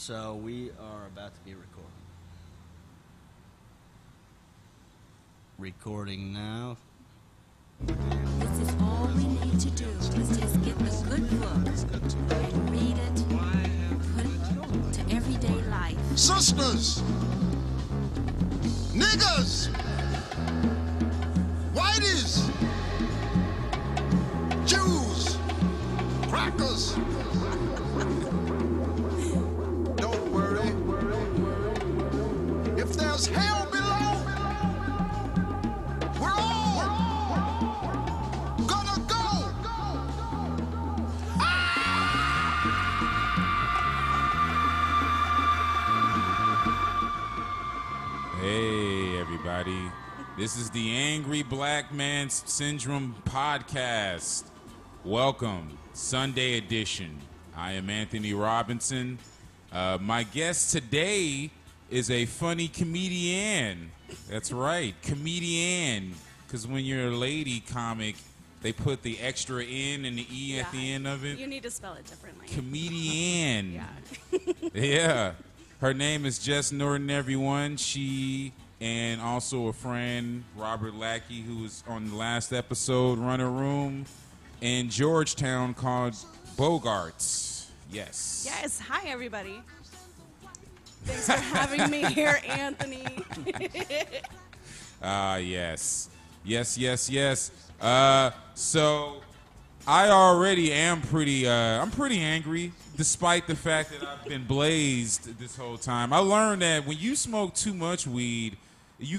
So we are about to be recording. Recording now. This is all we need to do is just get the good book and read it, put it to everyday life. Sisters, niggers, whiteys, Jews, crackers. Don't worry. If there's hell below, we're all gonna go. Hey, everybody. This is the Angry Black Man Syndrome podcast. Welcome, Sunday edition. I am Anthony Robinson. My guest today is a funny comedian. That's right, comedian. Because when you're a lady comic, they put the extra N and the E at the end of it. You need to spell it differently. Comedian. Yeah. Yeah. Her name is Jess Norton, everyone. She and also a friend, Robert Lackey, who was on the last episode, run a room in Georgetown called Bogarts. Yes. Yes. Hi, everybody. Thanks for having me here, Anthony. Yes. Yes. So I already am I'm pretty angry, despite the fact that I've been blazed this whole time. I learned that when you smoke too much weed, you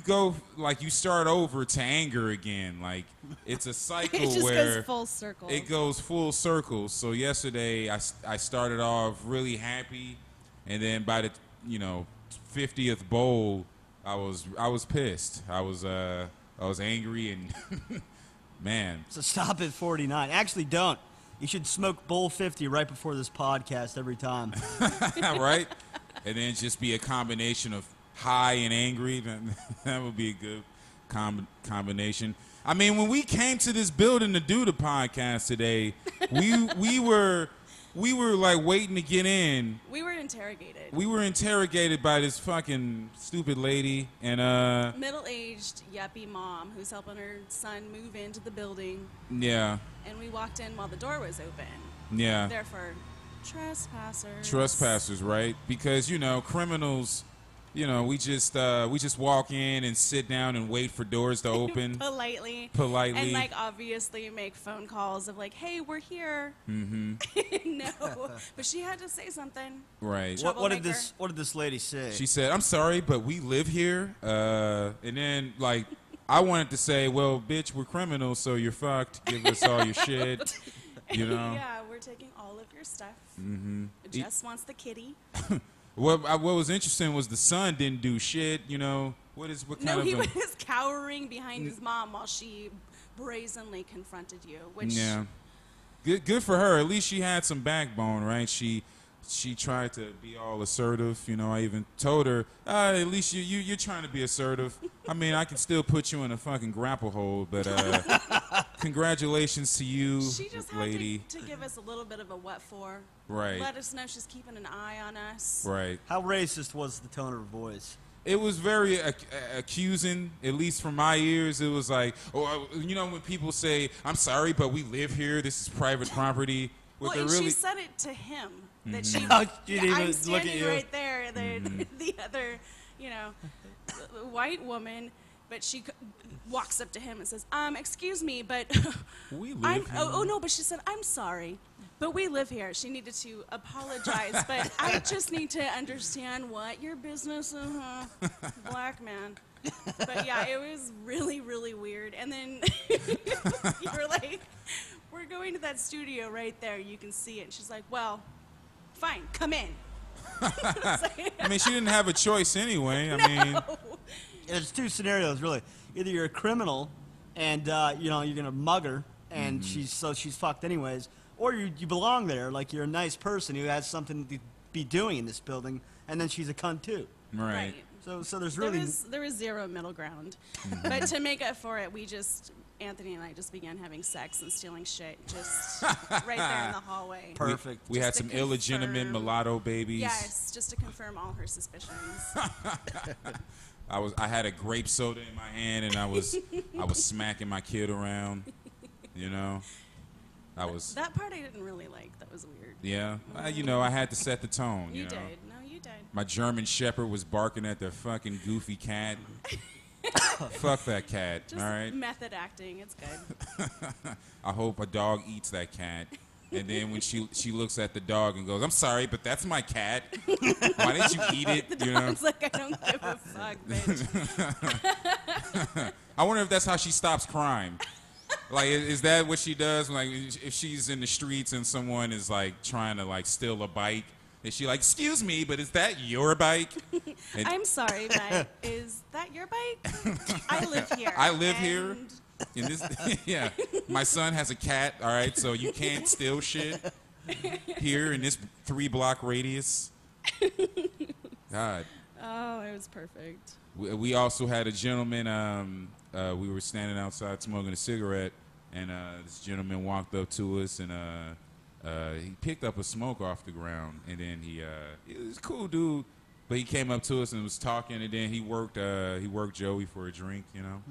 start over to anger again. Like, it's a cycle It just where goes full circle. it goes full circle. So yesterday I started off really happy, and then by the 50th bowl, I was pissed. I was angry and man. So stop at 49. Actually, don't. You should smoke Bowl 50 right before this podcast every time. Right? And then just be a combination of high and angry. That would be a good combination. I mean, when we came to this building to do the podcast today, we were like waiting to get in. We were interrogated. We were interrogated by this fucking stupid lady and Middle-aged yuppie mom who's helping her son move into the building. yeah. And we walked in while the door was open. Yeah. Therefore, trespassers. Trespassers, right? Because criminals, we just walk in and sit down and wait for doors to open Politely. And obviously make phone calls of hey, we're here. Mm-hmm. No, but she had to say something. Right. What did this lady say? She said, "I'm sorry, but we live here." And then I wanted to say, "Well, bitch, we're criminals, so you're fucked. Give us all your shit." Yeah, we're taking all of your stuff. Mm-hmm. Jess wants the kitty. What was interesting was the son didn't do shit. What kind of he was cowering behind his mom while she brazenly confronted you. Which yeah, good for her. At least she had some backbone, right? She tried to be all assertive. I even told her, at least you're trying to be assertive. I mean, I can still put you in a fucking grapple hole, but congratulations to you, she just lady. had to give us a little bit of a what for. Right. Let us know she's keeping an eye on us. Right. How racist was the tone of her voice? It was very accusing, at least from my ears. It was like, when people say, "I'm sorry, but we live here. This is private property." And she said it to him. That she, she didn't even I'm look at standing you. right there. The other, white woman, but she walks up to him and says, "Excuse me, but we live here." Oh no, but she said, "I'm sorry, but we live here." She needed to apologize, but I just need to understand what your business is, black man. But yeah, it was really, really weird. And then you were like, "We're going to that studio right there. You can see it." And she's like, "Well, fine, come in." I mean, she didn't have a choice anyway. I mean, There's two scenarios, really. Either you're a criminal and you're gonna mug her and she's fucked anyways, or you belong there, like you're a nice person who has something to be doing in this building, and then she's a cunt too. right. So there's really there was zero middle ground. But to make up for it, we just Anthony and I just began having sex and stealing shit just right there in the hallway. Perfect. We had Just to some illegitimate confirm- mulatto babies. Yes, just to confirm all her suspicions. I had a grape soda in my hand and I was smacking my kid around, you know. That part I didn't really like. That was weird. Yeah. You know, I had to set the tone, you You know. did. No, you did. My German Shepherd was barking at the fucking goofy cat. Fuck that cat, Just all right? method acting. It's good. I hope a dog eats that cat. And then when she looks at the dog and goes, "I'm sorry, but that's my cat. Why didn't you eat it?" The You know. dog's like, I don't give a fuck, bitch. I wonder if that's how she stops crime. Like, is that what she does? Like, if she's in the streets and someone is like trying to like steal a bike, is she like, "Excuse me, but is that your bike?" And I'm sorry, but is that your bike? I live here. I live here. and in this, yeah, my son has a cat. All right, so you can't steal shit here in this 3-block radius. God. Oh, it was perfect. We also had a gentleman. We were standing outside smoking a cigarette, and this gentleman walked up to us, and he picked up a smoke off the ground, and then he was a cool dude, but he came up to us and was talking, and then he worked Joey for a drink, you know.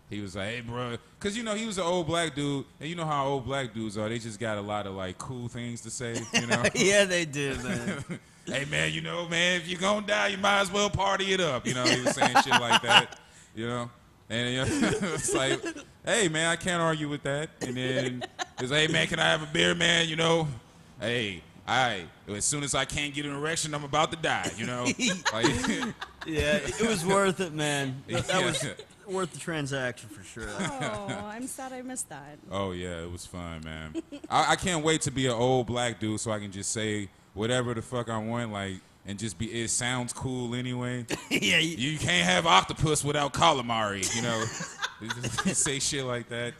He was like, "Hey, bro," because you know he was an old black dude, and you know how old black dudes are. They just got a lot of like cool things to say, you know. Yeah, they do, man. Hey, man, you know, man, if you're gonna die, you might as well party it up. You know, he was saying shit like that, you know. And you know, it's like, hey, man, I can't argue with that. And then it's like, hey, man, can I have a beer, man? You know, hey, as soon as I can't get an erection, I'm about to die, you know. Like, Yeah, it was worth it, man. That Yeah. was worth the transaction for sure. Oh, I'm sad I missed that. oh, yeah, it was fun, man. I can't wait to be an old black dude so I can just say whatever the fuck I want, like, and just be, it sounds cool anyway. Yeah, You can't have octopus without calamari, you know. They say shit like that.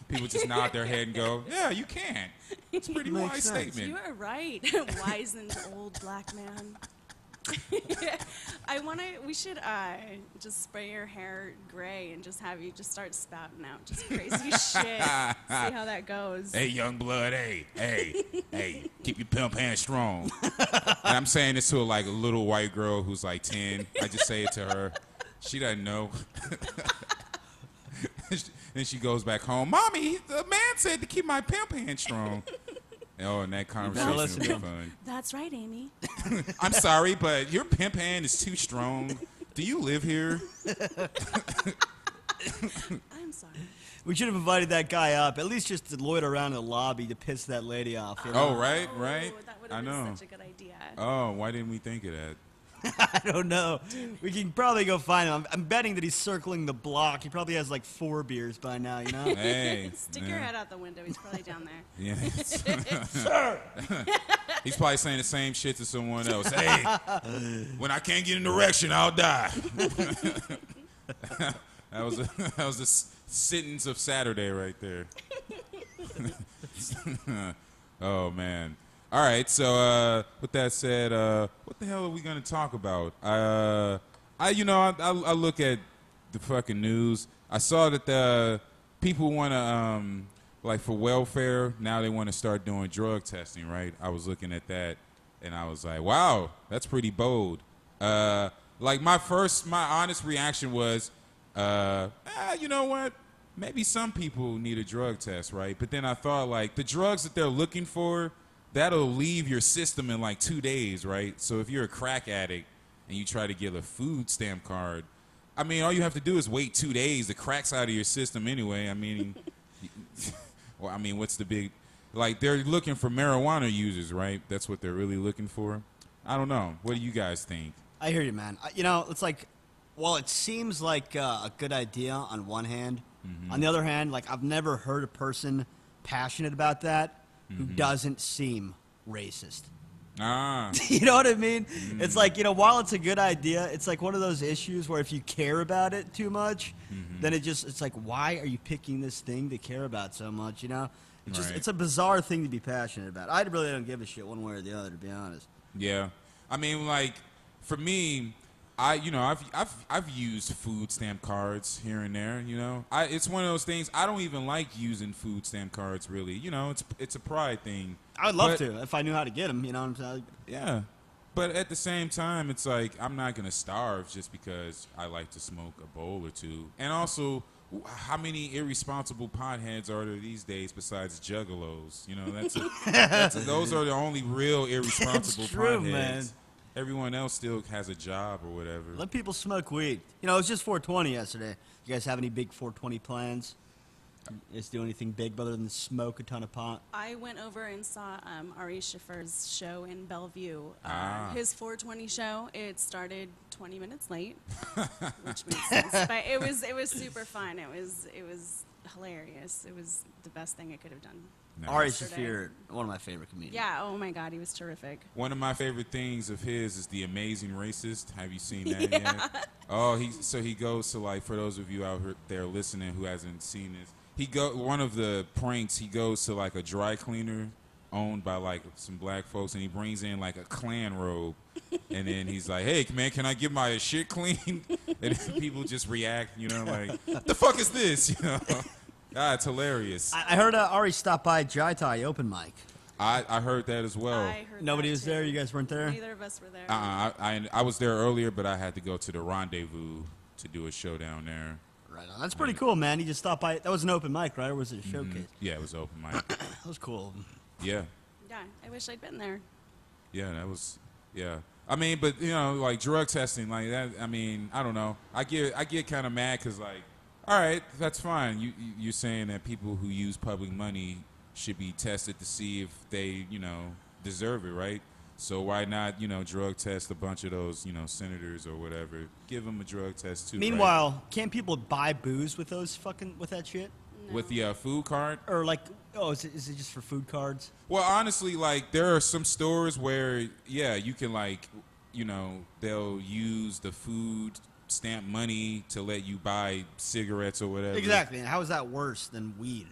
People just nod their head and go, "Yeah, you can." It's a pretty Makes wise sense. statement. You are right. Wizened old black man. We should just spray your hair gray and just have you just start spouting out just crazy shit. See how that goes. Hey, young blood, hey, keep your pimp hand strong. And I'm saying this to like a little white girl who's like 10. I just say it to her. She doesn't know. Then she goes back home. "Mommy, the man said to keep my pimp hand strong." And that conversation listen will to be him. fun. That's right, Amy. I'm sorry, but your pimp hand is too strong. Do you live here? I'm sorry. we should have invited that guy up, at least just to loiter around in the lobby to piss that lady off. You know? Oh, right. Oh, that would I have know. been such a good idea. Oh, why didn't we think of that? I don't know. We can probably go find him. I'm betting that he's circling the block. He probably has like 4 beers by now, you know? Hey. Stick your head out the window. He's probably down there. Yeah. Sir. He's probably saying the same shit to someone else. "Hey, when I can't get an erection, I'll die." That was the sentence of Saturday right there. Oh, man. All right, so with that said, what the hell are we gonna talk about? I look at the fucking news. I saw that the people want to like for welfare now they want to start doing drug testing, right? I was looking at that and I was like, wow, that's pretty bold. Like my honest reaction was, you know what? Maybe some people need a drug test, right? But then I thought like the drugs that they're looking for, that'll leave your system in like 2 days, right? So if you're a crack addict and you try to get a food stamp card, I mean, all you have to do is wait 2 days. The crack's out of your system anyway. I mean, what's the big, like they're looking for marijuana users, right? That's what they're really looking for. I don't know. What do you guys think? I hear you, man. You know, it's like, while it seems like a good idea on one hand, on the other hand, like I've never heard a person passionate about that who doesn't seem racist. You know what I mean? It's like, you know, while it's a good idea, it's like one of those issues where if you care about it too much, then it's like, why are you picking this thing to care about so much, you know? It's just, Right. it's a bizarre thing to be passionate about. I really don't give a shit one way or the other, to be honest. Yeah. I mean, like, for me, I've used food stamp cards here and there. It's one of those things. I don't even like using food stamp cards. Really, it's a pride thing. I would love to if I knew how to get them. You know what I'm saying? Yeah, but at the same time, it's like I'm not gonna starve just because I like to smoke a bowl or two. And also, how many irresponsible potheads are there these days besides juggalos? Those are the only real irresponsible true, potheads. man. Everyone else still has a job or whatever. Let people smoke weed. It was just 420 yesterday. You guys have any big 420 plans? You guys do anything big other than smoke a ton of pot? I went over and saw Ari Schiffer's show in Bellevue. His 420 show. It started 20 minutes late, which makes sense. But it was super fun. It was hilarious. It was the best thing I could have done. Nice. Ari Shaffir, one of my favorite comedians. Yeah. Oh my God, he was terrific. One of my favorite things of his is The Amazing Racist. Have you seen that yet? Oh, he goes to, like, for those of you out there listening who hasn't seen this, one of the pranks, he goes to, like, a dry cleaner owned by, like, some black folks, and he brings in, like, a Klan robe, and then he's like, "Hey, man, can I get my shit clean?" And then people just react, like, "The fuck is this?" God, it's hilarious. I heard Ari stopped by Jai Tai open mic. I heard that as well. I heard Nobody that was too. there? You guys weren't there? Neither of us were there. I was there earlier, but I had to go to the Rendezvous to do a show down there. Right on. That's pretty cool, man. He just stopped by. That was an open mic, right? Or was it a showcase? Yeah, it was open mic. That was cool. Yeah. Yeah, I wish I'd been there. Yeah, that was, yeah. I mean, but, like, drug testing, like that, I mean, I don't know. I get kind of mad because, like, all right, that's fine. You're saying that people who use public money should be tested to see if they, deserve it, right? So why not, drug test a bunch of those, senators or whatever? Give them a drug test too. Meanwhile, right? can't people buy booze with with that shit? No. With the food card? Or like, is it just for food cards? Well, honestly, like, there are some stores where, yeah, you can, like, they'll use the food stamp money to let you buy cigarettes or whatever. Exactly. And how is that worse than weed?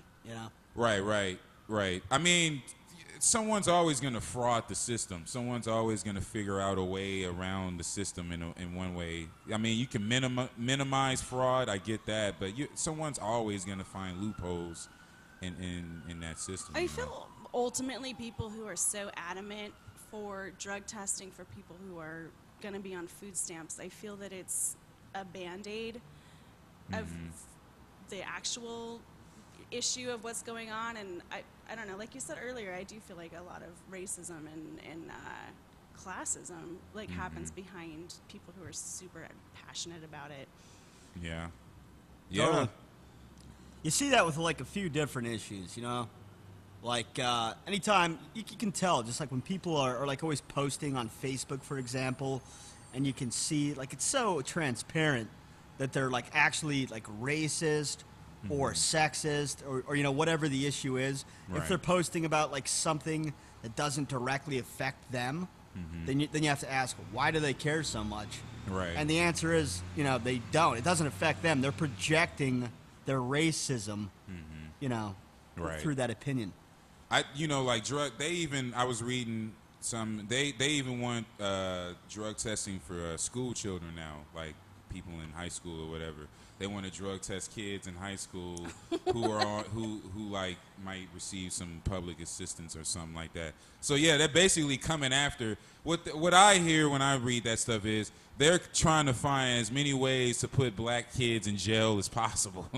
Right. I mean, someone's always going to fraud the system. Someone's always going to figure out a way around the system in one way. I mean, you can minimize fraud. I get that, but someone's always going to find loopholes in that system. I feel ultimately people who are so adamant for drug testing for people who are going to be on food stamps, I feel that it's a Band-Aid of the actual issue of what's going on. And I don't know, like you said earlier, I do feel like a lot of racism and classism happens behind people who are super passionate about it. Yeah. Totally. You see that with like a few different issues, Like anytime you can tell, just like when people are like always posting on Facebook, for example, and you can see like it's so transparent that they're like actually like racist or sexist or whatever the issue is. Right. If they're posting about like something that doesn't directly affect them, then you have to ask, why do they care so much? Right. And the answer is, they don't. It doesn't affect them. They're projecting their racism, Right. through that opinion. Like drug. I was reading some. They even want drug testing for school children now, like people in high school or whatever. They want to drug test kids in high school who are who like might receive some public assistance or something like that. So yeah, they're basically coming after. What I hear when I read that stuff is they're trying to find as many ways to put black kids in jail as possible.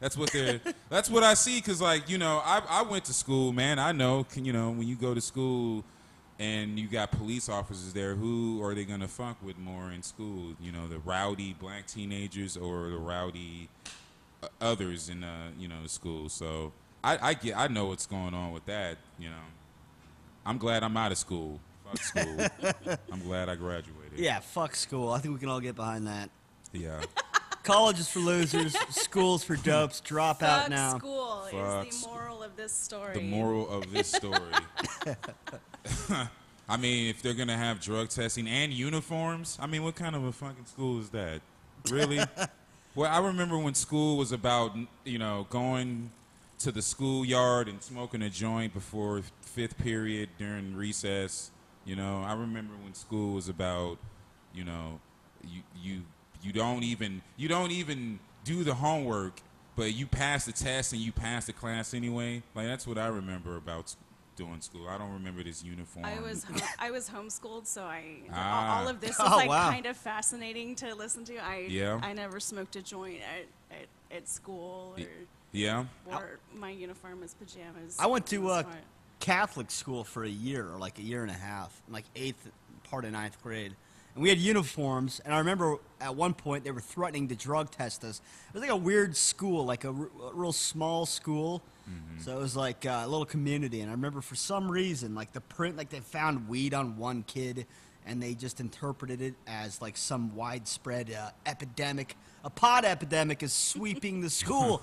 That's what they're. That's what I see. Cause like I went to school, man. I know. When you go to school and you got police officers there, who are they gonna fuck with more in school? The rowdy black teenagers or the rowdy others in the school. So I know what's going on with that. I'm glad I'm out of school. Fuck school. I'm glad I graduated. Yeah, fuck school. I think we can all get behind that. Yeah. College is for losers. School's for dopes. Drop out Fuck now. school Fuck is the moral of this story. The moral of this story. I mean, if they're going to have drug testing and uniforms, I mean, what kind of a fucking school is that? Really? Well, I remember when school was about, going to the schoolyard and smoking a joint before fifth period during recess. I remember when school was about, you don't even do the homework, but you pass the test and you pass the class anyway. Like that's what I remember about doing school. I don't remember this uniform. I was homeschooled, so all of this is Oh, like wow. kind of fascinating to listen to. I never smoked a joint at school Yeah. or my uniform was pajamas. I went It to was fine. Catholic school for a year, or like a year and a half, like 8th part of 9th grade. And we had uniforms, and I remember at one point they were threatening to drug test us. It was like a weird school, like a real small school. So it was like a little community, and I remember for some reason, like the print, like they found weed on one kid, and they just interpreted it as like some widespread epidemic. A pot epidemic is sweeping the school.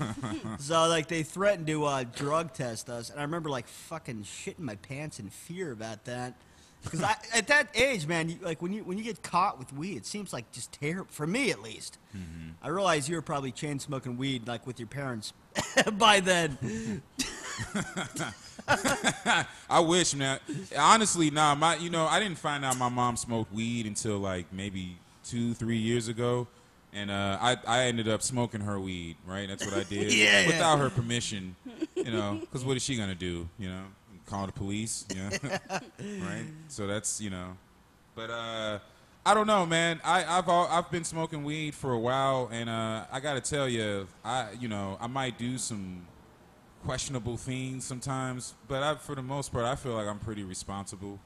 So like they threatened to drug test us, and I remember like fucking shitting my pants in fear about that. Because at that age, man, like when you get caught with weed, it seems like just terrible, for me at least. I realize you were probably chain smoking weed like with your parents by then. I wish, man. Honestly, nah. I didn't find out my mom smoked weed until like maybe 2-3 years ago, and I ended up smoking her weed. Right, that's what I did. Yeah. Without her permission, because what is she gonna do? Call the police. Right. So that's but I don't know, man. I've been smoking weed for a while, and I gotta tell you, I might do some questionable things sometimes, but for the most part, I feel like I'm pretty responsible.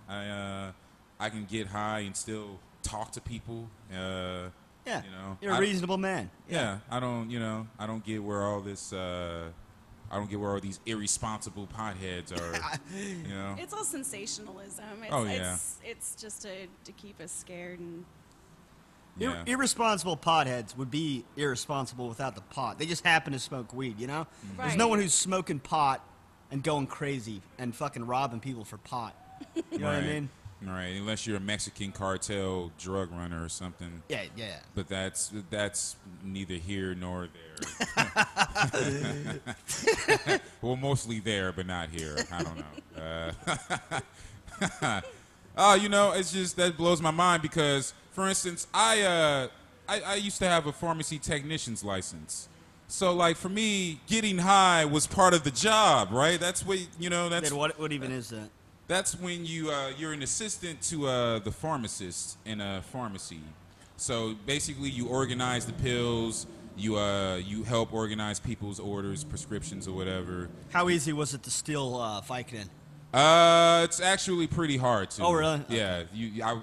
I can get high and still talk to people. Yeah, you're I- a reasonable man. Yeah, I don't get where all this. I don't get where all these irresponsible potheads are. It's all sensationalism. Oh, yeah. It's just to keep us scared and. Yeah. Irresponsible potheads would be irresponsible without the pot. They just happen to smoke weed, There's Right. no one who's smoking pot and going crazy and fucking robbing people for pot. You know what I mean? Right, unless you're a Mexican cartel drug runner or something. Yeah. But that's neither here nor there. Well, mostly there, but not here. I don't know. It's just that blows my mind because, for instance, I used to have a pharmacy technician's license. So, like, for me, getting high was part of the job, right? That's what, that's... Then what even is that? That's when you're an assistant to the pharmacist in a pharmacy. So basically, you organize the pills. You help organize people's orders, prescriptions, or whatever. How easy was it to steal Vicodin? It's actually pretty hard to. Oh, really? Yeah.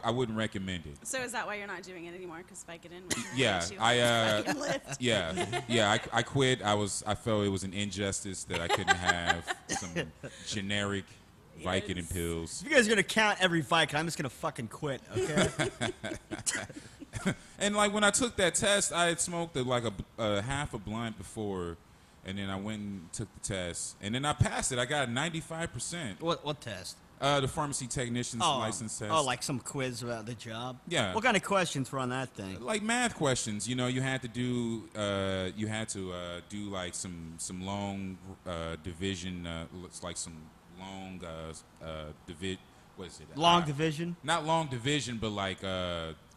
I wouldn't recommend it. So is that why you're not doing it anymore? Because Vicodin. Yeah, lift. Yeah. I quit. I felt it was an injustice that I couldn't have some generic Vicodin pills. If you guys are going to count every Vicodin, I'm just going to fucking quit, okay? And like when I took that test, I had smoked like a half a blunt before, and then I went and took the test, and then I passed it. I got 95%. What test? The pharmacy technician's license test. Oh, like some quiz about the job? Yeah. What kind of questions were on that thing? Like math questions. You had to do do like some long division. Looks like some long what is it? Long division? Not long division, but like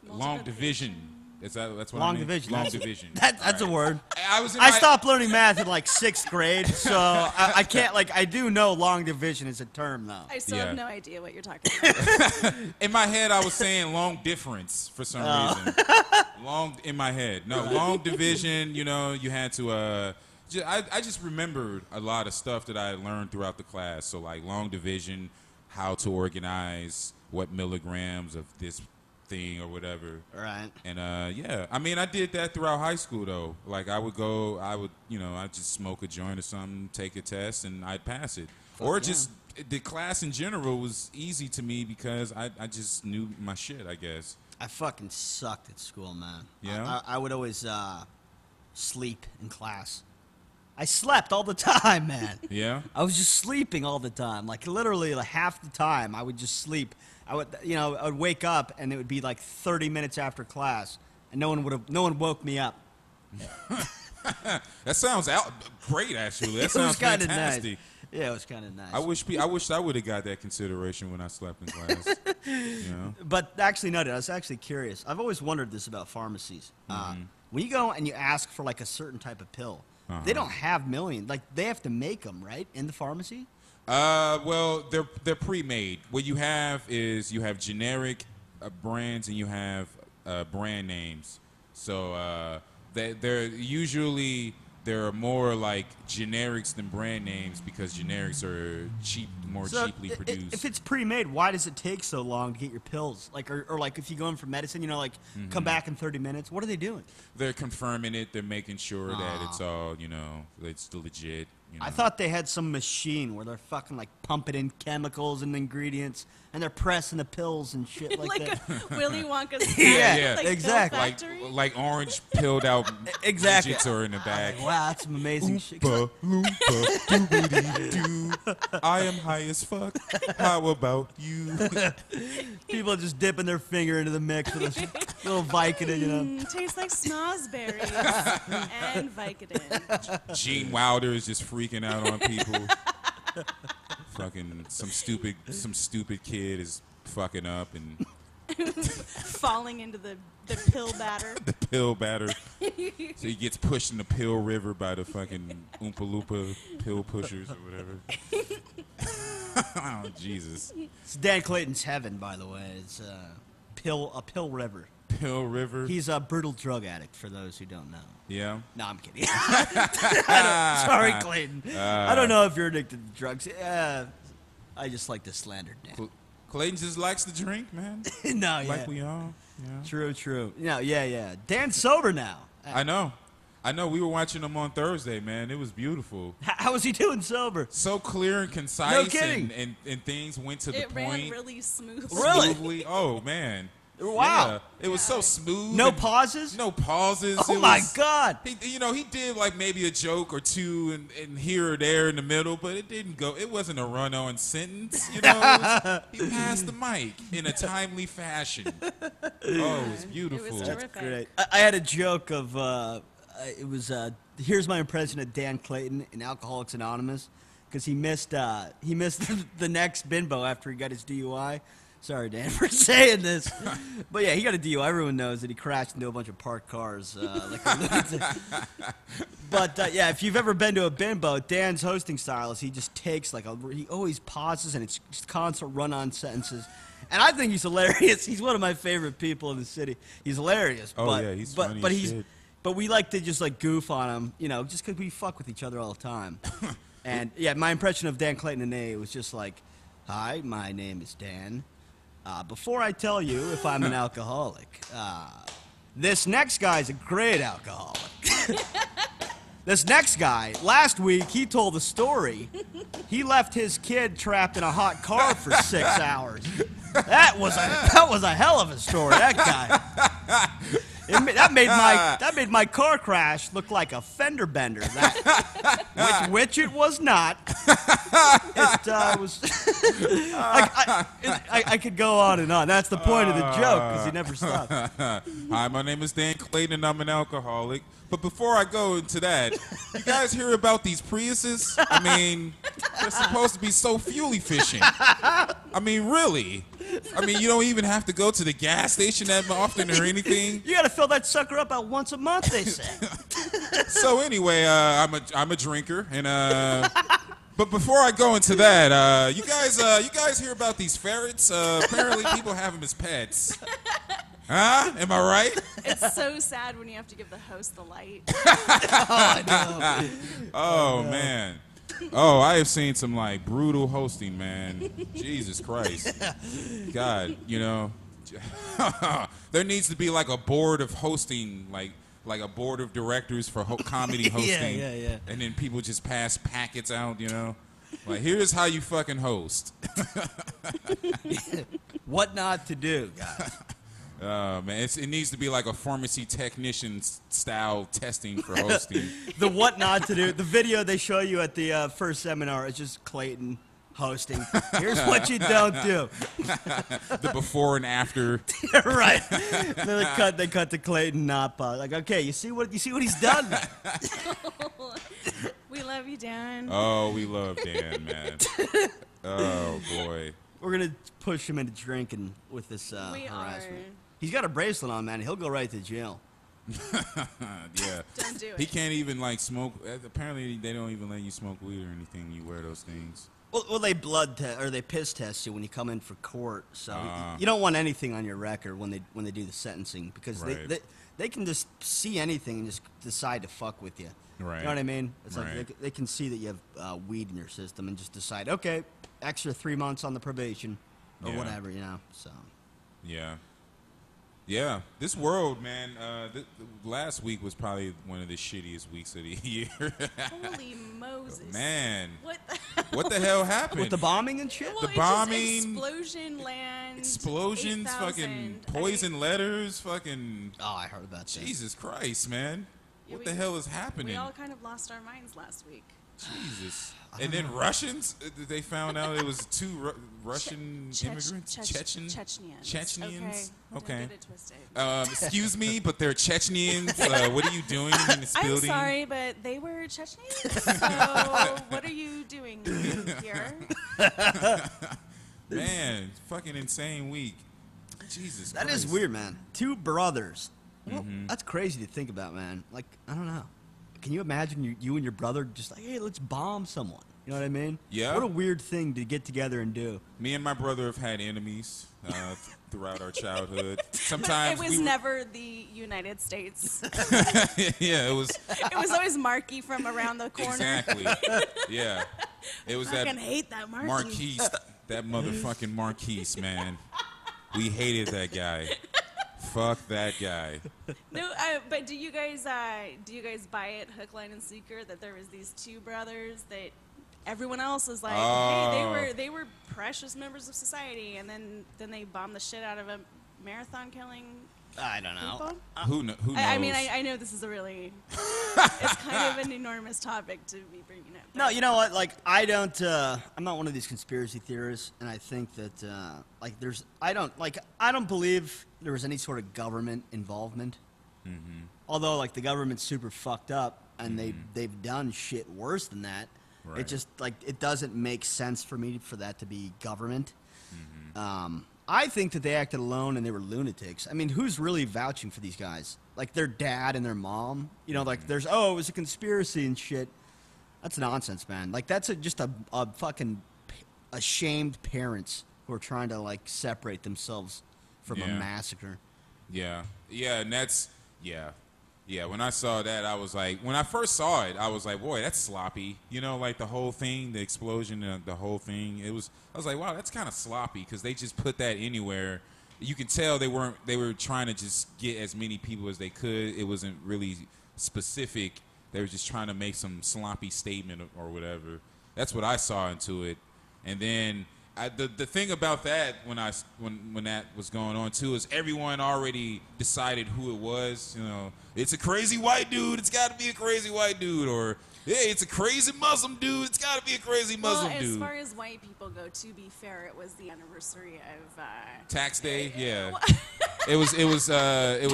long division. That's what Long I mean? division. Long division. That's a word. I stopped learning math in like 6th grade, so I can't, I do know long division is a term, though. I still Yeah. have no idea what you're talking about. In my head, I was saying long difference for some reason. Long in my head. No, long division, you had to, I just remembered a lot of stuff that I had learned throughout the class. So, like, long division, how to organize what milligrams of this thing or whatever. Right. And, yeah, I mean, I did that throughout high school, though. Like, I'd just smoke a joint or something, take a test, and I'd pass it. Or just, the class in general was easy to me because I just knew my shit, I guess. I fucking sucked at school, man. Yeah? I would always sleep in class. I slept all the time, man. Yeah? I was just sleeping all the time. Like, literally, half the time, I would just sleep. I would wake up, and it would be like 30 minutes after class, and no one woke me up. That sounds great, actually. That It was sounds kinda fantastic. Yeah, it was kind of nice. I wish I would have got that consideration when I slept in class. You know? But actually, no, dude, I was actually curious. I've always wondered this about pharmacies. When you go and you ask for like a certain type of pill, they don't have millions. Like they have to make them, right, in the pharmacy. Well, they're pre-made. What you have is you have generic brands and you have brand names. So they're usually there are more like generics than brand names because generics are more cheaply produced. If it's pre-made, why does it take so long to get your pills? Like, or like if you go in for medicine, you know, like come back in 30 minutes. What are they doing? They're confirming it. They're making sure that it's all, you know, it's legit. You know? I thought they had some machine where they're fucking like pumping in chemicals and ingredients, and they're pressing the pills and shit like that. a Willy Wonka's Yeah, like exactly. pill factory. like orange pilled out Exactly. midgets are in the bag. Wow, that's some amazing shit. Oompa, loompa, doobity-doo. I am high as fuck. How about you? People just dipping their finger into the mix with a little Vicodin, you know. Tastes like snozberries and Vicodin. Gene Wilder is just freaking out on people. Fucking some stupid kid is fucking up and Falling into the pill batter. the pill batter. So he gets pushed in the pill river by the fucking Oompa Loompa pill pushers or whatever. Oh, Jesus. It's Dan Clayton's heaven, by the way. It's a pill river. Pill river. He's a brutal drug addict, for those who don't know. Yeah. No, I'm kidding. Sorry, Clayton. I don't know if you're addicted to drugs. I just like to slander Dan. Clayton just likes to drink, man. No, yeah. Like we all. Yeah. True. No, yeah. Dan's sober now. I know. We were watching him on Thursday, man. It was beautiful. How was he doing sober? So clear and concise. No kidding. And things went to the It ran point. really smooth. Really? Smoothly. Oh, man. Wow. Yeah. It was so smooth. No and pauses? No pauses. Oh, It my was- God. He did like maybe a joke or two and here or there in the middle, but it didn't go. It wasn't a run-on sentence. You know, he passed the mic in a timely fashion. Oh, it was beautiful. It was terrific. Great. I had a joke of, it was, here's my impression of Dan Clayton in Alcoholics Anonymous, because he missed the next bingo after he got his DUI. Sorry, Dan, for saying this. But yeah, he got a DUI. Everyone knows that he crashed into a bunch of parked cars. But yeah, if you've ever been to a bimbo, Dan's hosting style is he just takes he always pauses and it's just constant run-on sentences. And I think he's hilarious. He's one of my favorite people in the city. He's hilarious. Oh, but, yeah, he's but, funny but as he's, shit. But we like to just goof on him, you know, just because we fuck with each other all the time. And yeah, my impression of Dan Clayton today was just like, hi, my name is Dan. Before I tell you if I'm an alcoholic, this next guy's a great alcoholic. This next guy, last week, he told a story. He left his kid trapped in a hot car for 6 hours. That was a hell of a story, that guy. That made my car crash look like a fender bender. Which it was not. It was. I could go on and on. That's the point of the joke because he never stopped. Hi, my name is Dan Clayton, and I'm an alcoholic. But before I go into that, you guys hear about these Priuses? I mean, they're supposed to be so fuel efficient. I mean, really? I mean, you don't even have to go to the gas station that often or anything. You got to fill that sucker up about once a month, they say. So anyway, I'm a drinker, and but before I go into that, you guys hear about these ferrets? Apparently, people have them as pets. Huh? Am I right? It's so sad when you have to give the host the light. Oh man. Oh, I have seen some brutal hosting, man. Jesus Christ. God, there needs to be a board of hosting, like a board of directors for comedy hosting. Yeah. And then people just pass packets out, Like, here's how you fucking host. What not to do, guys. Man, it needs to be like a pharmacy technician style testing for hosting. The what not to do. The video they show you at the first seminar is just Clayton hosting. Here's what you don't do. The before and after. Right. Then they cut to Clayton not like, okay, you see what he's done? We love you, Dan. Oh, we love Dan, man. Oh boy. We're gonna push him into drinking with this We harassment. are. He's got a bracelet on, man. He'll go right to jail. Yeah. Don't do it. He can't even like smoke. Apparently, they don't even let you smoke weed or anything when you wear those things. Well, they or they piss test you when you come in for court. So you don't want anything on your record when they do the sentencing because Right. they can just see anything and just decide to fuck with you. Right. You know what I mean? It's Right. like they can see that you have weed in your system and just decide, okay, extra 3 months on the probation or Yeah. whatever, you know. So Yeah. Yeah, this world, man. Last week was probably one of the shittiest weeks of the year. Holy Moses. Man, What? what the hell happened? with the bombing and shit. Well, The it's bombing, just explosion land. explosions, 8,000. fucking poison letters, fucking Oh, I heard about that. Jesus Christ, man. Yeah, What the hell is happening? We all kind of lost our minds last week. Jesus. And then Russians, they found out it was two Russian immigrants, Chechens. Chechenians. Okay. Don't get it twisted. Excuse me, but they're Chechenians. What are you doing in this I'm building? sorry, but they were Chechenians. So what are you doing here? Man, fucking insane week. Jesus That Christ. is weird, man. Two brothers. Well, that's crazy to think about, man. Like, I don't know. Can you imagine you and your brother just like, hey, let's bomb someone? You know what I mean? Yeah. What a weird thing to get together and do. Me and my brother have had enemies throughout our childhood. But Sometimes it was never the United States. yeah, it was It was always Marky from around the corner. exactly. Yeah, it was I that hate that Marky. Marquise, that motherfucking Marquise, man. We hated that guy. Fuck that guy. No, but do you guys buy it hook, line, and sinker that there was these two brothers that everyone else is like, hey, they were precious members of society, and then they bombed the shit out of a marathon killing I don't know. people? Who knows? I mean, I know this is a really, it's kind of an enormous topic to be bringing up. No, you know what? Like, I'm not one of these conspiracy theorists, and I think that, I don't believe there was any sort of government involvement. Mm-hmm. Although, like, the government's super fucked up, and they've done shit worse than that. Right. It just, like, it doesn't make sense for me for that to be government. I think that they acted alone and they were lunatics. I mean, who's really vouching for these guys? Like, their dad and their mom? You know, like, it was a conspiracy and shit. That's nonsense, man. Like, that's just a fucking ashamed parents who are trying to, like, separate themselves from a massacre. Yeah, and that's yeah. When I saw that, I was like, when I first saw it, I was like, boy, that's sloppy. You know, like the whole thing, the explosion, the whole thing. I was like, wow, that's kind of sloppy because they just put that anywhere. You can tell they were trying to just get as many people as they could. It wasn't really specific. They were just trying to make some sloppy statement or whatever. That's what I saw into it. And then the thing about that when that was going on too is everyone already decided who it was. You know, it's a crazy white dude. It's got to be a crazy white dude. Or hey, it's a crazy Muslim dude. It's got to be a crazy Muslim well, dude. As far as white people go, to be fair, it was the anniversary of Tax day, yeah. It was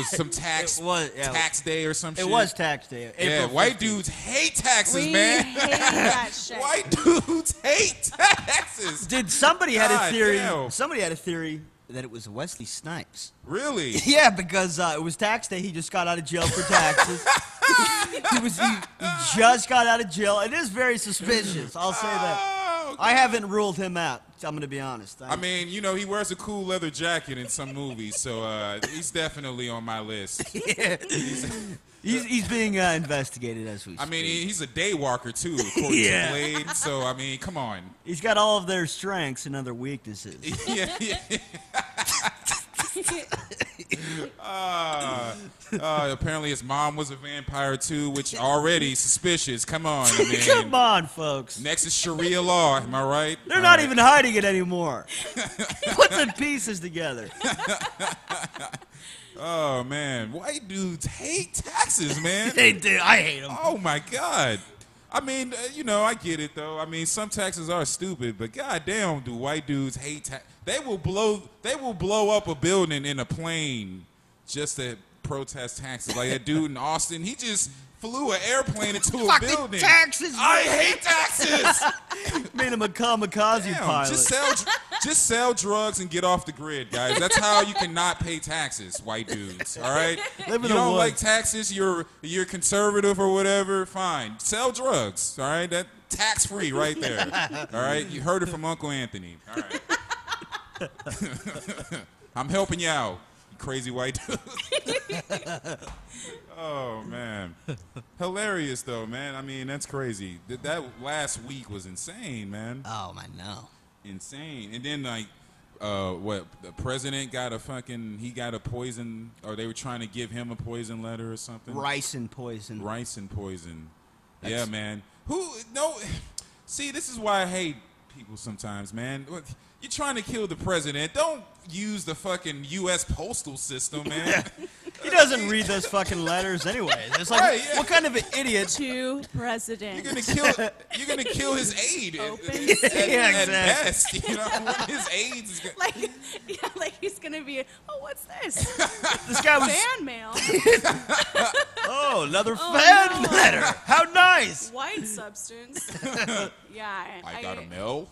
some tax tax day or some shit. It was tax day. Yeah, April white 15th. dudes hate taxes, we man. hate that shit. White dudes hate taxes. Dude, somebody had God a theory. damn. Somebody had a theory that it was Wesley Snipes. Really? Yeah, because it was tax day. He just got out of jail for taxes. he just got out of jail. It is very suspicious. I'll say that. Oh, I haven't ruled him out. I'm going to be honest. I mean, you know, he wears a cool leather jacket in some movies, so he's definitely on my list. He's being investigated as we speak. I mean, he's a day walker too, according to Blade. So I mean, come on. He's got all of their strengths and other weaknesses. Yeah. Apparently his mom was a vampire too, which already suspicious. Come on, I mean, Come on, folks. next is Sharia law. Am I right? They're not even hiding it anymore. Put the pieces together. Oh man, white dudes hate taxes, man. They do. I hate them. Oh my God. I mean, you know, I get it though. I mean, some taxes are stupid, but goddamn, do white dudes hate tax? They will blow up a building in a plane just to protest taxes. Like that dude in Austin, he just flew an airplane into a Fucking building. taxes, I hate taxes. Made him a kamikaze Damn, pilot. just sell drugs and get off the grid, guys. That's how you cannot pay taxes, white dudes. All right, Live in you the don't woods. like taxes. You're conservative or whatever. Fine, sell drugs. All right, that tax free right there. All right, you heard it from Uncle Anthony. All right, I'm helping you out, you crazy white dude. Oh man, hilarious though, man. I mean, that's crazy. That last week was insane, man. Oh, I know. Insane. And then like, what? The president got he got a poison, or they were trying to give him a poison letter or something. Rice and poison. Rice and poison. Yeah, man. See, this is why I hate people sometimes, man. You're trying to kill the president. Don't use the fucking U.S. postal system, man. He doesn't read those fucking letters anyway. It's like, Right, yeah. what kind of an idiot? To president. You're gonna kill his aid Open at Yeah, exactly. best. You know, when his aides is gonna, like he's gonna be. Oh, what's this? This guy was. Fan mail. Oh, another Oh, fan no. letter. How nice. White substance. Yeah. I got a mail,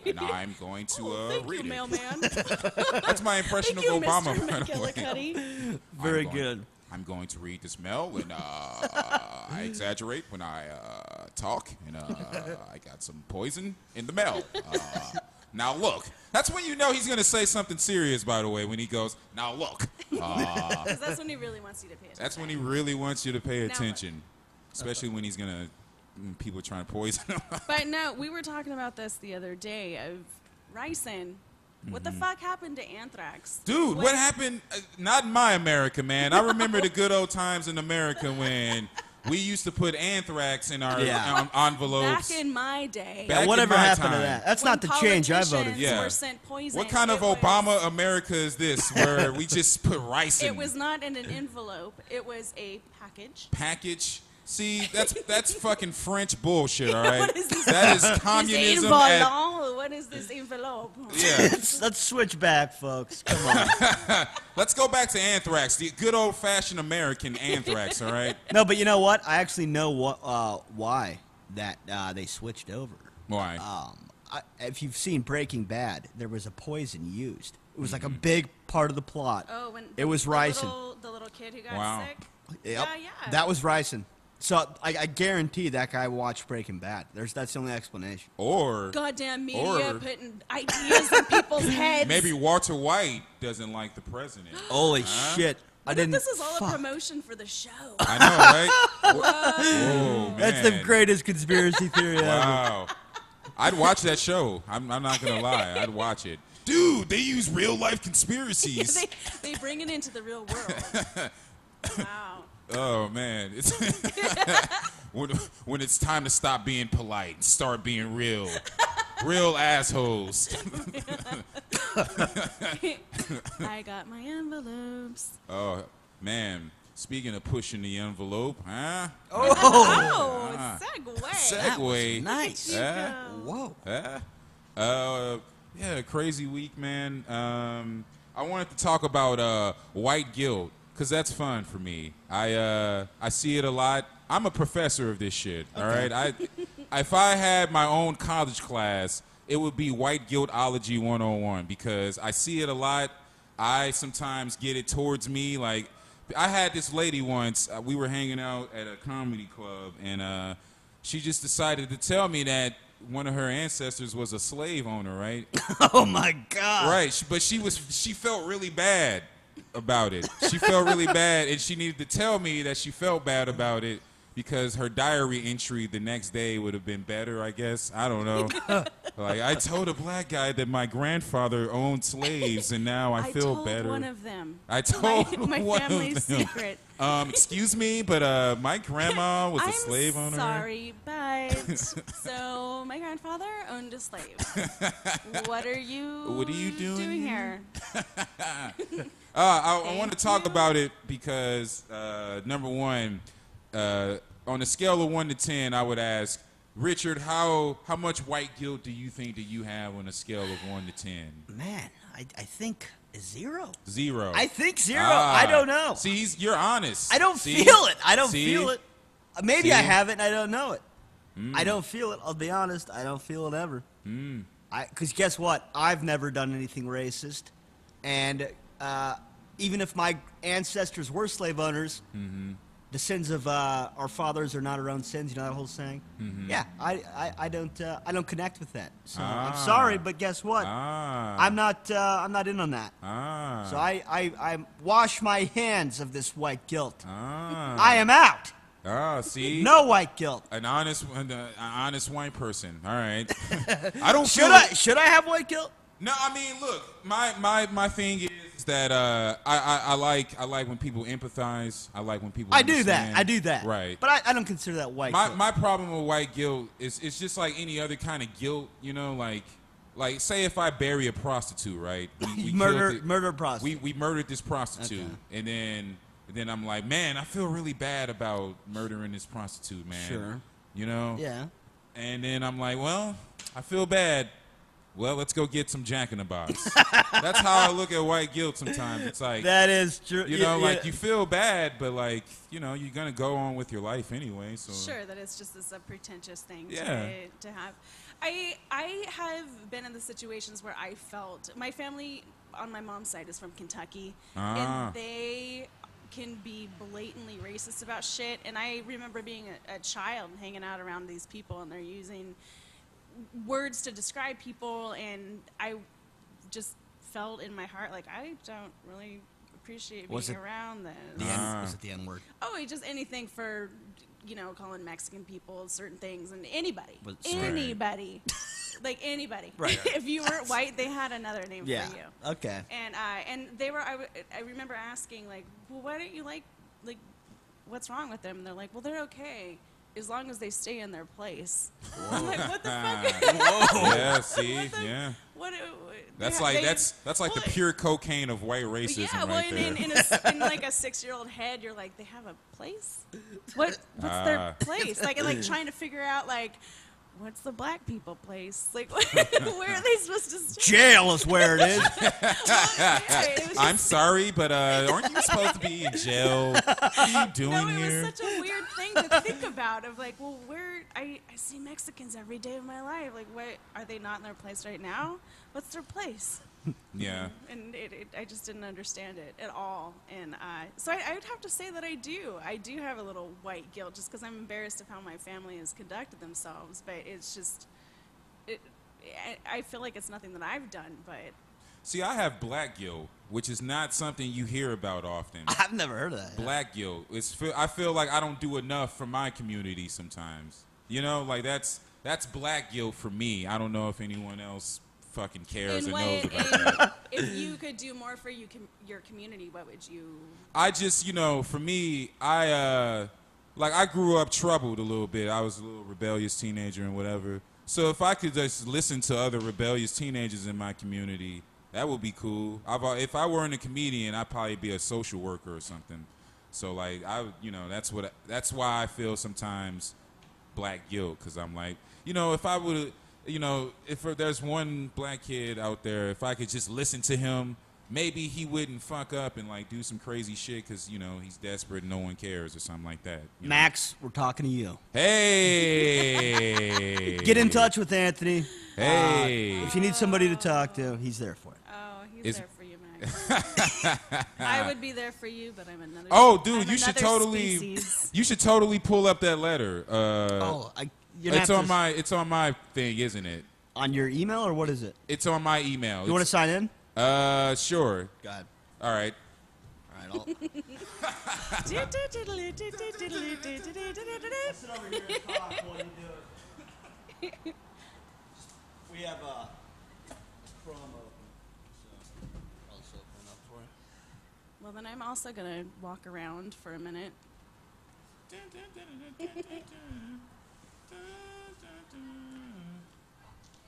and I'm going to Thank read you, it. mailman. That's my impression Thank you, of Obama, Mr. by the way. McGillicuddy. Very good. I'm going to read this mail, and I exaggerate when I talk, and I got some poison in the mail. Now look, that's when you know he's going to say something serious, by the way, when he goes, now look. Because that's when he really wants you to pay attention. That's when he really wants you to pay look. attention, especially when he's going to, people trying to poison him. But no, we were talking about this the other day of ricin. What the fuck happened to anthrax? Dude, what happened? Not in my America, man. I remember the good old times in America when we used to put anthrax in our envelopes. Back in my day. Back in Whatever my happened to time. that? That's when not the change I voted for. Yeah. Were sent poison. What kind of It was- Obama America is this, where we just put rice in It was not in an envelope. It was a package. package? See, that's fucking French bullshit, all right? What is this? That is This communism. At, envelope. What is this envelope? yeah. Let's switch back, folks. Come on. Let's go back to anthrax, the good old-fashioned American anthrax, all right? No, but you know what? I actually know why that they switched over. Why? If you've seen Breaking Bad, there was a poison used. It was like a big part of the plot. Oh, when It was the ricin. the little kid who got Wow. sick. Yep. Yeah. That was ricin. So I guarantee that guy watched Breaking Bad. That's the only explanation. Or Goddamn media Or- putting ideas in people's heads. maybe Walter White doesn't like the president. Holy shit! I What if didn't. this is all a fuck. promotion for the show? I know, right? Oh, man. That's the greatest conspiracy theory ever. Wow. I'd watch that show. I'm not going to lie. I'd watch it. Dude, they use real-life conspiracies. they bring it into the real world. Wow. Oh, man. It's when it's time to stop being polite and start being real. Real assholes. I got my envelopes. Oh, man. Speaking of pushing the envelope, huh? Oh, segue. Segue. Nice. Huh? Whoa. Yeah, crazy week, man. I wanted to talk about white guilt, because that's fun for me. I see it a lot. I'm a professor of this shit, all right? If I had my own college class, it would be White Guiltology 101, because I see it a lot. I sometimes get it towards me. Like, I had this lady once, we were hanging out at a comedy club, and she just decided to tell me that one of her ancestors was a slave owner, right? Oh my God. Right, but she felt really bad about it. She felt really bad, and she needed to tell me that she felt bad about it because her diary entry the next day would have been better, I guess. I don't know. Like, I told a black guy that my grandfather owned slaves, and now I feel told better. one of them. I told my one family's of them. secret. Excuse me, but my grandma was a I'm slave owner. sorry, but so my grandfather owned a slave. What are you doing here? I want to talk about it because, number one, on a scale of 1 to 10, I would ask, Richard, how much white guilt do you think that you have on a scale of 1 to 10? Man, I think 0. 0. I think 0. I don't know. See, you're honest. I don't See? feel it. I don't See? feel it. Maybe I See? have it and I don't know it. I don't feel it. I'll be honest. I don't feel it ever. Because guess what? I've never done anything racist. And even if my ancestors were slave owners, the sins of our fathers are not our own sins. You know that whole saying? Yeah, I don't connect with that. So I'm sorry, but guess what? I'm not in on that. So I wash my hands of this white guilt. I am out. See? No white guilt. An honest white person. All right. I don't Should I have white guilt? No, I mean, look, my thing is that I like when people empathize. I like when people understand. I do that. Right. But I don't consider that white guilt. My problem with white guilt is it's just like any other kind of guilt, you know, like say if I bury a prostitute, right? We murder a prostitute. We murdered this prostitute, Okay. and then I'm like, man, I feel really bad about murdering this prostitute, man. Sure. You know? Yeah. And then I'm like, well, I feel bad. Well, let's go get some Jack in the Box. That's how I look at white guilt sometimes. It's like, that is true. you know, like you feel bad, but like, you know, you're going to go on with your life anyway. So Sure, that it's just this pretentious thing Yeah. to have. I have been in the situations where I felt, my family on my mom's side is from Kentucky, and they can be blatantly racist about shit. And I remember being a child hanging out around these people, and they're using words to describe people, and I just felt in my heart like I don't really appreciate being around this. Was it the N word? Oh, just anything for, you know, calling Mexican people certain things, and anybody. Like anybody. Right. If you weren't white, they had another name for you. Okay. And they were. I remember asking, like, well, why don't you like what's wrong with them? And they're like, well, they're okay as long as they stay in their place. I'm like, what the fuck? Whoa. Yeah, see, yeah. What? That's like the pure cocaine of white racism, yeah, right there. In like a 6-year-old head, you're like, they have a place. What's their place? Like trying to figure out like, what's the black people place? Like, where are they supposed to stay? Jail is where it is. I'm sorry, but aren't you supposed to be in jail? What are you doing here? It was such a weird thing to think about. Of like, well, where I see Mexicans every day of my life. Like, what are they not in their place right now? What's their place? Yeah. And I just didn't understand it at all. And so I would have to say that I do have a little white guilt just because I'm embarrassed of how my family has conducted themselves. But it's just, I feel like it's nothing that I've done. But see, I have black guilt, which is not something you hear about often. I've never heard of that. Black guilt. I feel like I don't do enough for my community sometimes. You know, like that's black guilt for me. I don't know if anyone else fucking cares or knows about that. If you could do more for your community, what would you? I just, you know, for me, I grew up troubled a little bit. I was a little rebellious teenager and whatever. So if I could just listen to other rebellious teenagers in my community, that would be cool. If I weren't a comedian, I'd probably be a social worker or something. So like that's why I feel sometimes black guilt, because I'm like, you know, if I would. You know, if there's one black kid out there, if I could just listen to him, maybe he wouldn't fuck up and like do some crazy shit because, you know, he's desperate and no one cares or something like that. Max, we're talking to you. Hey! Get in touch with Anthony. Hey! If you need somebody to talk to, he's there for you. Oh, he's there for you, Max. I would be there for you, but I'm another. Oh, dude, I'm you should species. totally pull up that letter. It's on my thing, isn't it? On your email, or what is it? It's on my email. You want to sign in? Sure. Go ahead. All right. I'll sit over here and talk while you do it. We have a Chrome open, so I'll just open it up for you. Well, then I'm also gonna walk around for a minute.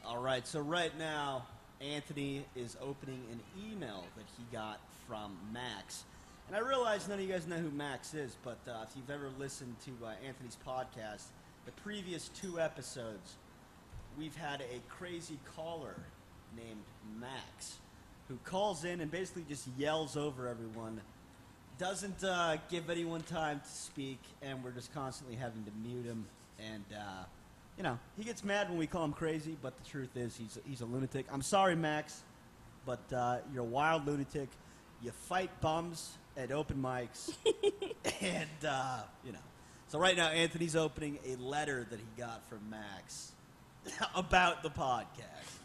All right, so right now, Anthony is opening an email that he got from Max. And I realize none of you guys know who Max is, but if you've ever listened to Anthony's podcast, the previous 2 episodes, we've had a crazy caller named Max who calls in and basically just yells over everyone. Doesn't give anyone time to speak, and we're just constantly having to mute him. And, you know, he gets mad when we call him crazy, but the truth is he's a lunatic. I'm sorry, Max, but you're a wild lunatic. You fight bums at open mics. And, you know. So right now, Anthony's opening a letter that he got from Max about the podcast.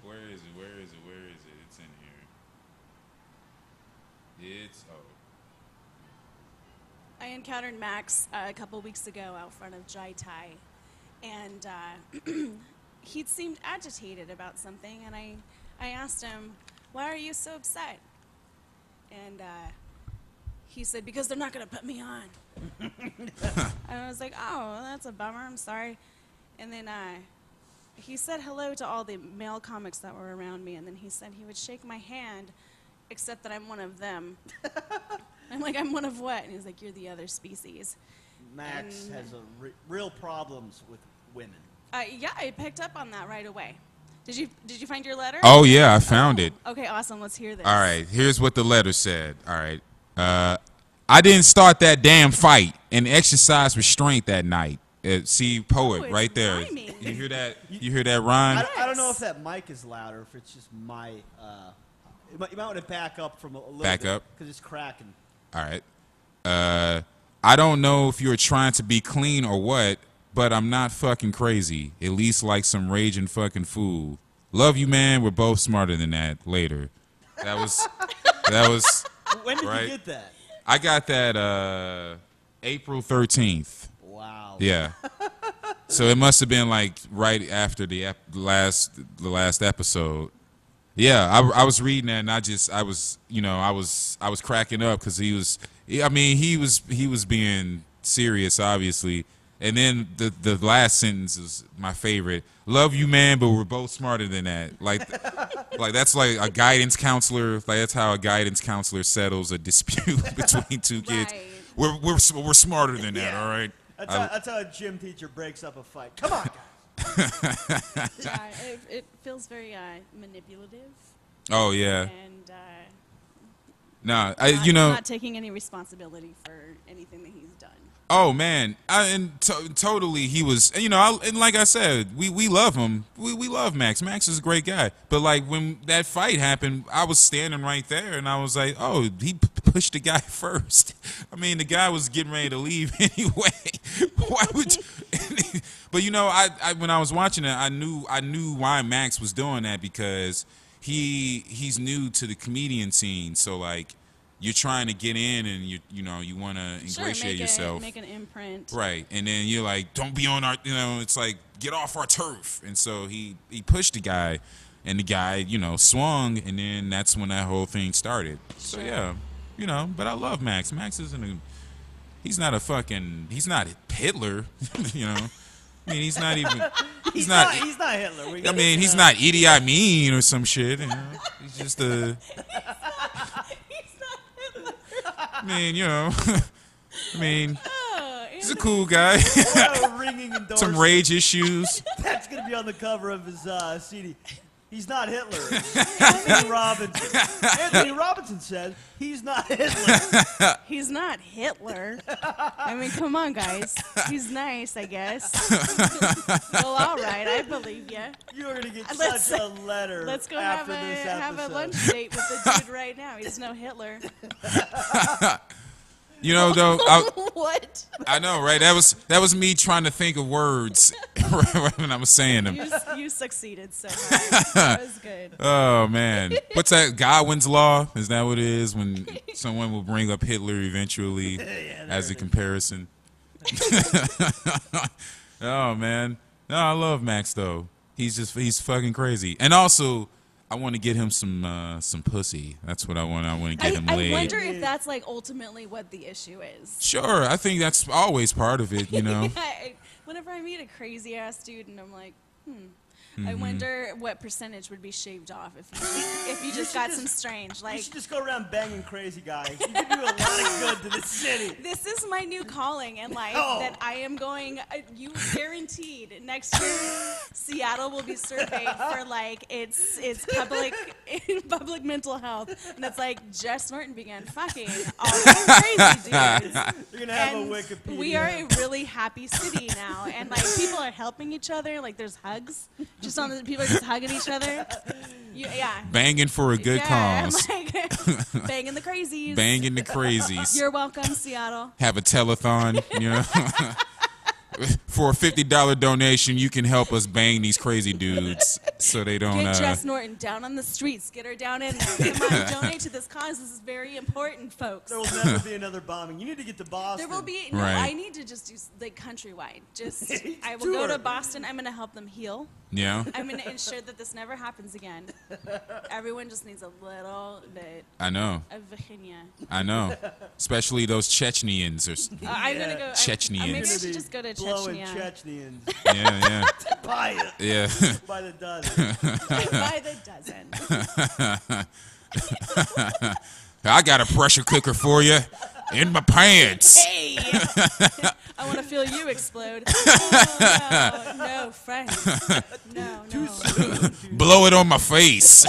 Where is it? Where is it? Where is it? It's in here. It's I encountered Max a couple weeks ago out front of Jai Thai, and he seemed agitated about something, and I asked him, "Why are you so upset?" And he said, "Because they're not going to put me on." And I was like, "Oh, that's a bummer. I'm sorry." And then he said hello to all the male comics that were around me, and then he said he would shake my hand, except that I'm one of them. I'm like, "I'm one of what?" And he's like, "You're the other species." Max And, has real problems with women. Yeah, I picked up on that right away. Did you find your letter? Oh, yeah, I found it. Okay, awesome. Let's hear this. All right, here's what the letter said. All right. I didn't start that damn fight and exercise restraint that night. See, poet it's right there. rhyming. You hear that? You hear that rhyme? I don't know if that mic is loud or if it's just my. You might want to back up from a little Back bit, up? because it's cracking. All right. I don't know if you were trying to be clean or what, but I'm not fucking crazy. At least like some raging fucking fool. Love you, man. We're both smarter than that. Later. That was. When did Right. you get that? I got that April 13th. Wow. Yeah. So it must have been like right after the last episode. Yeah, I was reading that and I was cracking up because he was being serious, obviously. And then the last sentence is my favorite. Love you, man, but we're both smarter than that. Like that's like a guidance counselor. Like that's how a guidance counselor settles a dispute between two kids. Right. We're smarter than that. Yeah. All right. That's how a gym teacher breaks up a fight. Come on, guys. Yeah, it feels very manipulative. Oh yeah. And Nah, not taking any responsibility for anything that he's done. Oh man, totally. He was, and like I said, we love him. We love Max. Max is a great guy. But like when that fight happened, I was standing right there, and I was like, oh, he pushed the guy first. I mean, the guy was getting ready to leave anyway. Why would? But I when I was watching it, I knew why Max was doing that because he's new to the comedian scene. So like. You're trying to get in, and you want to ingratiate yourself, make an imprint, right? And then you're like, don't be on our, it's like get off our turf. And so he pushed the guy, and the guy, swung, and then that's when that whole thing started. So yeah, but I love Max. Max isn't he's not Hitler, I mean, he's not even. He's not Hitler. I mean, he's not Idi Amin or some shit. He's just a. I mean, he's a cool guy. Ringing endorsement. Some rage issues. That's going to be on the cover of his CD. He's not Hitler. Anthony Robinson. Anthony Robinson said he's not Hitler. He's not Hitler. I mean, come on, guys. He's nice, I guess. Well, all right, I believe you. You're going to get Let's- such a letter Let's go after this episode. have a lunch date with the dude right now. He's no Hitler. Though. What? I know, right? That was me trying to think of words when I was saying them. You succeeded so much. That was good. Oh man, what's that? Godwin's law? Is that what it is? When someone will bring up Hitler eventually as a comparison. Oh man, no, I love Max though. He's fucking crazy, and also. I want to get him some pussy. That's what I want. I want to get him laid. I wonder if that's like ultimately what the issue is. Sure, I think that's always part of it, Whenever I meet a crazy ass dude and I'm like, I wonder what percentage would be shaved off if you just got some strange, You like, should just go around banging crazy guys. You can do a lot of good to the city. this is my new calling in life Oh. that I am going, you guaranteed next year Seattle will be surveyed for like its public mental health. And it's like Jess Norton began fucking all these crazy dudes. You're gonna have And a Wikipedia. we are a really happy city now, and like people are helping each other. Like there's hugs, just on the people are just hugging each other. Yeah, Banging for a good cause. like banging the crazies. Banging the crazies. You're welcome, Seattle. Have a telethon, you know. For a $50 donation, you can help us bang these crazy dudes so they don't. Get Jess Norton down on the streets. Get her down in there. Come on, donate to this cause. This is very important, folks. There will never be another bombing. You need to get to Boston. There will be. No, Right. I need to just do like countrywide. Just I will go Tour. to Boston. I'm going to help them heal. Yeah, I'm going to ensure that this never happens again. Everyone just needs a little bit I know. of Virginia. I know. Especially those Chechenians. I'm going to go. Chechenians. Maybe I You're should gonna just go to be blowing Chechnya. Chechenians Yeah, by it yeah. by the dozen. By the dozen. I got a pressure cooker for you in my pants. Hey! I want to feel you explode. Oh, no, friend. No, no. Blow it on my face.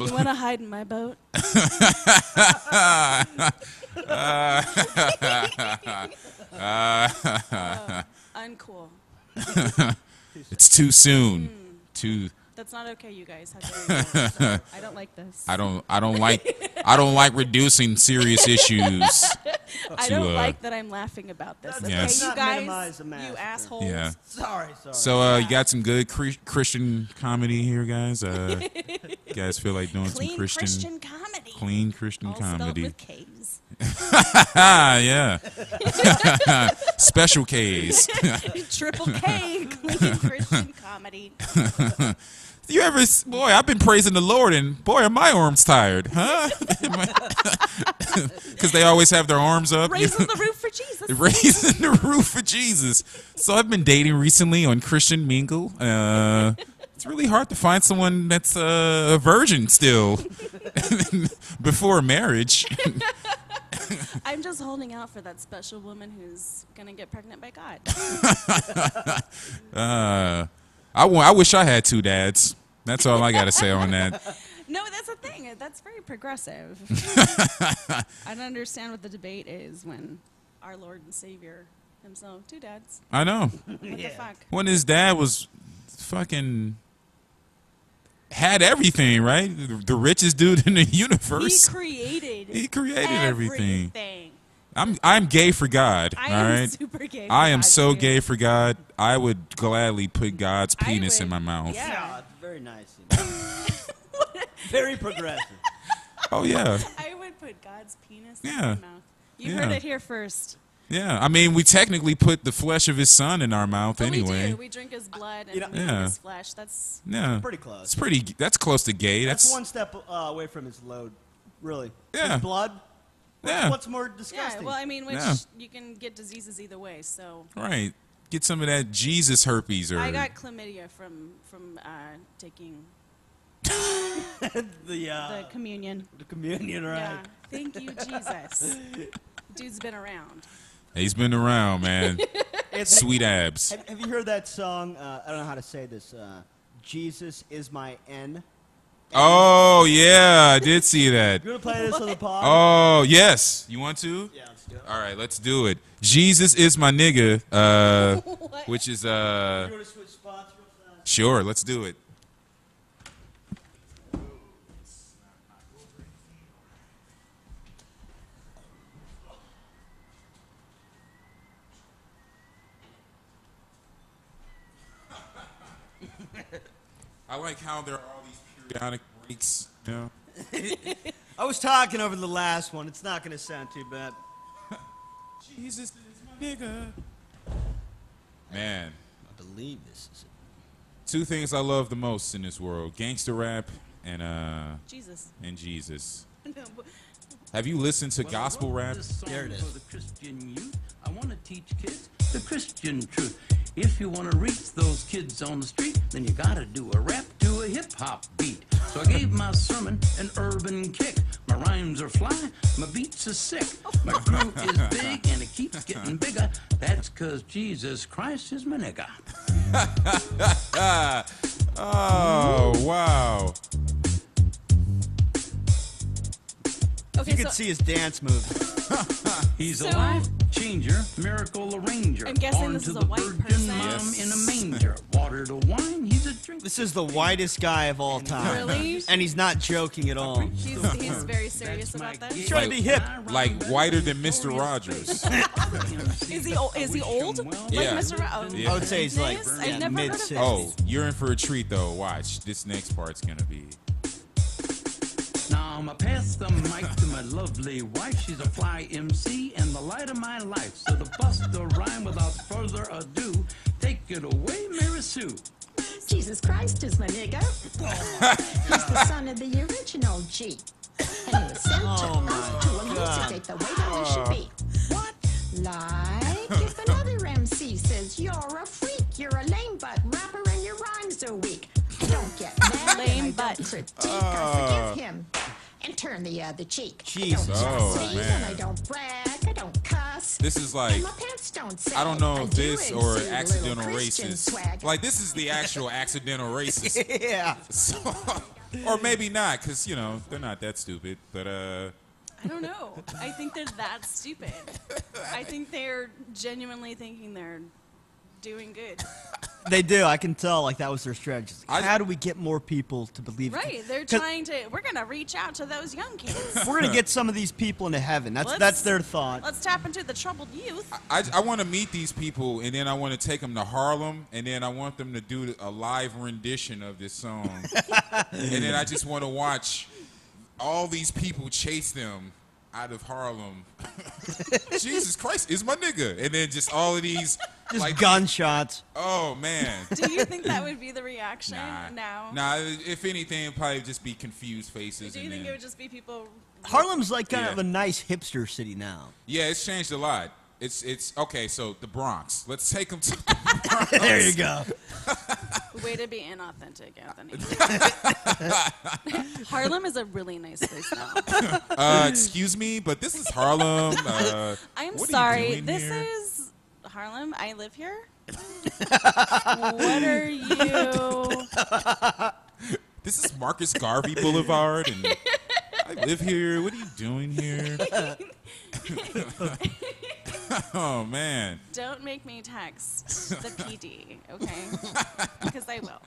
You want to hide in my boat? Uncool. It's too soon. Too. That's not okay, you guys. How dare you. I don't like this. I don't like reducing serious issues. I don't like that I'm laughing about this. Okay, Yes. you Not guys, minimize the you massacre. assholes. Yeah. Sorry. So you got some good Christian comedy here, guys. You guys feel like doing Clean some Christian comedy. clean Christian All spelled comedy? with K's. Yeah. Special K's. Triple K, clean Christian comedy. You ever, boy, I've been praising the Lord, and boy, are my arms tired, huh? Because they always have their arms up. Raising the roof for Jesus. Raising the roof for Jesus. So I've been dating recently on Christian Mingle. It's really hard to find someone that's a virgin still before marriage. I'm just holding out for that special woman who's gonna get pregnant by God. I wish I had two dads. That's all I got to say on that. No, that's the thing. That's very progressive. I don't understand what the debate is when our Lord and Savior himself, two dads. I know. What the fuck? When his dad was fucking had everything, right? The richest dude in the universe. He created everything. I'm gay for God. I all am right. super gay. For I am God, so dude. gay for God. I would gladly put God's I penis in would- my mouth. Yeah. Yeah, it's very nice. You know? Very progressive. Oh yeah. I would put God's penis in Yeah. my mouth. You Yeah. heard it here first. Yeah. I mean, we technically put the flesh of his son in our mouth But anyway. we do. We drink his blood and You know- we eat Yeah. his flesh. That's Yeah. Pretty close. It's pretty. That's close to gay. That's one step away from his load. Really. Yeah. His blood. Yeah. What's more yeah. disgusting? Well, I mean, which Yeah. you can get diseases either way. So Right. Get some of that Jesus herpes or I got chlamydia from taking the the communion. the communion, right? Yeah. Thank you, Jesus. Dude's been around. He's been around, man. It's- Sweet abs. Have you heard that song? I don't know how to say this. Jesus is my N. Oh yeah, I did see that. You want to play this on the pod? Oh yes, you want to? Yeah, let's do it. All right, let's do it. Jesus is my nigga, which is You want to switch spots real fast? sure. Let's do it. I like how there are all these periodic breaks. You know? I was talking over the last one. It's not going to sound too bad. Jesus is my nigga. Man, I believe this is two things I love the most in this world: gangster rap and Jesus. Jesus. Have you listened to gospel rap? This song There it is. for the Christian youth. I want to teach kids the Christian truth. If you want to reach those kids on the street, then you gotta do a rap to a hip-hop beat. So I gave my sermon an urban kick. My rhymes are fly, my beats are sick. My groove is big and it keeps getting bigger. That's 'cause Jesus Christ is my nigga. Oh, wow. Okay, You could see his dance move. He's a So- life changer, miracle arranger. I'm guessing Born this to is a the white virgin person. mom Yes. in a manger. Water to wine, he's a drink. This is the whitest guy of all time. Really? And he's not joking at all. He's very serious about this. He's trying to be hip. Like whiter than Mr. Rogers. Is he old? Yeah. Like Mr. Oh, Yeah. I would say he's like I've never heard of mid-60s. this. Oh, you're in for a treat, though. Watch. This next part's going to be... Now I'ma pass the mic to my lovely wife. She's a fly MC and the light of my life. So to bust the rhyme without further ado, take it away, Mary Sue. Jesus Christ is my nigga. He's the son of the original G. And he was sent to earth to elucidate the way that we should be. What? Like if another MC says you're a freak, you're a lame butt rapper and your rhymes are weak. Don't get mad Lame and I butt. don't critique. I forgive him and turn the other cheek. Jesus. I don't Oh, just sneeze man. and I don't brag, I don't cuss. This is like... And my pants don't sag. I don't know if do this or exude a accidental little Christian racist. swag. Like, this is the actual accidental racist. Yeah. So, or maybe not, because, you know, they're not that stupid. But, I don't know. I think they're that stupid. I think they're genuinely thinking they're doing good. They do. I can tell. Like that was their strategy. Like, I- how do we get more people to believe? Right. They're 'Cause trying to. We're gonna reach out to those young kids. We're gonna get some of these people into heaven. That's Let's- their thought. Let's tap into the troubled youth. I want to meet these people, and then I want to take them to Harlem, and then I want them to do a live rendition of this song. And then I just want to watch all these people chase them out of Harlem. Jesus Christ is my nigga. And then just all of these... Just like, gunshots. oh, man. Do you think that would be the reaction? Nah. No. Nah, if anything, it'd probably just be confused faces. Do you and think then, it would just be people? Harlem's like kind Yeah. of a nice hipster city now. Yeah, it's changed a lot. It's okay, so the Bronx. Let's take them to the Bronx. There you go. Way to be inauthentic, Anthony. Harlem is a really nice place now. Excuse me, but this is Harlem. I'm what are you sorry. doing This here? is Harlem. I live here. What are you? This is Marcus Garvey Boulevard, and I live here. What are you doing here? Oh, man. Don't make me text the PD, okay? Because I will.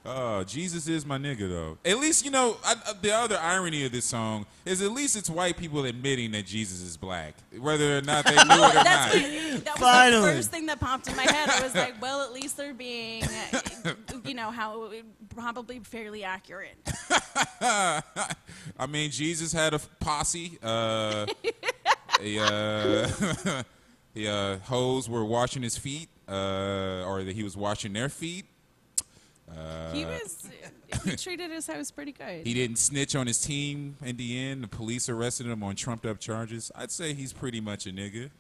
Oh, Jesus is my nigga, though. At least, you know, the other irony of this song is at least it's white people admitting that Jesus is black, whether or not they knew it or not. That was Finally. the first thing that popped in my head. I was like, well, at least they're being, you know, how probably fairly accurate. I mean, Jesus had a posse. Hoes were washing his feet, or that he was washing their feet. He treated his house pretty good. He didn't snitch on his team in the end. The police arrested him on trumped-up charges. I'd say he's pretty much a nigga,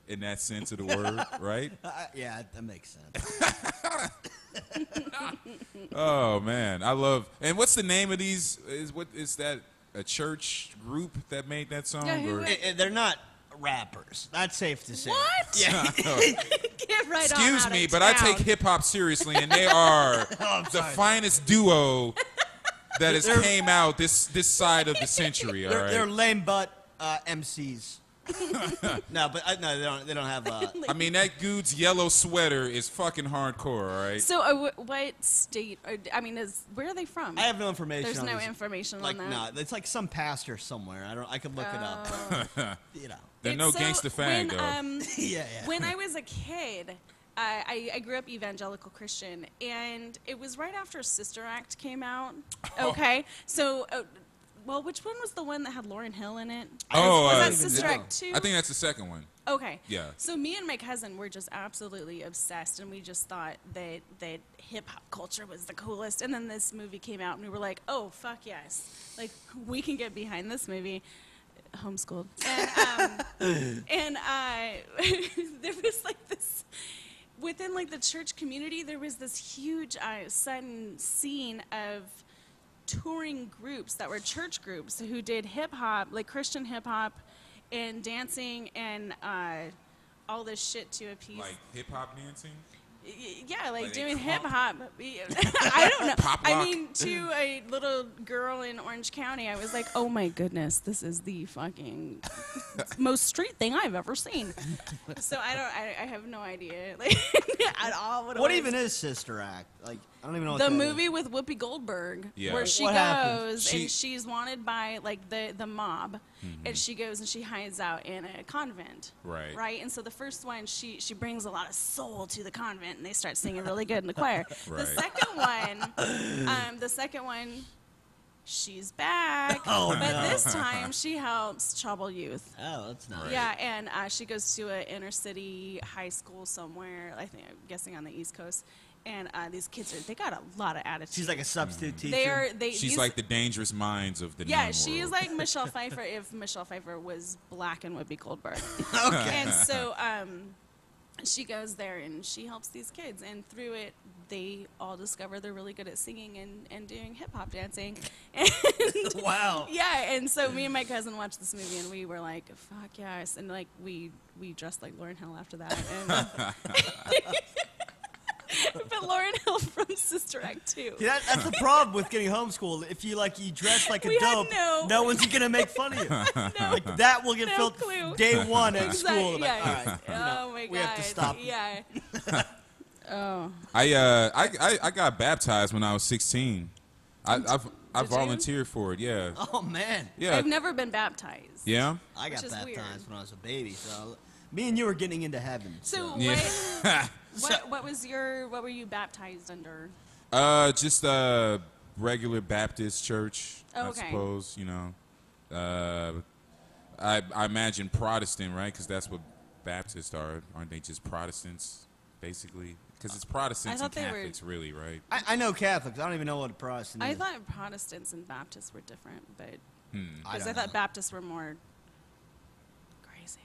in that sense of the word, right? Yeah, that makes sense. Oh, man. I love... And what's the name of these? Is that a church group that made that song? Yeah, who or- is- They're not rappers. That's safe to say. What? Yeah. Get right on Excuse out me, of but I town. take hip-hop seriously, and they are the finest duo that has came out this side of the century, all They're right? lame butt MCs. No, but no, they don't have. I mean, that dude's yellow sweater is fucking hardcore, all right? So, what state? Where are they from? I have no information. There's on no this. information Like, on that. no, it's like some pastor somewhere. I could look it up. You know. They're no So, gangsta fag, when, though. Yeah. When I was a kid, I grew up evangelical Christian, and it was right after Sister Act came out. Okay, so. Well, which one was the one that had Lauryn Hill in it? was that Sister Act 2? I think that's the second one. Okay. Yeah. So me and my cousin were just absolutely obsessed, and we just thought that hip hop culture was the coolest. And then this movie came out, and we were like, "Oh fuck yes! Like we can get behind this movie." homeschooled. And there was like this, within like the church community, there was this huge sudden scene of touring groups that were church groups who did hip hop, like Christian hip hop and dancing and all this shit to a piece. Like hip hop dancing? Yeah, like Like doing pop- hip hop. I don't know. Pop I lock? mean, to a little girl in Orange County, I was like, oh my goodness, this is the fucking most street thing I've ever seen. So I have no idea like, at all what it What was. even is Sister Act? Like, I don't even know what The that is. movie with Whoopi Goldberg, Yeah. where she What happens? goes She- and she's wanted by like the mob, and she goes and she hides out in a convent. Right. Right. And so the first one, she brings a lot of soul to the convent, and they start singing really good in the choir. Right. The second one, she's back, Oh, but no. this time she helps troubled youth. Oh, that's nice. Yeah, and she goes to an inner city high school somewhere. I'm guessing on the East Coast. And these kids they got a lot of attitude. She's like a substitute teacher. She's these- like the dangerous minds of the yeah, known she is world. like Michelle Pfeiffer if Michelle Pfeiffer was black and Whoopi Goldberg. Okay. And so she goes there and she helps these kids, and through it they all discover they're really good at singing and doing hip hop dancing. And Wow. yeah, and so me and my cousin watched this movie and we were like, fuck yes, and like we dressed like Lauryn Hill after that. And but Lauryn Hill from Sister Act 2. Yeah, that's the problem with getting homeschooled. If you dress like a We had dope, no- no one's gonna make fun of you. Like that will get No filled clue. day one at Exactly, school. Like, yeah. all right, Oh my god. we have to stop. Yeah. Oh. I got baptized when I was 16. I Did you? volunteered for it. Yeah. Oh man, Yeah. I've never been baptized. Yeah. I got Which is baptized weird. when I was a baby. So me and you were getting into heaven. So Yeah. what were you baptized under? Just a regular Baptist church, I Okay. suppose. You know, I imagine Protestant, right? Because that's what Baptists are, aren't they? Just Protestants, basically. Because it's Protestants I and thought they were- Catholics, really, right? I know Catholics. I don't even know what a Protestant I is. thought Protestants and Baptists were different, but because I don't thought know. Baptists were more crazy.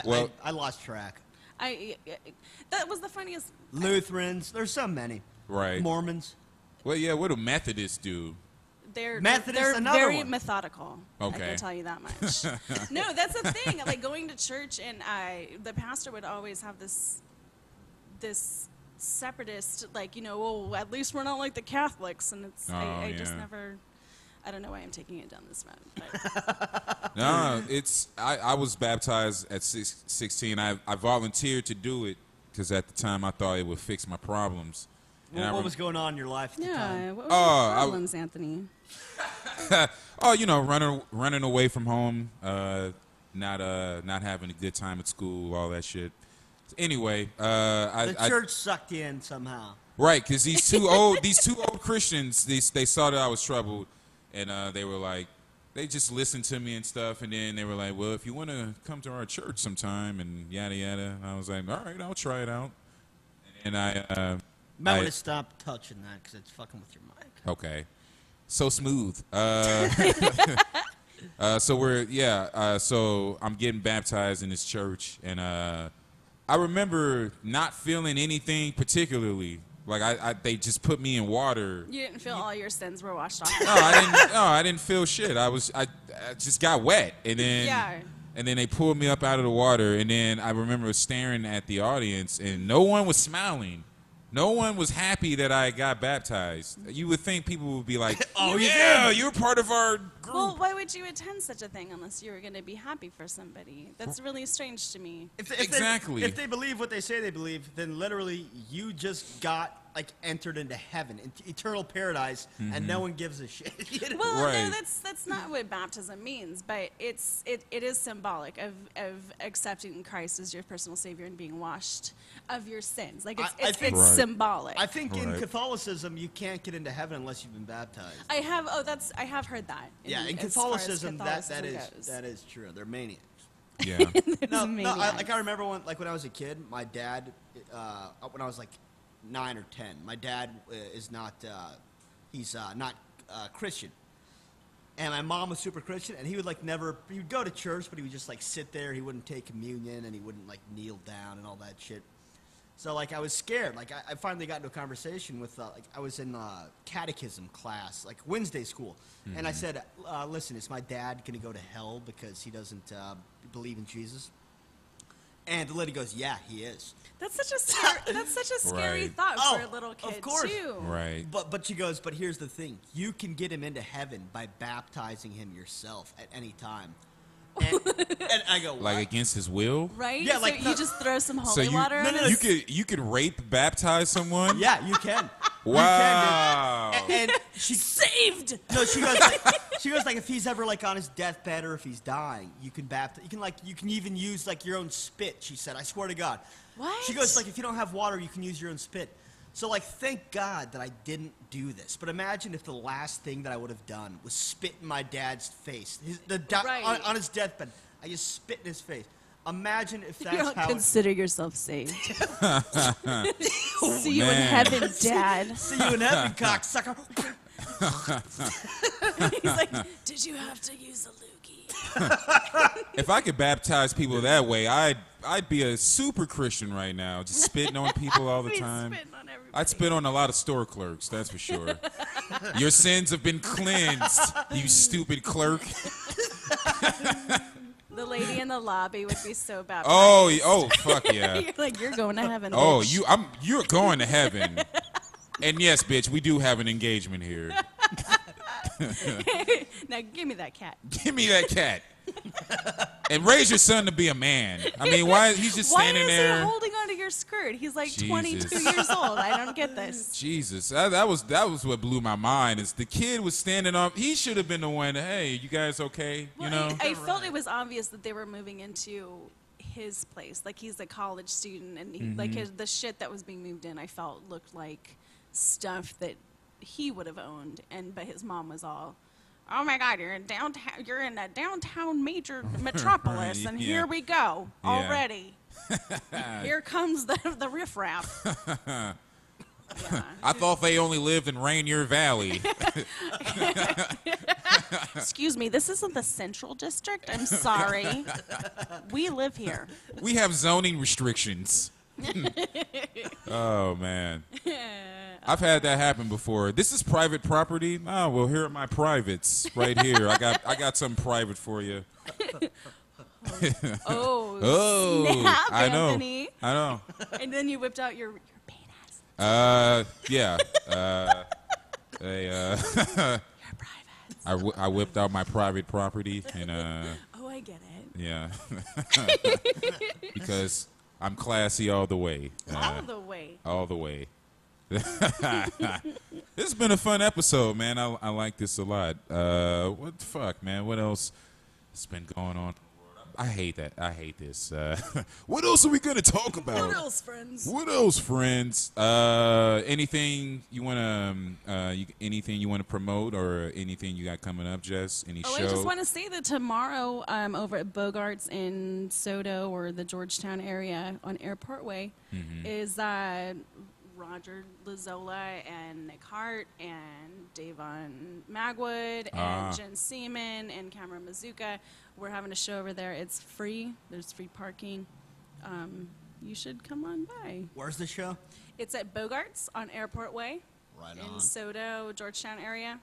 Well- I lost track. That was the funniest. Lutherans. There's so many. Right. Mormons. Well, yeah. What do Methodists do? They're Methodist, another very one. methodical. I Okay. can tell you that much. No, that's the thing. Like going to church, and the pastor would always have this separatist, like, you know, oh, at least we're not like the Catholics, and it's I just yeah. never. I don't know why I'm taking it down this road. But No, I was baptized at 16. I volunteered to do it because at the time I thought it would fix my problems. And I What rem- was going on in your life at the yeah, time? what was Oh, your I- problems, Anthony? Oh, you know, running away from home, not having a good time at school, all that shit. Anyway, The I church sucked you in somehow. right, because these two old Christians, they saw that I was troubled, and they were like, they just listened to me and stuff, and then they were like, well, if you want to come to our church sometime, and yada yada, and I was like, all right, I'll try it out, and Might I- want to stop touching that because it's fucking with your mic. okay. So smooth. So I'm getting baptized in this church, and I remember not feeling anything particularly. Like they just put me in water. You didn't feel all your sins were washed off. No, I didn't. No, I didn't feel shit. I just got wet, and then Yeah. and then they pulled me up out of the water, and then I remember staring at the audience, and no one was smiling. No one was happy that I got baptized. You would think people would be like, "Oh yeah, you're part of our group." Well, why would you attend such a thing unless you were going to be happy for somebody? That's really strange to me. Exactly. If they believe what they say they believe, then literally you just got entered into heaven, into eternal paradise, and no one gives a shit. You know? Well, no, Right. that's not what baptism means, but it is symbolic of accepting Christ as your personal Savior and being washed of your sins. Like I it's think- Right. symbolic. I think in Right. Catholicism you can't get into heaven unless you've been baptized. I have heard that. Yeah, in as far as Catholicism, Catholicism that goes. is true. They're maniacs. Yeah. No, maniacs. I remember when I was a kid, my dad, when I was 9 or 10, my dad is not, he's not Christian, And my mom was super Christian, and he would like never. He would go to church, but he would just like sit there. He wouldn't take communion, and he wouldn't like kneel down and all that shit. So like I was scared. Like I finally got into a conversation with like I was in catechism class, like Wednesday school, and I said, "Listen, is my dad gonna go to hell because he doesn't believe in Jesus?" And the lady goes, "Yeah, he is." That's such a scary Right. thought Oh, for a little kid of course. too. Right. But she goes, "But here's the thing: you can get him into heaven by baptizing him yourself at any time." And I go, "What?" Like against his will? Right? Yeah, so like you just throw some So holy you, water in no, it? you could rape, baptize someone? Yeah, you can. Wow. You can, dude. And she Saved. no, she goes like if he's ever like on his deathbed or if he's dying, you can baptize. You can even use like your own spit. She said, "I swear to God." What? She goes like if you don't have water, you can use your own spit. So like thank God that I didn't do this. But imagine if the last thing that I would have done was spit in my dad's face, Right. on his deathbed. I just spit in his face. Imagine if You that's don't how. consider yourself saved. See you in Man. heaven, Dad. See you in heaven, cocksucker. He's like, did you have to use a loogie? If I could baptize people that way, I'd be a super Christian right now, just spitting on people all the He's time. spitting on everybody. I'd spit on a lot of store clerks, that's for sure. Your sins have been cleansed, you stupid clerk. The lady in the lobby would be so bad. Oh, fuck yeah. You're like, you're going to heaven. Oh, bitch. you're going to heaven. And yes, bitch, we do have an engagement here. Now give me that cat. Give me that cat. And raise your son to be a man. I mean, why he's just standing Why is there? he holding onto your skirt? He's like Jesus. 22 years old. I don't get this. Jesus, that was what blew my mind. Is the kid was standing up? He should have been the one. Hey, you guys okay? Well, You know? I felt it was obvious that they were moving into his place. Like he's a college student, and he, like the shit that was being moved in, I felt looked like stuff that he would have owned. But his mom was all, "Oh my God, you're in downtown. You're in a downtown major metropolis, and Yeah. here we go Yeah. already. Here comes the riffraff." Yeah. I thought they only lived in Rainier Valley. Excuse me, this isn't the Central District. I'm sorry. We live here. We have zoning restrictions. Oh man, I've had that happen before. This is private property. Oh well, here are my privates right here. I got something private for you. Oh, Oh, snap, I know. Anthony. I know. And then you whipped out your penis. Yeah. Your private. I whipped out my private property and Oh, I get it. yeah, because I'm classy all the way. All the way. All the way. This has been a fun episode, man. I like this a lot. What the fuck, man? What else has been going on? I hate that. I hate this. What else are we gonna talk about? What else, friends? What else, friends? Anything you wanna anything you wanna promote or anything you got coming up, Jess? Any Oh, show? I just want to say that tomorrow over at Bogart's in Soto or the Georgetown area on Airport Way is Roger Lizotte and Nick Hart and Davon Magwood and Jen Seaman and Cameron Mazuka. We're having a show over there. It's free. There's free parking. You should come on by. Where's the show? It's at Bogart's on Airport Way Right in on. Soto, Georgetown area.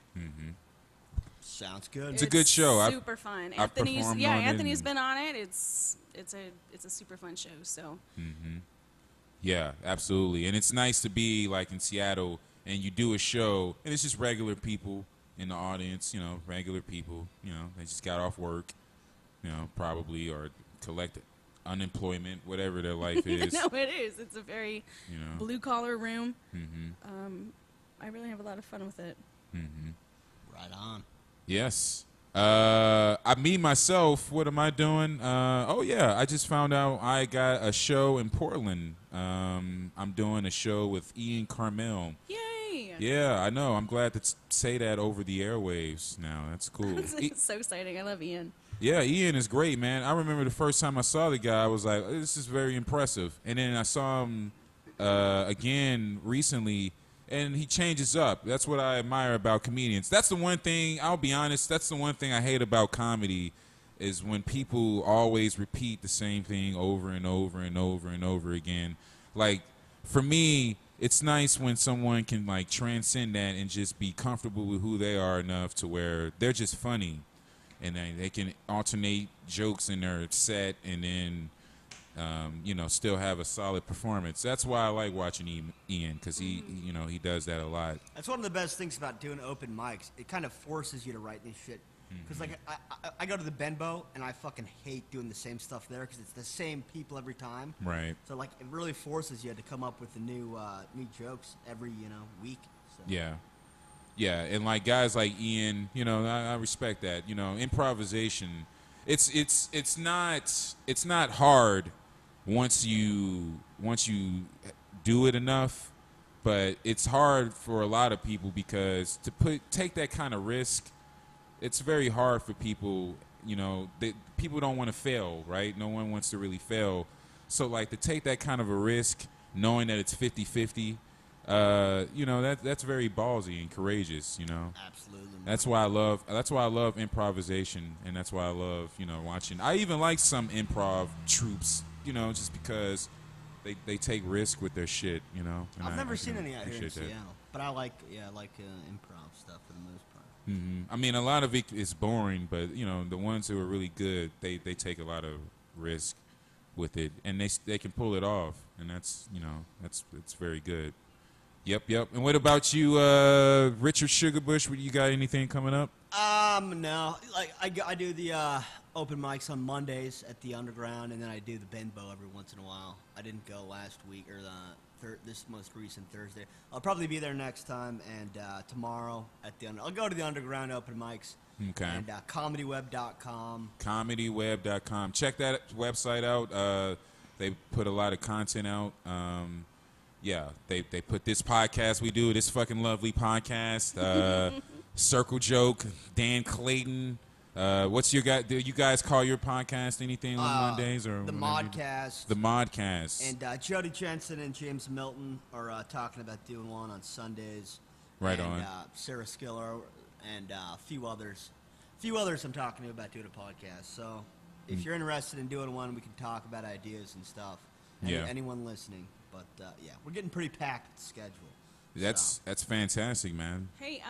Sounds good. It's a good show. I've- Super fun. I've performed on it Anthony's and- been on it. It's a super fun show. So Yeah, absolutely. And it's nice to be like in Seattle and you do a show and it's just regular people in the audience, you know, regular people, you know, they just got off work, you know, probably or collect unemployment, whatever their life is. no, it is. It's a very You know. blue collar room. I really have a lot of fun with it. Right on. Yes. Me myself, what am I doing? Oh yeah, I just found out I got a show in Portland. I'm doing a show with Ian Carmel. Yay! Yeah, I know. I'm glad to say that over the airwaves now. That's cool. It's so exciting. I love Ian. Yeah, Ian is great, man. I remember the first time I saw the guy, I was like, this is very impressive. And then I saw him again recently and he changes up. That's what I admire about comedians. That's the one thing, I'll be honest, that's the one thing I hate about comedy is when people always repeat the same thing over and over and over and over again. Like, for me, it's nice when someone can, like, transcend that and just be comfortable with who they are enough to where they're just funny. And they can alternate jokes in their set and then, still have a solid performance. That's why I like watching Ian, because he does that a lot. That's one of the best things about doing open mics. It kind of forces you to write this shit. Because like I go to the Benbow and I fucking hate doing the same stuff there because it's the same people every time. Right. So like it really forces you to come up with the new jokes every week. So. Yeah. Yeah, and like guys like Ian, I respect that. Improvisation, it's not hard once you do it enough, but it's hard for a lot of people because to take that kind of risk, it's very hard for people. People don't want to fail, right? No one wants to really fail. So like to take that kind of a risk, knowing that it's 50-50. That's very ballsy and courageous, Absolutely. That's why I love improvisation, and that's why I love, watching. I even like some improv troops, just because they take risk with their shit, and I've never seen any out here in appreciate that. Seattle, but I like improv stuff for the most part. Mm-hmm. I mean, a lot of it is boring, but the ones who are really good, they take a lot of risk with it, and they can pull it off, and that's it's very good. Yep. And what about you, Richard Sugarbush? You got anything coming up? No. Like I do the open mics on Mondays at the Underground, and then I do the Benbow every once in a while. I didn't go last week or this most recent Thursday. I'll probably be there next time, and tomorrow at I'll go to the Underground open mics. Okay. And comedyweb.com. Comedyweb.com. Check that website out. They put a lot of content out. Yeah, they put this podcast we do, this fucking lovely podcast, Circle Joke, Dan Clayton. What's your guy? Do you guys call your podcast anything on Mondays or the Modcast? The Modcast. And Jody Jensen and James Milton are talking about doing one on Sundays. Right and, on. Sarah Skiller and a few others. I'm talking to about doing a podcast. So if you're interested in doing one, we can talk about ideas and stuff. Anyone listening. But, we're getting pretty packed with the schedule. That's fantastic, man. Hey,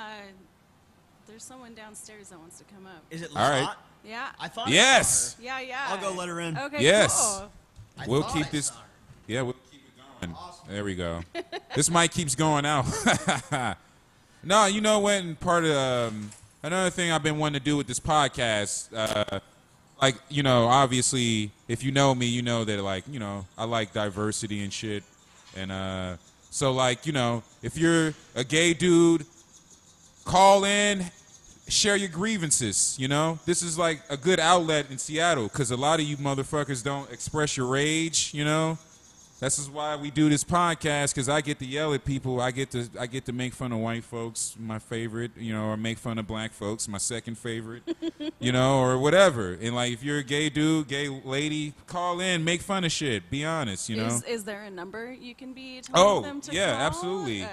there's someone downstairs that wants to come up. Is it Lizotte? All right. Yeah. I thought Yes. I saw her. Yeah. I'll go let her in. Okay, Yes. cool. We'll keep this. Yeah, we'll keep it going. Awesome. There we go. This mic keeps going out. No, you know what? And part of another thing I've been wanting to do with this podcast, obviously, if you know me, you know that, I like diversity and shit. And so, if you're a gay dude, call in, share your grievances, This is, like, a good outlet in Seattle because a lot of you motherfuckers don't express your rage, This is why we do this podcast, because I get to yell at people. I get to make fun of white folks, my favorite, or make fun of black folks, my second favorite, or whatever. And like, if you're a gay dude, gay lady, call in, make fun of shit. Be honest, Is there a number you can be telling them to call? Absolutely.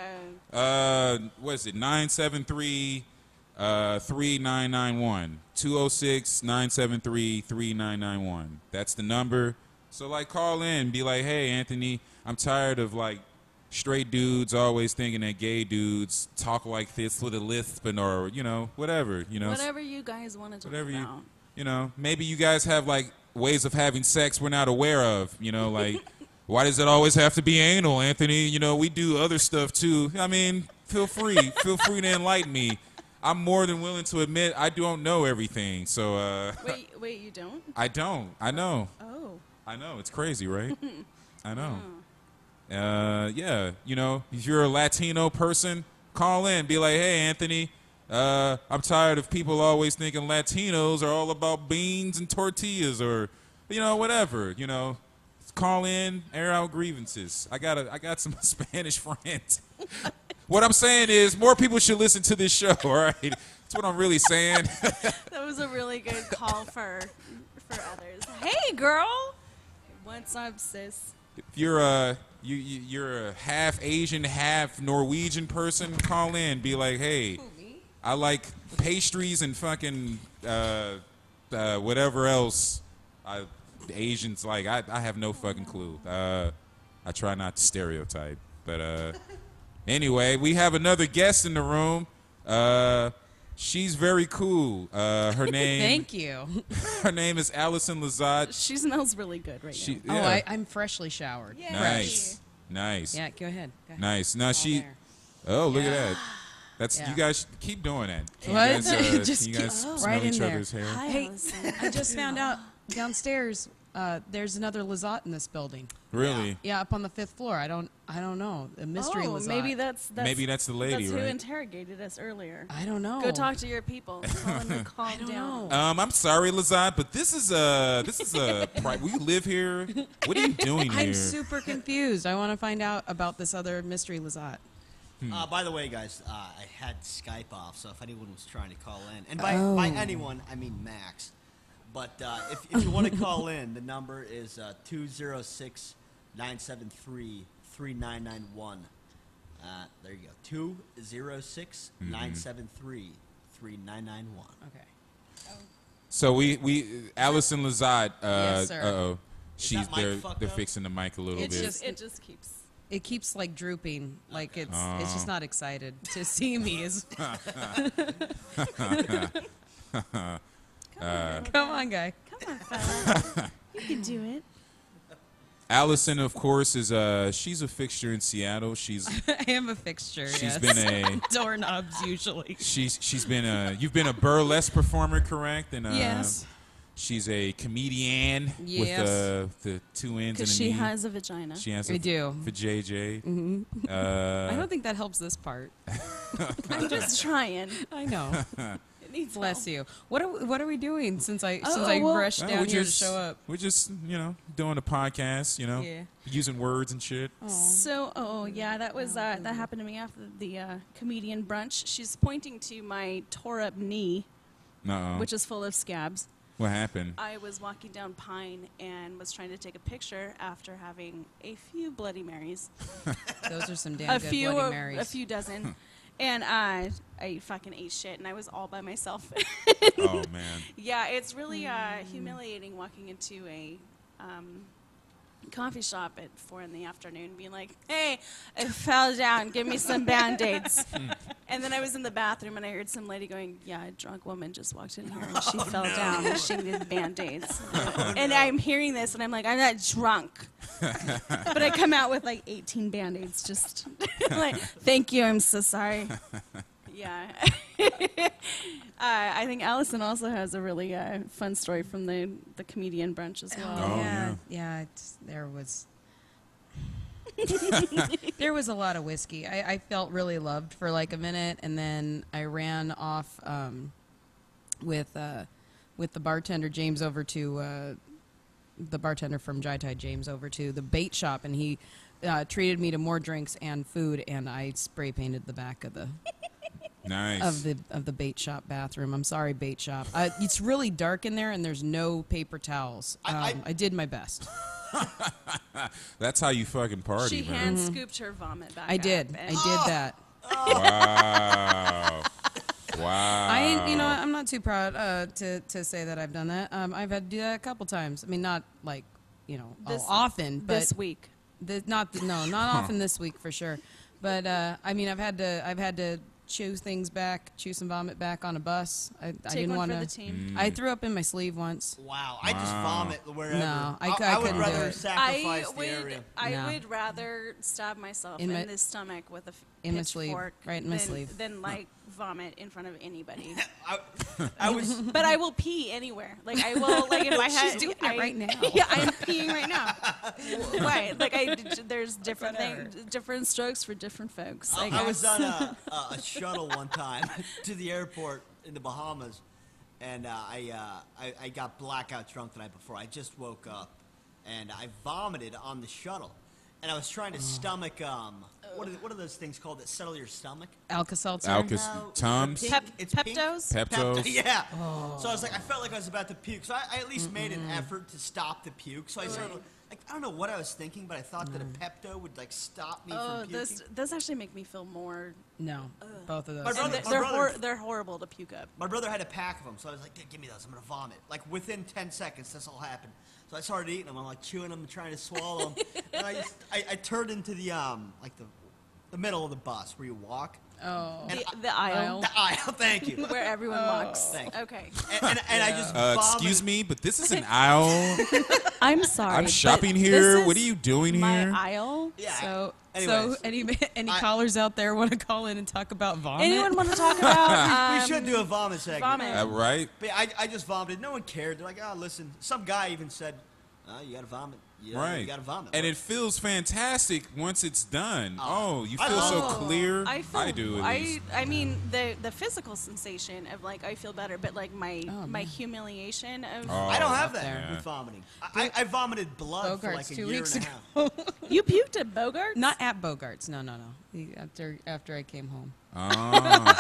What is it? 973 3991 206-973 3991. That's the number. So, call in and be like, hey, Anthony, I'm tired of, straight dudes always thinking that gay dudes talk like this with a lisp or, whatever, Whatever you guys want to talk about. Maybe you guys have, ways of having sex we're not aware of, why does it always have to be anal, Anthony? We do other stuff, too. I mean, feel free to enlighten me. I'm more than willing to admit I don't know everything, so... Wait, you don't? I don't. I know. Oh. I know, it's crazy, right? I know. If you're a Latino person, call in, be like, hey, Anthony, I'm tired of people always thinking Latinos are all about beans and tortillas or, whatever, Call in, air out grievances. I got some Spanish friends. What I'm saying is more people should listen to this show, all right? That's what I'm really saying. That was a really good call for others. Hey, girl. What's up, sis? if you're you're a half Asian, half Norwegian person, call in. Be like, hey, I like pastries and fucking whatever else Asians like. I have no fucking clue. I try not to stereotype. But anyway, we have another guest in the room. She's very cool. Her name. Thank you. Her name is Allison Lizotte. She smells really good right now. Oh, I'm freshly showered. Yeah. Nice. Nice. Yeah, go ahead. Go ahead. Nice. Now she. there. Oh, look at that. That's Yeah. you guys keep doing that. What? You guys, Just you keep- guys smell right in each there. other's hair. Hi, Hey, Allison. I just found out downstairs there's another Lizotte in this building. Really? Yeah, up on the 5th floor. I don't know. A mystery Lizotte. maybe that's Maybe that's the lady, that's who right? interrogated us earlier. I don't know. Go talk to your people. Tell them to calm don't down. know. I'm sorry, Lizotte, but this is a we live here. What are you doing here? I'm super confused. I want to find out about this other mystery Lizotte. By the way, guys, I had Skype off, so if anyone was trying to call in, and by anyone, I mean Max. But if you want to call in, the number is 206-973-3991. There you go. 206-973-3991. Okay. So we Allison Lizotte. Yes, sir. Uh-oh. She's that mic they're fucked they're up? fixing the mic a little It bit. just keeps. It keeps like drooping, like it's just not excited to see me. Come on, guy. Come on, fella. You can do it. Allison, of course, is she's a fixture in Seattle. She's I am a fixture. she's yes. been a doorknobs usually. she's been a you've been a burlesque performer, correct? And Yes. she's a comedian Yes. with the two ends and Because an she E. has a vagina. She has I do. for JJ. I don't think that helps this part. I'm just trying. I know. It needs Bless help. you. What are we doing since I well- rushed down we're here just, to show up? We're just doing a podcast, Yeah. using words and shit. So, yeah, that was that happened to me after the comedian brunch. She's pointing to my tore up knee, Uh-oh. which is full of scabs. What happened? I was walking down Pine and was trying to take a picture after having a few Bloody Marys, Those are some damn a good few Bloody Marys. a few dozen, and I fucking ate shit, and I was all by myself. Oh man. Yeah, it's really humiliating walking into a coffee shop at 4 in the afternoon being like, hey, I fell down, give me some Band-Aids. And then I was in the bathroom and I heard some lady going, yeah, a drunk woman just walked in here and she fell down and she needed Band-Aids. And I'm hearing this and I'm like, I'm not drunk. But I come out with like 18 Band-Aids just like, thank you, I'm so sorry. Yeah. I think Allison also has a really fun story from the comedian brunch as well. Oh, yeah. There was a lot of whiskey. I felt really loved for like a minute, and then I ran off with the bartender James over to the bartender from Jai Tai James over to the bait shop, and he treated me to more drinks and food, and I spray painted the back of the. Nice. Of the bait shop bathroom. I'm sorry, bait shop. It's really dark in there, and there's no paper towels. I did my best. That's how you fucking party, She man. hand scooped her vomit back I did. up, I and- did that. Wow. Wow. I ain't, I'm not too proud to say that I've done that. I've had to do that a couple times. I mean, not like, This- often, but this week. not often this week for sure. But I mean, I've had to chew some vomit back on a bus. I Take didn't one want for the to. team. I threw up in my sleeve once. Wow, I just vomit wherever. No, I would couldn't do rather it. sacrifice the area. No. would rather stab myself In in, my- the stomach with a in my sleeve, pitchfork right in my than, sleeve. than like vomit in front of anybody. I was. But I will pee anywhere. Like I will. Like if I had. She's doing it right now. Yeah, I'm peeing right now. Right. Like there's different different strokes for different folks. I guess. was on a shuttle one time to the airport in the Bahamas, and I got blackout drunk the night before. I just woke up, and I vomited on the shuttle, and I was trying to stomach what are those things called that settle your stomach? Alka-Seltzer. Tums. It's pink. Peptos? Peptos. Yeah. So I was like, I felt like I was about to puke. So I at least made an effort to stop the puke. So I started, I don't know what I was thinking, but I thought that a Pepto would like stop me Oh, from puking. this actually make me feel more. No, both of those. My brother- They're horrible to puke up. My brother had a pack of them, so I was like, "Give me those. I'm gonna vomit." Like within 10 seconds, this all happened. So I started eating them. I'm like chewing them, trying to swallow them, and I turned into the the middle of the bus where you walk. Oh, The aisle The aisle. Thank you. where everyone walks. Thank you. Okay. And I just vomited. Excuse me, but this is an aisle. I'm sorry. I'm but shopping this here. is What are you doing my here? aisle. Yeah. so Anyways. any callers out there want to call in and talk about vomit? Anyone want to talk about? We should do a vomit segment. vomit. Right? But I just vomited. No one cared. They're like, "Oh, listen." Some guy even said, "You gotta vomit." Yeah, Right. You gotta vomit. And it feels fantastic once it's done. Oh, you I feel so love- clear. I feel, do at least. I mean the physical sensation of like I feel better, but like my Oh, my man. humiliation of I don't have up that there. with vomiting. I vomited blood for like Bogarts a 2 year weeks and a ago. half. you puked at Bogart. Not at Bogarts. No. After I came home Oh.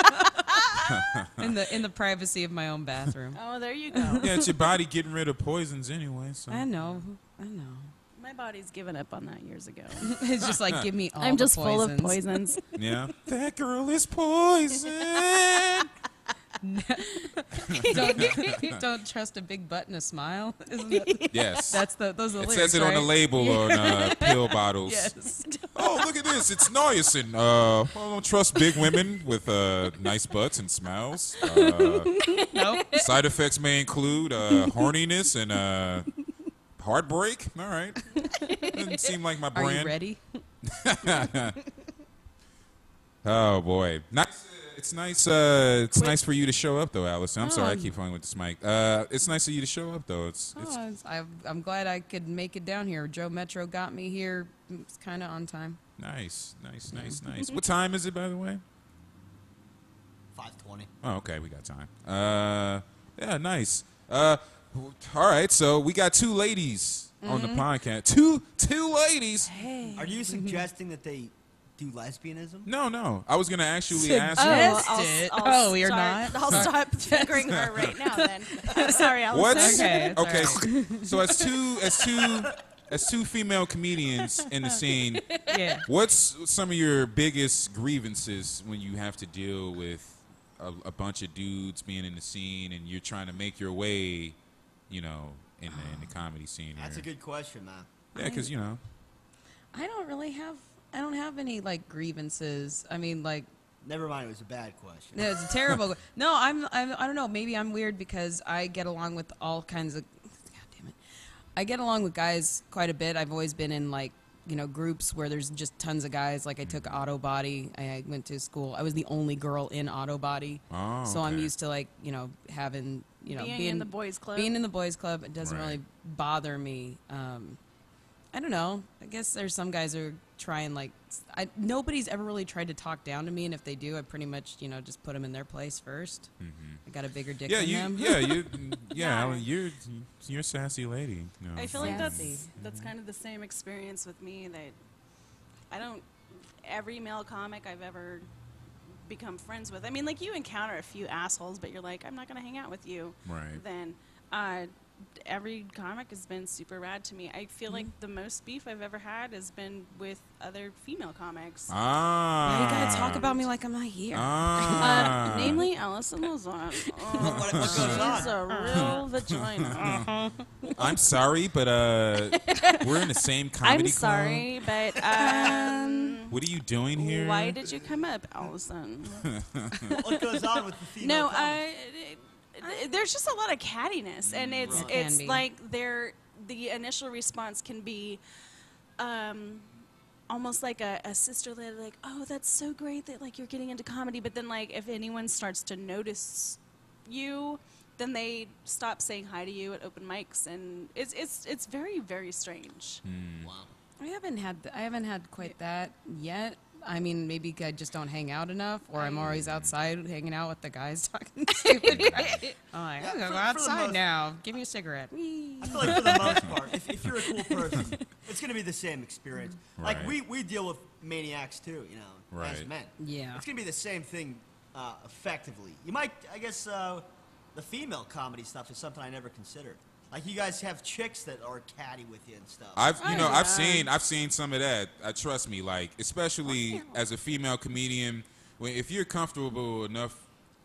in the privacy of my own bathroom. Oh, there you go. Yeah, it's your body getting rid of poisons anyway. So. I know. My body's given up on that years ago. It's just like give me all. I'm the just full of poisons. poisons. Yeah. That girl is poison. Don't trust a big butt and a smile. Isn't that, Yes. those are the It lyrics, says it on the right? label on pill bottles. Yes. Oh, look at this. It's niacin. I don't trust big women with nice butts and smiles. Nope. Side effects may include horniness and heartbreak. All right. Doesn't seem like my Are brand. you ready? Oh, boy. Nice. It's nice. It's nice for you to show up, though, Allison. I'm sorry I keep playing with this mic. It's nice of you to show up, though. It's I'm glad I could make it down here. Joe Metro got me here. It's kind of on time. nice. What time is it, by the way? 5:20. Oh, okay, we got time. Yeah, nice. All right, so we got two ladies on the podcast. Two ladies. Are you suggesting that they do lesbianism? No. I was gonna actually ask Oh, you. Suggest it. I'll Oh, you're start- not? I'll stop fingering her right now. Then. I'm sorry, Allison. What's Okay, it's all okay? So as two female comedians in the scene, Yeah. what's some of your biggest grievances when you have to deal with a bunch of dudes being in the scene and you're trying to make your way, in the comedy scene? That's a here? good question, man. Yeah, because I don't have any like grievances. I mean, like, Never mind, it was a bad question. no, it's a terrible. No, I don't know. Maybe I'm weird because I get along with all kinds of. God damn it, I get along with guys quite a bit. I've always been in like groups where there's just tons of guys. Like I took auto body. I went to school. I was the only girl in auto body. Oh, So I'm okay. used to like having Being in the boys' club. Being in the boys' club, it doesn't Right. really bother me. I don't know. I guess there's some guys who try and like. Nobody's ever really tried to talk down to me, and if they do, I pretty much just put them in their place 1st. I got a bigger dick than them. You're a sassy lady. I feel like Sassy. that's kind of the same experience with me. That I don't. Every male comic I've ever become friends with. I mean, like you encounter a few assholes, but you're like, I'm not going to hang out with you. Right. Then every comic has been super rad to me. I feel like the most beef I've ever had has been with other female comics. You gotta talk Ah. about me like I'm not here. Namely, Allison Lizotte. What goes on? She's a real vagina. I'm sorry, but we're in the same comedy I'm sorry, but club. What are you doing here? why did you come up, Allison? What goes on with the female? No, comics? there's just a lot of cattiness, and it's Right. Can it's be. like the initial response can be almost like a sisterly, like, oh, that's so great that like you're getting into comedy, but then like if anyone starts to notice you, then they stop saying hi to you at open mics, and it's very, very strange. Wow. I haven't had quite that yet. I mean, maybe I just don't hang out enough, or I'm always outside hanging out with the guys talking stupid crap. I'm like, I'm gonna go for the outside most- now. Give me a cigarette. I feel like for the most part, if you're a cool person, it's going to be the same experience. Like Right. we deal with maniacs too, as Right. men. Yeah. It's going to be the same thing, effectively. You might, I guess, the female comedy stuff is something I never considered. Like you guys have chicks that are catty with you and stuff. I've seen some of that. Trust me, like especially as a female comedian, if you're comfortable enough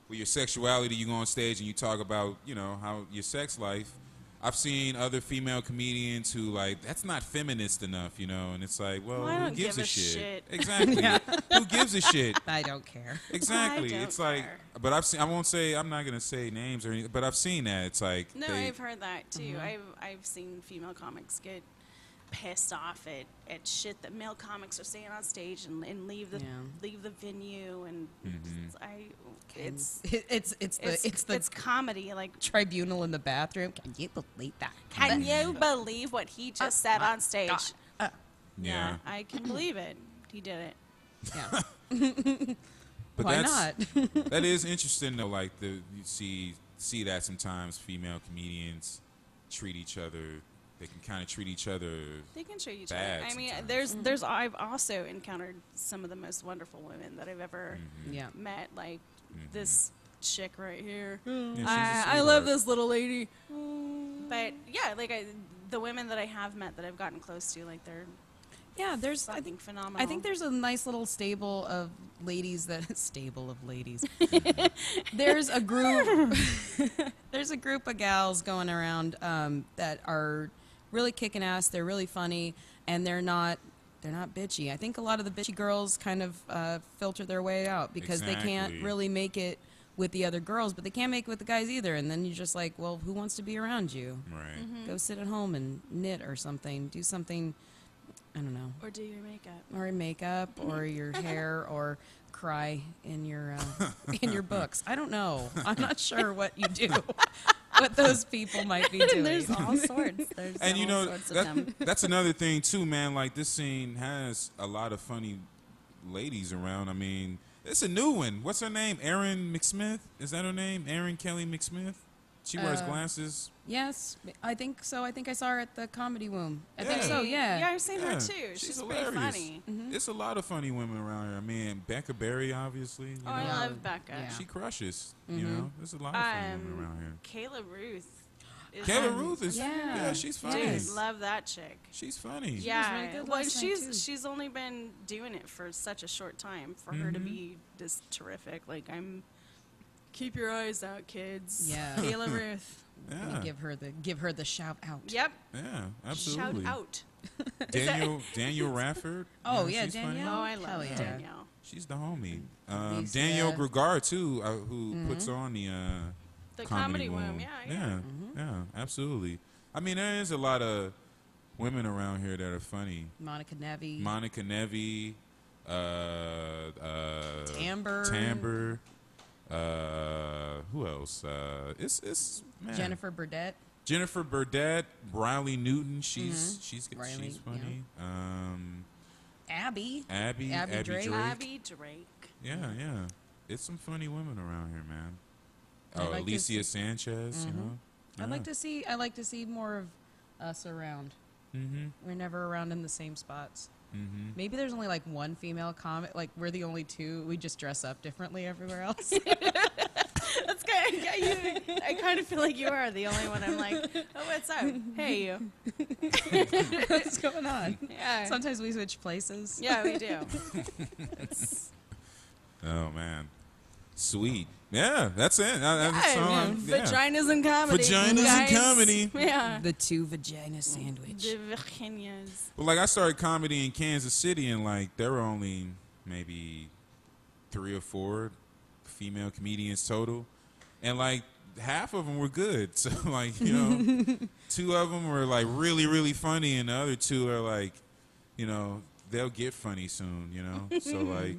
with your sexuality, you go on stage and you talk about how your sex life. I've seen other female comedians who like that's not feminist enough, and it's like, well, I who don't gives give a a shit? shit. Exactly. Who gives a shit? I don't care. Exactly. I It's don't like, care. but I'm not gonna say names or anything, but I've seen that. It's like, No, I've heard that too. I've seen female comics get pissed off at shit that male comics are saying on stage and leave the venue and it's comedy like Tribunal in the bathroom. Can you believe that? can you believe what he just said on stage? yeah. I can believe it. He did it. Yeah. But Why not? That is interesting though. Like you see that sometimes female comedians treat each other. They can kind of treat each other. They can treat each bad other. I mean, sometimes. I've also encountered some of the most wonderful women that I've ever Yeah. met. Like this chick right here. Yeah, she's a I love sweetheart. this little lady. But yeah, like the women that I have met that I've gotten close to, like they're Yeah, there's. fucking phenomenal. I think there's a nice little stable of ladies stable of ladies. There's a group. There's a group of gals going around that are really kicking ass. They're really funny, and they're not bitchy. I think a lot of the bitchy girls kind of filter their way out because they can't Exactly. really make it with the other girls, but they can't make it with the guys either. And then you're just like, well, who wants to be around you? Right. Go sit at home and knit or something. Do something. I don't know. or do your makeup. Or makeup, or your hair, or cry in your books. I don't know. I'm not sure what you do. What those people might be doing. There's all sorts. There's And all sorts of them. that's another thing too, man. Like this scene has a lot of funny ladies around. I mean, it's a new one. What's her name? Erin McSmith? Is that her name? Erin Kelly McSmith? She wears glasses. Yes, I think so. I think I saw her at the Comedy Womb. I think Yeah. so. Yeah, Yeah. I've seen her too. She's pretty hilarious. funny. It's a lot of funny women around here. I mean, Becca Berry, obviously. Oh, I Yeah. love Becca. Yeah. She crushes. You know, there's a lot of funny women around here. Kayla Ruth. Is Kayla Ruth is Yeah. she's funny. Yes. Dude, love that chick. She's funny. Yeah, really good well, last night, too. she's only been doing it for such a short time for her to be this terrific. Like keep your eyes out, kids. Yeah. Kayla Ruth. Yeah. Give her the shout out. Yep. Yeah, absolutely. Shout out. Daniel Rafford. Oh, you know, yeah, she's funny. Danielle. Oh, I Hell love yeah. Danielle. She's the homie. Lisa. Danielle Gregar too, who puts on the The Comedy Womb. Yeah. Yeah, absolutely. I mean, there is a lot of women around here that are funny. Monica Nevi. Monica Nevi, Timbre. who else? It's man. Jennifer Burdett. Jennifer Burdett, Riley Newton. She's Riley, she's funny. Abby. Abby Drake. Abby Drake. Yeah. It's some funny women around here, man. I'd Oh, like to Alicia see- Sanchez, you know. I'd like to see more of us around. Mm-hmm. We're never around in the same spots. Mm-hmm. Maybe there's only like one female comic. Like we're the only two. We just dress up differently everywhere else. That's good. Yeah, I kind of feel like you are the only one. I'm like, oh, what's up? Hey, you. What's going on? Yeah. Sometimes we switch places. Yeah, we do. Oh man, sweet. Yeah, that's it. That's the Yeah, song. Yeah. Vaginas and comedy. Vaginas and guys. comedy. Yeah. The two vagina sandwich. The Virginias. Well, like I started comedy in Kansas City, and like there were only maybe 3 or 4 female comedians total, and like half of them were good. So like 2 of them were like really really funny, and the other 2 are like, they'll get funny soon. So like.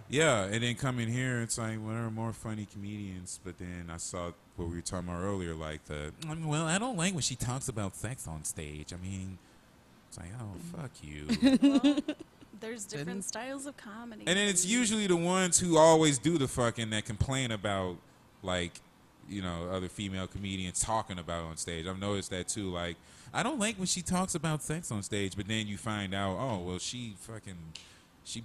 Yeah, and then coming here, it's like, well, there are more funny comedians, but then I saw what we were talking about earlier, like well, I don't like when she talks about sex on stage. I mean, it's like, oh, fuck you. Well, there's different styles of comedy. And then it's usually the ones who always do the fucking that complain about, like, other female comedians talking about on stage. I've noticed that too. Like, I don't like when she talks about sex on stage, but then you find out, oh, well, she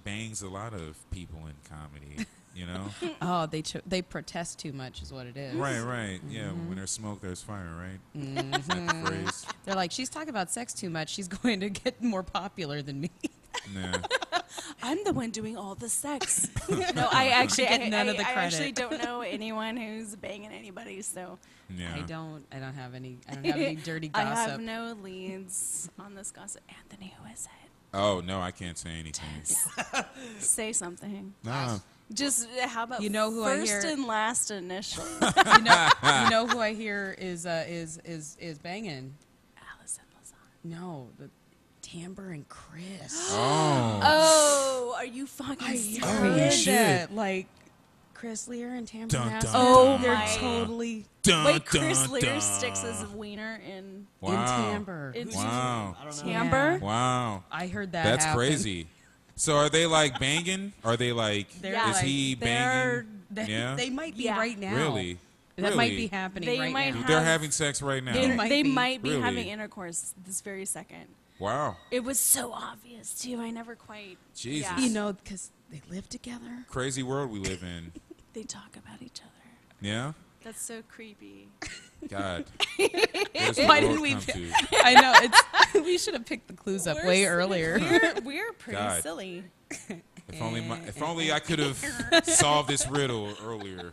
bangs a lot of people in comedy. you know? Oh, they protest too much is what it is. Right. Yeah, when there's smoke, there's fire, right? That phrase. They're like, she's talking about sex too much. She's going to get more popular than me. Yeah. I'm the one doing all the sex. No, I actually Get none of the I actually credit. don't know anyone who's banging anybody. So Yeah. I don't have any dirty I gossip. have no leads on this gossip. Anthony, who is it? Oh, no, I can't say anything. Say something. No. Just how about You know who I first hear- and last initial? you know who I hear is banging. Allison Lizotte. No, the Timbre and Chris. Oh, are you fucking serious? Holy shit. That, like Chris Lear and Timbre Dun, Master. dun, Oh they're my- totally Dun, Wait, Chris dun, Lear dun. sticks his wiener in in Wow. timbre. in Wow. I don't know. timbre. Wow. I heard that. That's happen. crazy. So are they like banging? Are they like, They're is like- he banging? Yeah. They might be Yeah. right now. Really? That might Really? be happening They right might now. have- They're having sex right now. They might They be. might be Really? having intercourse this very second. Wow. It was so obvious too. I never quite. Jesus. Yeah. You know, because they live together. Crazy world we live in. They talk about each other. Yeah? That's so creepy. God. Where's the Why world didn't we? come to? I know it's. We should have picked the clues up way earlier. We're pretty God. silly. If only I could have solved this riddle earlier.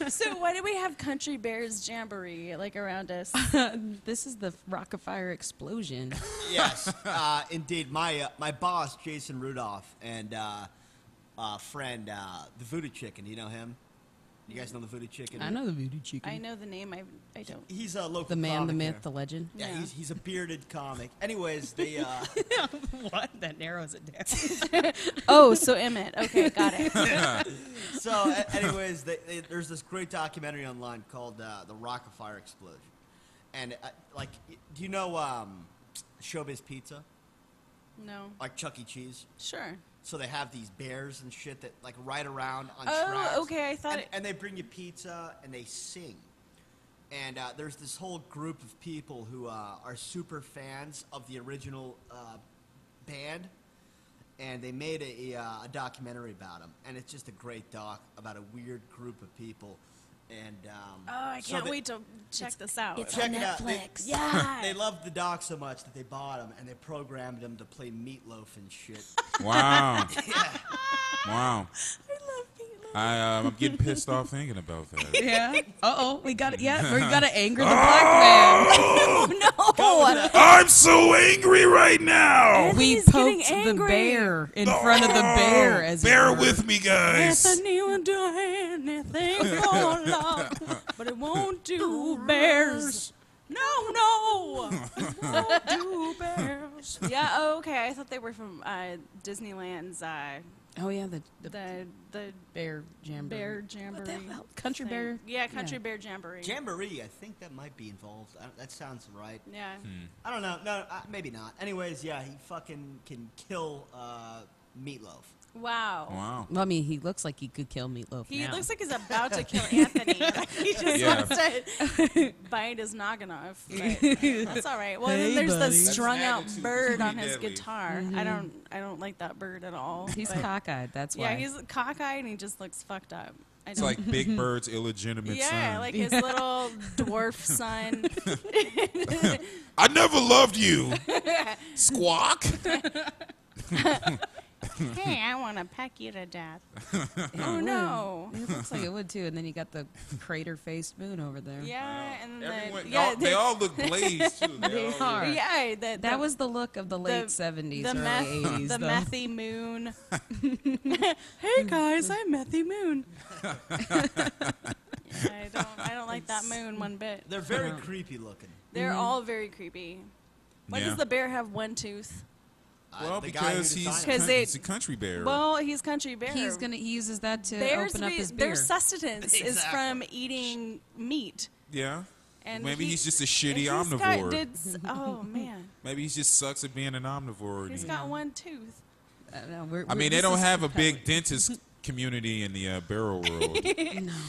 So why do we have Country Bears Jamboree like around us? This is the Rockefeller explosion. Yes, indeed. My boss, Jason Rudolph, and friend, the Voodoo Chicken. Do you know him? You guys know the Voodoo Chicken? I know the voodoo chicken. I know the name. I don't. He's a local The man, the comic myth, here. the legend. Yeah, Yeah. he's a bearded comic. Anyways, they What? That narrows it down. Oh, so Emmett. Okay, got it. anyways, there's this great documentary online called the Rockefeller Explosion, and do you know Showbiz Pizza, No. like Chuck E. Cheese? Sure. So they have these bears and shit that like ride around on Oh, tracks. okay, I thought and, it- and they bring you pizza and they sing. And there's this whole group of people who are super fans of the original band, and they made a documentary about them. And it's just a great doc about a weird group of people. And Oh, I so can't they- wait to check this out. it's Check on it out. Netflix. Yeah. They loved the doc so much that they bought them and they programmed them to play Meatloaf and shit. Wow. Wow. I love Meatloaf. I'm getting pissed off thinking about that. Yeah. We got it. Yeah, we got to anger the black man. No. I'm so angry right now. We He's getting poked the angry. bear in front of the bear. As it Bear were. with me, guys. Anthony will do anything for love, but it won't do bears. No. Won't do bears. Yeah. Oh, okay. I thought they were from Disneyland's. Oh yeah, the The bear jamboree. bear jamboree. What the hell? Country thing. bear. Yeah, country Yeah. bear jamboree. Jamboree, I think that might be involved. That sounds right. Yeah. I don't know. No, maybe not. Anyways, yeah, he fucking can kill Meatloaf. Wow. Wow. Well, I mean, he looks like he could kill Meatloaf He now. looks like he's about to kill Anthony. He just Yeah. wants to bite his noggin off. But that's all right. Well, Hey, then there's buddy. the That's strung out attitude. bird on Pretty his deadly. guitar. I don't like that bird at all. He's but- cockeyed. That's why. Yeah, he's cockeyed and he just looks fucked up. I It's don't. like Big Bird's illegitimate yeah, son. like his little dwarf son. I never loved you. Squawk. Hey, I want to peck you to death. Oh no. It looks like it would too. And then you got the crater-faced moon over there. Yeah, and then Everyone, yeah, they all look blazed too. They all are. yeah, That was the look of the late 70s, the early meth, 80s. the though. methy moon. Hey guys, I'm methy moon. Yeah, I don't like that moon one bit. They're very creepy looking. They're all very creepy. Why Yeah. does the bear have one tooth? Well, The guy who because designed Because it. they- he's a country bear. Well, he's country bear. He uses that to Bears open up his their beer. sustenance is Exactly. from eating meat. yeah. And Maybe he's just a shitty he's omnivore. oh man, Maybe he just sucks at being an omnivore. he's and got one tooth. I mean, they don't have a big dentist community in the barrel world,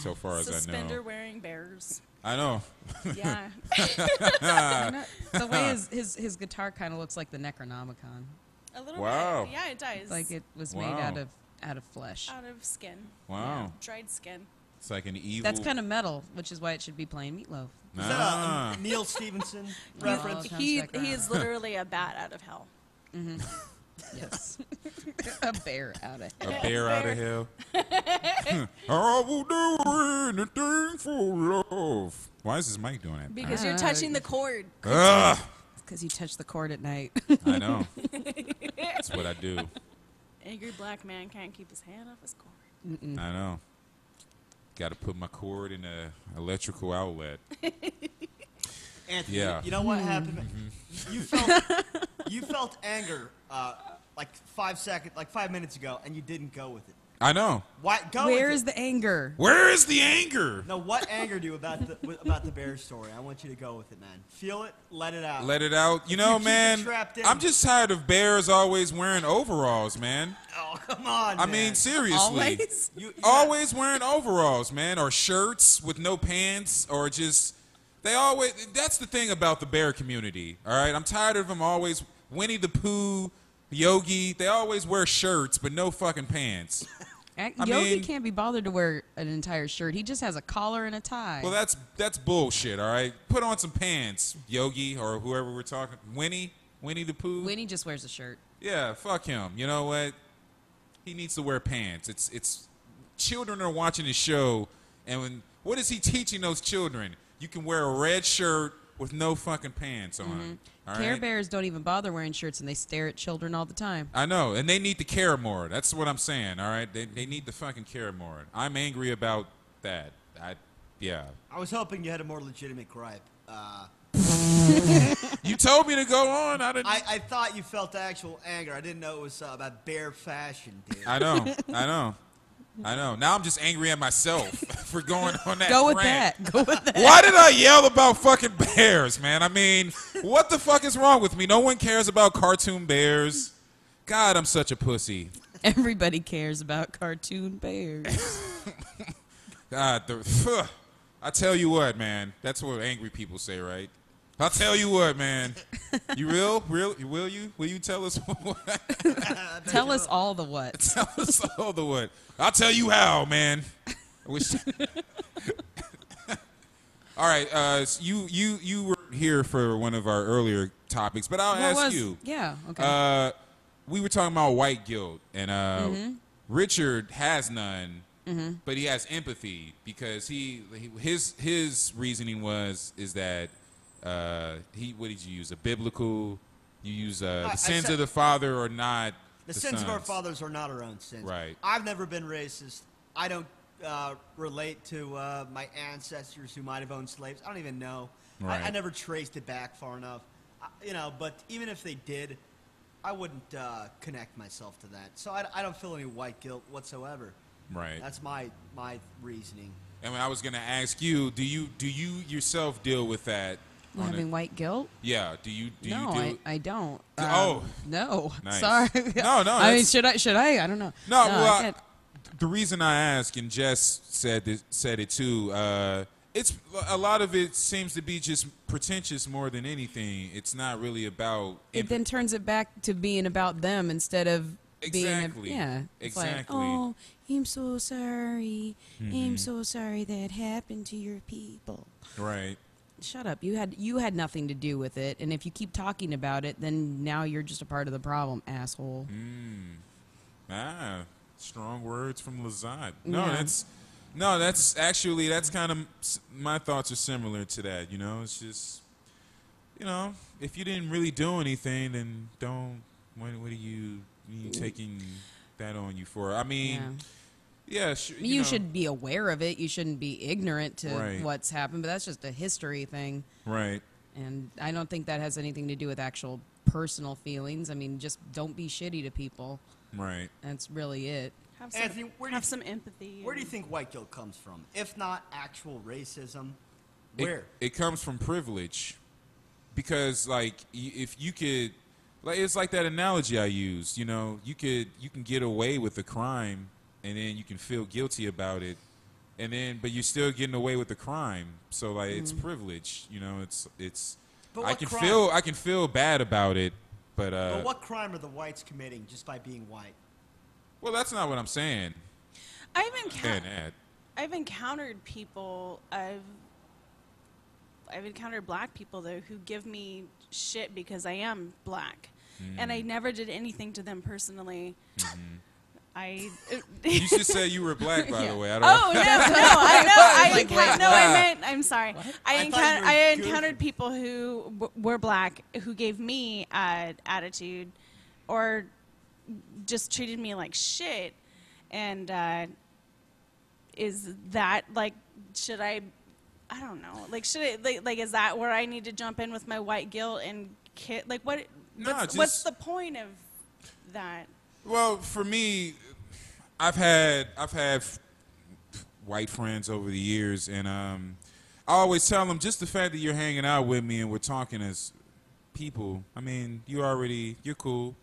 so far as I Suspender know. wearing bears. I know. Yeah. The way his guitar kind of looks like the Necronomicon. A little Wow. bit. Yeah, it does. Like it was Wow. made out of out of flesh. Out of skin. Wow. Dried skin. It's like an evil. That's kind of metal, which is why it should be playing Meatloaf. Is that a Neil Stevenson reference? Comes He back around. is literally a bat out of hell. Yes. A bear out of A bear out of hell. I will do anything for love. Why is this mic doing that? Because you're touching the cord. Ugh. because you touch the cord at night. I know. That's what I do. Angry black man can't keep his hand off his cord. I know. Got to put my cord in a electrical outlet. Anthony, Yeah. you know what happened? You felt anger like 5 minutes ago, and you didn't go with it. I know. Why? Go Where with is it. the anger? Where is the anger? No, what angered you about the bear story? I want you to go with it, man. Feel it, let it out. Let it out. You If know, you keep it man, trapped in- I'm just tired of bears always wearing overalls, man. Oh, come on, I man. mean, seriously. Always? You Always wearing overalls, man, or shirts with no pants, or just they always. That's the thing about the bear community. All right, I'm tired of them always. Winnie the Pooh, Yogi, they always wear shirts but no fucking pants. Yogi mean- can't be bothered to wear an entire shirt. He just has a collar and a tie. Well, that's bullshit. All right, put on some pants, Yogi, or whoever we're talking. Winnie the Pooh. Winnie just wears a shirt. Yeah, fuck him. You know what? He needs to wear pants. It's children are watching the show, and what is he teaching those children? You can wear a red shirt with no fucking pants on. All Care right? Bears don't even bother wearing shirts, and they stare at children all the time. I know, and they need to care more. That's what I'm saying. All right, they need to fucking care more. I'm angry about that. Yeah. I was hoping you had a more legitimate gripe. You told me to go on. I didn't. I thought you felt actual anger. I didn't know it was about bear fashion, dude. I know. Now I'm just angry at myself for going on that Go with rant. that. Go with that. Why did I yell about fucking bears, man? I mean, what the fuck is wrong with me? No one cares about cartoon bears. God, I'm such a pussy. Everybody cares about cartoon bears. God, I tell you what, man. That's what angry people say, right? I'll tell you what, man. You will you tell us what? Tell us all the what. Tell us all the what. I'll tell you how, man. I wish. All right, so you were here for one of our earlier topics, but I'll ask you. Yeah, okay. We were talking about white guilt, and Richard has none, but he has empathy because his reasoning is that what did you use? A biblical. You use the sins said- of the father or not. The sins of our sons. fathers are not our own sins. Right. I've never been racist. I don't relate to my ancestors who might have owned slaves. I don't even know. Right. I never traced it back far enough. But even if they did, I wouldn't connect myself to that. So I don't feel any white guilt whatsoever. Right. That's my reasoning. And I was going to ask you, do you yourself deal with that? Having white guilt? Yeah. Do you No, do? I don't. Oh. No. Nice. Sorry. No, I mean, that's- should I? I don't know. No, I well, can't. the reason I ask, and Jess said it too. It's a lot of it seems to be just pretentious more than anything. It's not really about. It then turns it back to being about them instead of Exactly. being. Yeah. It's like, Exactly. oh, I'm so sorry. I'm so sorry that happened to your people. Right. Shut up. You had nothing to do with it, and if you keep talking about it, then now you're just a part of the problem, asshole. Strong words from Lizotte. Yeah. That's actually kind of my thoughts are similar to that. You know, it's just, if you didn't really do anything, then don't. What are you taking that on you for? I mean. Yeah. Yeah, sure. You should be aware of it. You shouldn't be ignorant to Right. what's happened, but that's just a history thing. Right. And I don't think that has anything to do with actual personal feelings. I mean, just don't be shitty to people. Right. That's really it. Have some, Anthony, have some empathy. Where do you and- think white guilt comes from? If not actual racism, It- where? It comes from privilege, because if you could, it's like that analogy I used. You know, you can get away with a crime, and then you can feel guilty about it, but you're still getting away with the crime. So it's privilege. You know, it's. But I what can crime? I can feel bad about it, but But what crime are the whites committing just by being white? Well, that's not what I'm saying. I've Saying that. I've encountered people. I've encountered black people though who give me shit because I am black, and I never did anything to them personally. You should say you were black, by the way. I don't Oh no, I meant. I'm sorry. I thought you I were encountered people who were black who gave me attitude, or just treated me like shit, and is that like? Should I don't know. Like, should it like is that where I need to jump in with my white guilt and like what? What's the point of that? Well, for me, I've had white friends over the years, and I always tell them just the fact that you're hanging out with me and we're talking as people. I mean, you're cool.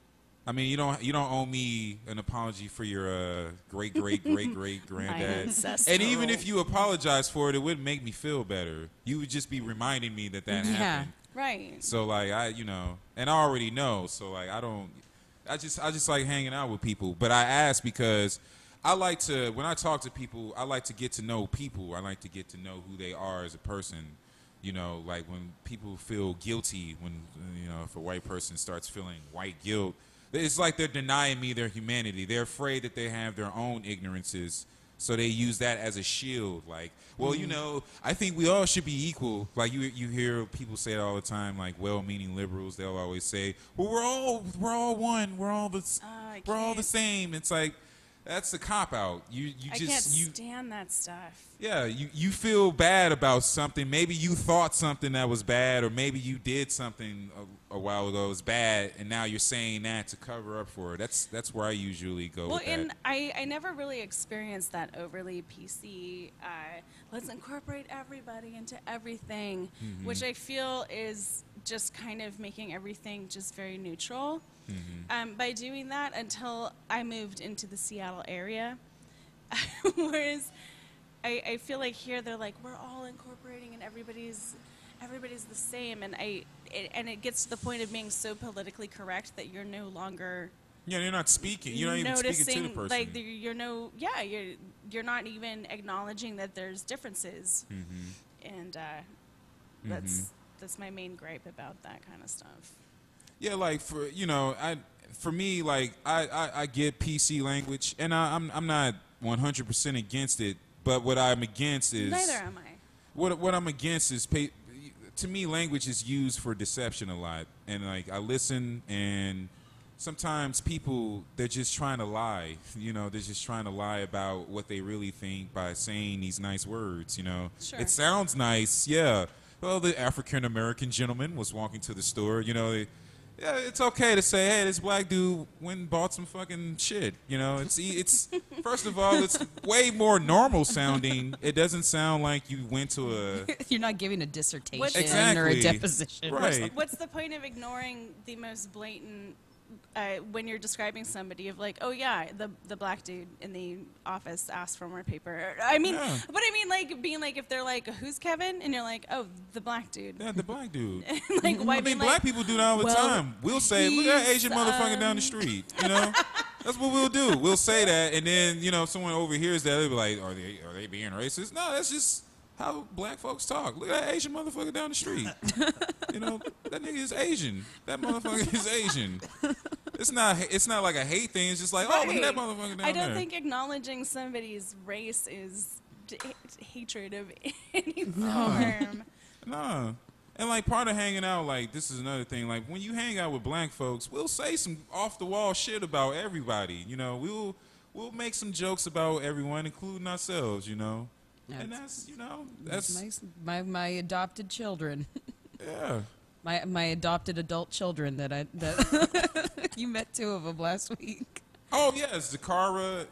I mean, you don't owe me an apology for your great granddad. And even if you apologize for it, it wouldn't make me feel better. You would just be reminding me that happened. Right. So like and I already know. So like I just like hanging out with people. But I ask because I like to, when I talk to people, I like to get to know people. I like to get to know who they are as a person. You know, like when people feel guilty, when if a white person starts feeling white guilt, it's like they're denying me their humanity. They're afraid that they have their own ignorances, so they use that as a shield. Like, well, I think we all should be equal. Like you hear people say it all the time. Like well-meaning liberals, they'll always say, "Well, we're all one. We're all the same." It's like that's a cop out. I can't stand that stuff. Yeah, you feel bad about something. Maybe you thought something that was bad, or maybe you did something a while ago that was bad, and now you're saying that to cover up for it. That's where I usually go with that. Well, and I never really experienced that overly PC, let's incorporate everybody into everything, which I feel is just kind of making everything just very neutral. By doing that until I moved into the Seattle area. Whereas I feel like here they're like, we're all incorporating and everybody's the same, and it gets to the point of being so politically correct that you're no longer you're not speaking. You're not even speaking to the person. Like you're not even acknowledging that there's differences, and that's my main gripe about that kind of stuff. Yeah, like for me, like I get PC language, and I'm not 100% against it. But what I'm against is neither am I. What I'm against is to me, language is used for deception a lot, and like I listen, and sometimes people they're just trying to lie. They're just trying to lie about what they really think by saying these nice words. Sure. It sounds nice, yeah. Well, the African American gentleman was walking to the store. Yeah, it's okay to say, hey, this black dude went and bought some fucking shit. It's first of all, it's way more normal sounding. It doesn't sound like you went to a. You're not giving a dissertation or Exactly. a deposition. Right. What's the point of ignoring the most blatant when you're describing somebody of like, oh yeah, the black dude in the office asked for more paper. I mean, Yeah. but I mean like being like if they're like, who's Kevin? And you're like, oh, the black dude. Yeah, the black dude. Like why I mean, being black like, people do that all the well, time. We'll say, look at that Asian he's, motherfucker down the street. That's what we'll do. We'll say that, and then if someone overhears that, they'll be like, are they being racist? No, that's just how black folks talk. Look at that Asian motherfucker down the street. That nigga is Asian. That motherfucker is Asian. It's not like a hate thing. It's just like, oh, look at that motherfucker down there. I don't think acknowledging somebody's race is hatred of any form. No. And like part of hanging out, like this is another thing. Like when you hang out with black folks, we'll say some off the wall shit about everybody. We'll make some jokes about everyone, including ourselves. And that's nice. My adopted children. Yeah. My adopted adult children that you met two of them last week. Oh yes, Zakaria,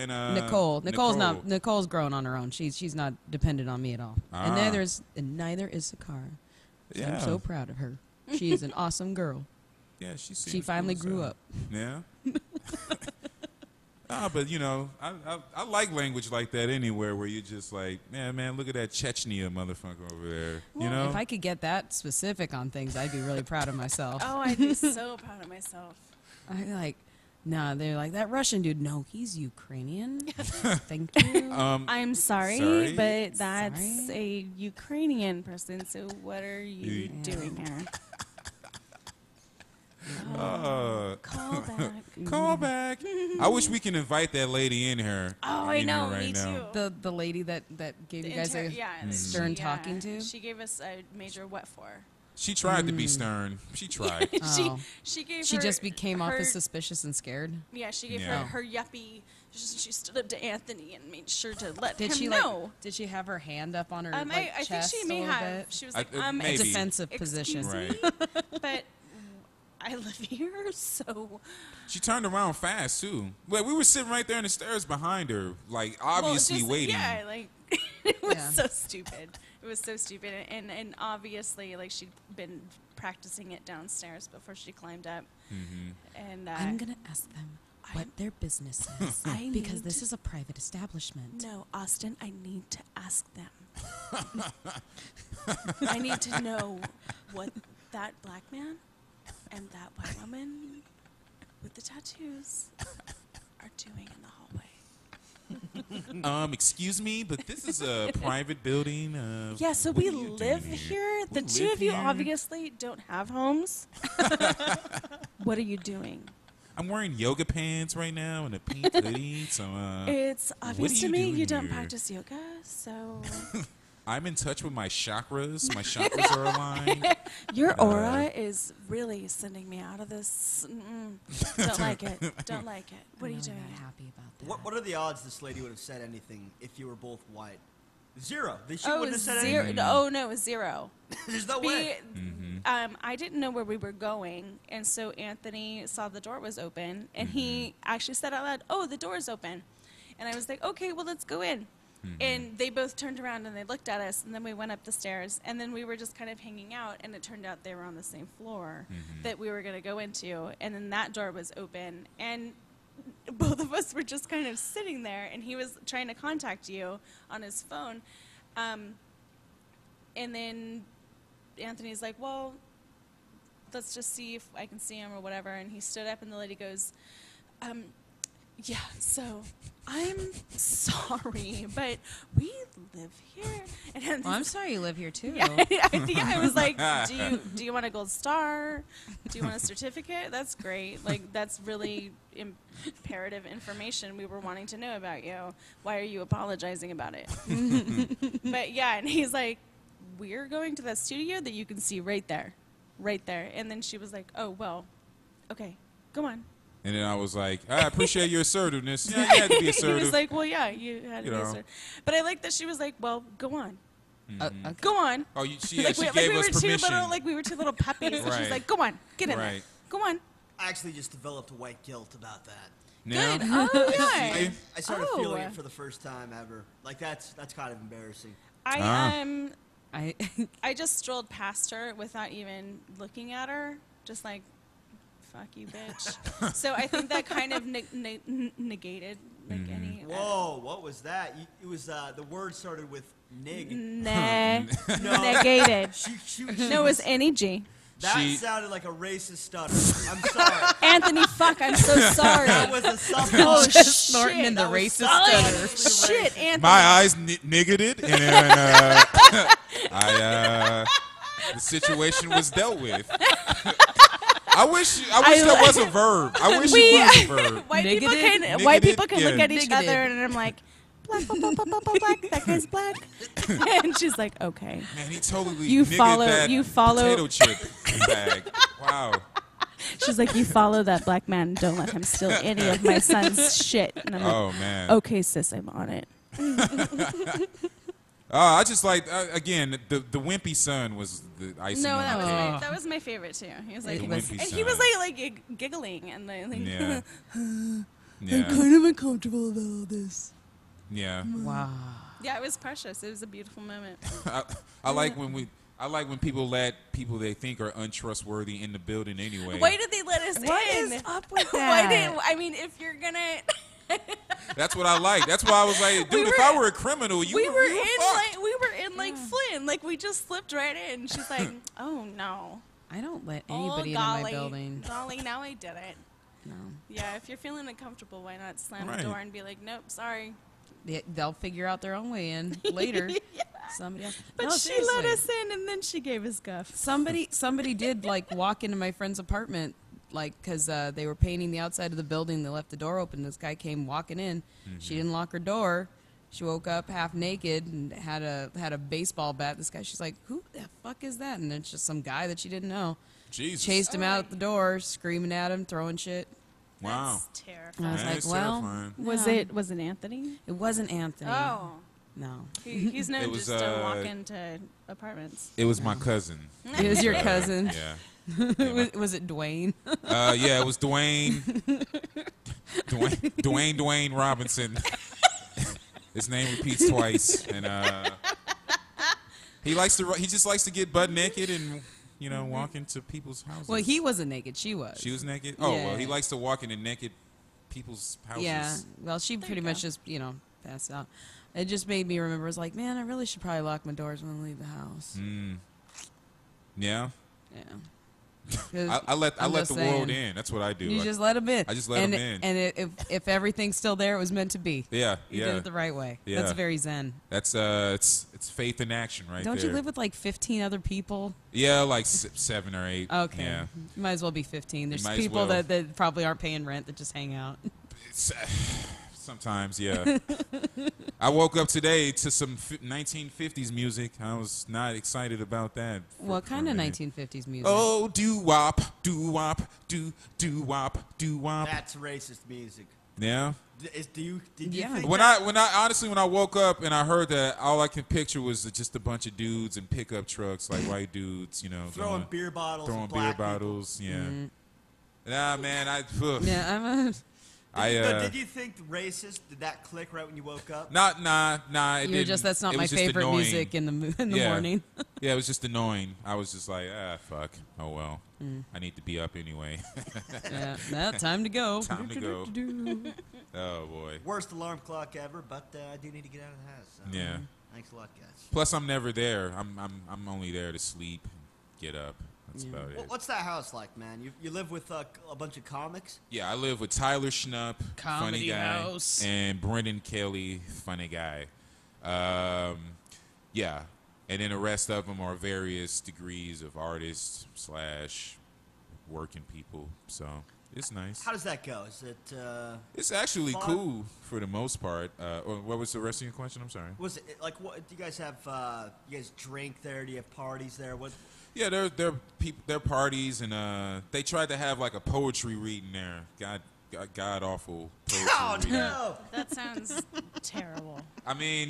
and Nicole. Nicole's grown on her own. She's not dependent on me at all. And neither is Zakara. So Yeah. I'm so proud of her. She is an awesome girl. Yeah, She finally grew up. Yeah. But I like language like that anywhere where you're just like, man, look at that Chechnya motherfucker over there. Well, if I could get that specific on things, I'd be really proud of myself. Oh, I'd be so proud of myself. No, they're like, that Russian dude. No, he's Ukrainian. Thank you. I'm sorry, Sorry? but that's Sorry? a Ukrainian person. So what are you doing here? Call back. Call back. I wish we can invite that lady in here. Oh, I in here know. right Me now. too. the lady that gave you guys a stern talking to. She gave us a major what for. She tried to be stern. She tried. Oh. She gave She her, just became off her, as suspicious and scared. Yeah, she gave Yeah. her yuppie. She stood up to Anthony and made sure to let Did him she know. did she have her hand up on her I chest think she may a little have. bit? She was I- like, maybe. Defensive position. excuse me, Right. but I live here, so. She turned around fast too. Like we were sitting right there in the stairs behind her, like obviously just, waiting. Yeah, like it was Yeah. so stupid. It was so stupid, and obviously, like she'd been practicing it downstairs before she climbed up. Mm-hmm. And I'm gonna ask them what their business is I because need this to- is a private establishment. No, Austin, I need to ask them. I need to know what that black man and that white woman with the tattoos are doing in the hallway. Excuse me, but this is a private building. Yeah, so what we are you live doing here. The We two live of you here. obviously don't have homes. What are you doing? I'm wearing yoga pants right now and a pink hoodie. So It's what obvious are to you me doing you don't here? practice yoga, so I'm in touch with my chakras. My chakras are aligned. your aura is really sending me out of this. Don't like it. Don't like it. What are you I'm doing? not happy about that. What are the odds this lady would have said anything if you were both white? Zero. She Oh, wouldn't have said zero. anything. Oh no, it was zero. There's no Be- way. I didn't know where we were going, and so Anthony saw the door was open, and he actually said out loud, "Oh, the door's open," and I was like, "Okay, well, let's go in." And they both turned around and they looked at us, and then we went up the stairs, and then we were just kind of hanging out, and it turned out they were on the same floor that we were going to go into, and then that door was open, and both of us were just kind of sitting there, and he was trying to contact you on his phone, and then Anthony's like, well, let's just see if I can see him or whatever, and he stood up, and the lady goes, yeah, so I'm sorry, but we live here. And Well, I'm sorry you live here too. yeah, I was like, do you want a gold star? Do you want a certificate? That's great. Like, that's really imperative information we were wanting to know about you. Why are you apologizing about it? But yeah, and he's like, we're going to that studio that you can see right there. And then she was like, oh, well, okay, go on. And then I was like, I appreciate your assertiveness. Yeah, you had to be He assertive. was like, well, yeah, you had to be know. assertive. But I like that she was like, well, go on. Okay. Go on. oh, she Like, gave we us were two permission. little, we were two little puppies. And Right. she's like, go on, get in there. Right. Go on. I actually just developed white guilt about that. Now, Good. Oh, yeah. See? I started Oh. feeling it for the first time ever. Like that's kind of embarrassing. I I just strolled past her without even looking at her, just like, fuck you, bitch. So I think that kind of negated like any. Whoa, what was that? It was the word started with nig. No. Negated. She No, it was N-E-G. that She- sounded like a racist stutter. I'm sorry. Anthony, fuck, I'm so sorry. That was a Oh, Jess Norton shit. and the That was racist so- stutter. Shit, Anthony. my eyes niggered, and then the situation was dealt with. I wish that was a verb. I wish it was a verb. White people Negative? can white people can Yeah. look at each Negative. other, and I'm like, black, black, that guy's black, and she's like, okay. Man, he totally You niggered follow- that you follow- potato chip bag. Wow. She's like, you follow that black man. Don't let him steal any of my son's shit. And I'm like, Oh man. okay, sis, I'm on it. I just like again the wimpy son was the icing No, on that the was cake. that was my favorite too. He was like, The and wimpy he was son. like giggling and like, Yeah. I'm Yeah. kind of uncomfortable about all this. Yeah. wow. yeah, it was precious. It was a beautiful moment. I like when people let people they think are untrustworthy in the building anyway. Why did they let us What in? is up with Why that? didn't? I mean, if you're gonna, That's what I like. That's why I was like, dude, if I were a criminal, you we were you in fucked. Flynn. Like we just slipped right in. She's like, oh no. I don't let Oh, anybody into golly. my building. Golly, now I did it. No. Yeah, if you're feeling uncomfortable, why not slam Right. the door and be like, nope, sorry. They'll figure out their own way in later. Somebody else. But No, she let seriously. us in, and then she gave us guff. Somebody did like walk into my friend's apartment, like because they were painting the outside of the building. They left the door open. This guy came walking in. She didn't lock her door. She woke up half naked and had a baseball bat. This guy, she's like, "Who the fuck is that?" And it's just some guy that she didn't know. Jesus. Chased him out at the door, screaming at him, throwing shit. Wow. That's terrifying. I was That's like, well, terrifying. Was it Anthony? it wasn't Anthony. Oh. No. He's known It was, just to walk into apartments. It was my cousin. It was your cousin. Yeah. was it Dwayne? Yeah, it was Dwayne. Dwayne Robinson. His name repeats twice, and he just likes to get butt naked and walk into people's houses. Well, he wasn't naked. She was. She was naked. Oh Yeah. well, he likes to walk into naked people's houses. Yeah. Well, she pretty much just passed out. It just made me remember. I was like, man, I really should probably lock my doors when I leave the house. Yeah. Yeah. I let I'm the just world saying. in. That's what I do. You just let them in. I just let 'em in. And if everything's still there, it was meant to be. Yeah. You did it the right way. Yeah. That's very zen. That's it's faith in action right Don't there. you live with like 15 other people? Yeah, like 7 or 8. Okay. Yeah. You might as well be 15. There's might as people well. that probably aren't paying rent that just hang out. Sometimes, yeah. I woke up today to some 1950s music. I was not excited about that. What kind for a of minute. 1950s music? Oh, doo-wop, doo-wop, doo-wop, doo-wop. That's racist music. Yeah. Did you Yeah. think When that? I woke up and I heard that, all I could picture was just a bunch of dudes in pickup trucks, like white dudes, throwing beer bottles, throwing at beer black people. bottles. Yeah. Nah, man, Yeah, Did you think racist? Did that click right when you woke up? Nah. You're didn't. just that's not It my was just favorite annoying. music in the Yeah. morning. Yeah, it was just annoying. I was just like, fuck. Oh well. I need to be up anyway. Yeah, that time to go. Time to go. Oh boy. Worst alarm clock ever, but I do need to get out of the house. So. Yeah. Thanks a lot, guys. Plus, I'm never there. I'm only there to sleep, and get up. That's about it. What's that house like, man? You live with a bunch of comics? Yeah, I live with Tyler Schnupp, funny Comedy guy, house. and Brendan Kelly, funny guy. Yeah, and then the rest of them are various degrees of artists / working people. So it's nice. How does that go? Is it? It's actually fun? cool for the most part. Or what was the rest of your question? I'm sorry. Was it like what? Do you guys have? You guys drink there? Do you have parties there? What? Yeah, they're parties, and they tried to have like a poetry reading there. God awful poetry Oh reading. no! That sounds terrible. I mean,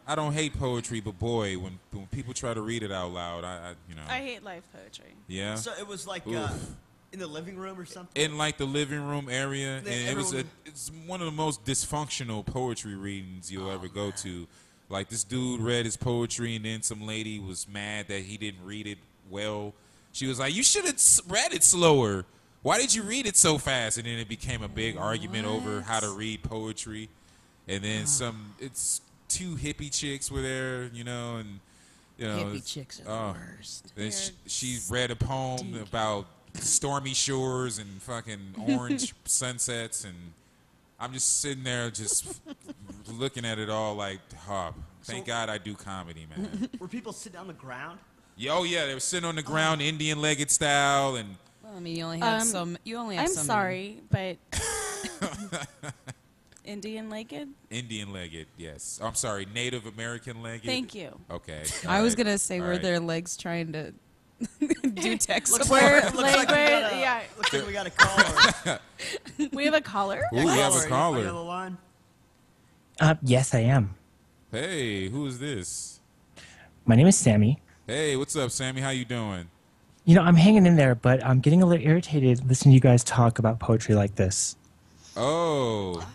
I don't hate poetry, but boy, when people try to read it out loud, I I hate life poetry. yeah. So it was like Oof. in the living room or something. In like the living room area, and everyone- it's one of the most dysfunctional poetry readings you'll ever go to. Like this dude read his poetry, and then some lady was mad that he didn't read it well. She was like, "You should have read it slower. Why did you read it so fast?" And then it became a big argument over how to read poetry. And then it's 2 hippie chicks were there, and Hippie chicks are the worst. Then she read a poem about stormy shores and fucking orange sunsets, and I'm just sitting there just looking at it all like, thank God I do comedy, man. Were people sitting on the ground? Oh yeah, they were sitting on the ground, Indian legged style, and Well, I mean, you only have some. You only have I'm some. sorry, but Indian legged? Indian legged, yes. I'm sorry, Native American legged. Thank you. Okay. I was all right, gonna say, all were right. their legs trying to do text Looks support? like, looks like we got a, yeah. looks like we got a caller. We have a caller? Ooh, we have a Are you on the caller. line? Yes, I am. Hey, who is this? My name is Sammy. Hey, what's up, Sammy? How you doing? I'm hanging in there, but I'm getting a little irritated listening to you guys talk about poetry like this. Oh.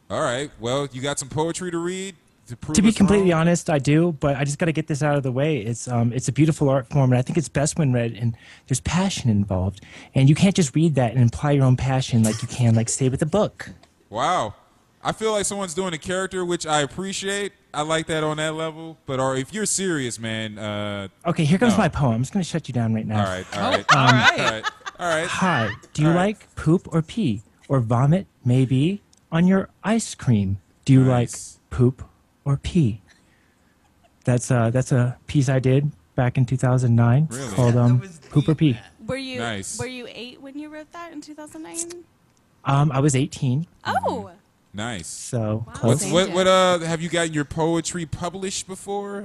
All right. Well, you got some poetry to read to prove To be us completely wrong? honest, I do, but I just got to get this out of the way. It's a beautiful art form, and I think it's best when read and there's passion involved. And you can't just read that and imply your own passion like you can, like, say, with a book. Wow. I feel like someone's doing a character, which I appreciate. I like that on that level. But if you're serious, man. Okay, here comes No. my poem. I'm just going to shut you down right now. All right. All right. All right. All right. All right. Hi, do you All right. like poop or pee? Or vomit, maybe, on your ice cream? Do you like Nice. poop or pee? That's a piece I did back in 2009 Really? called That was Poop or deep, Pee. man. Nice. Were you 8 when you wrote that in 2009? I was 18, Oh, Nice. so Wow. close. Same What day. what have you gotten your poetry published before?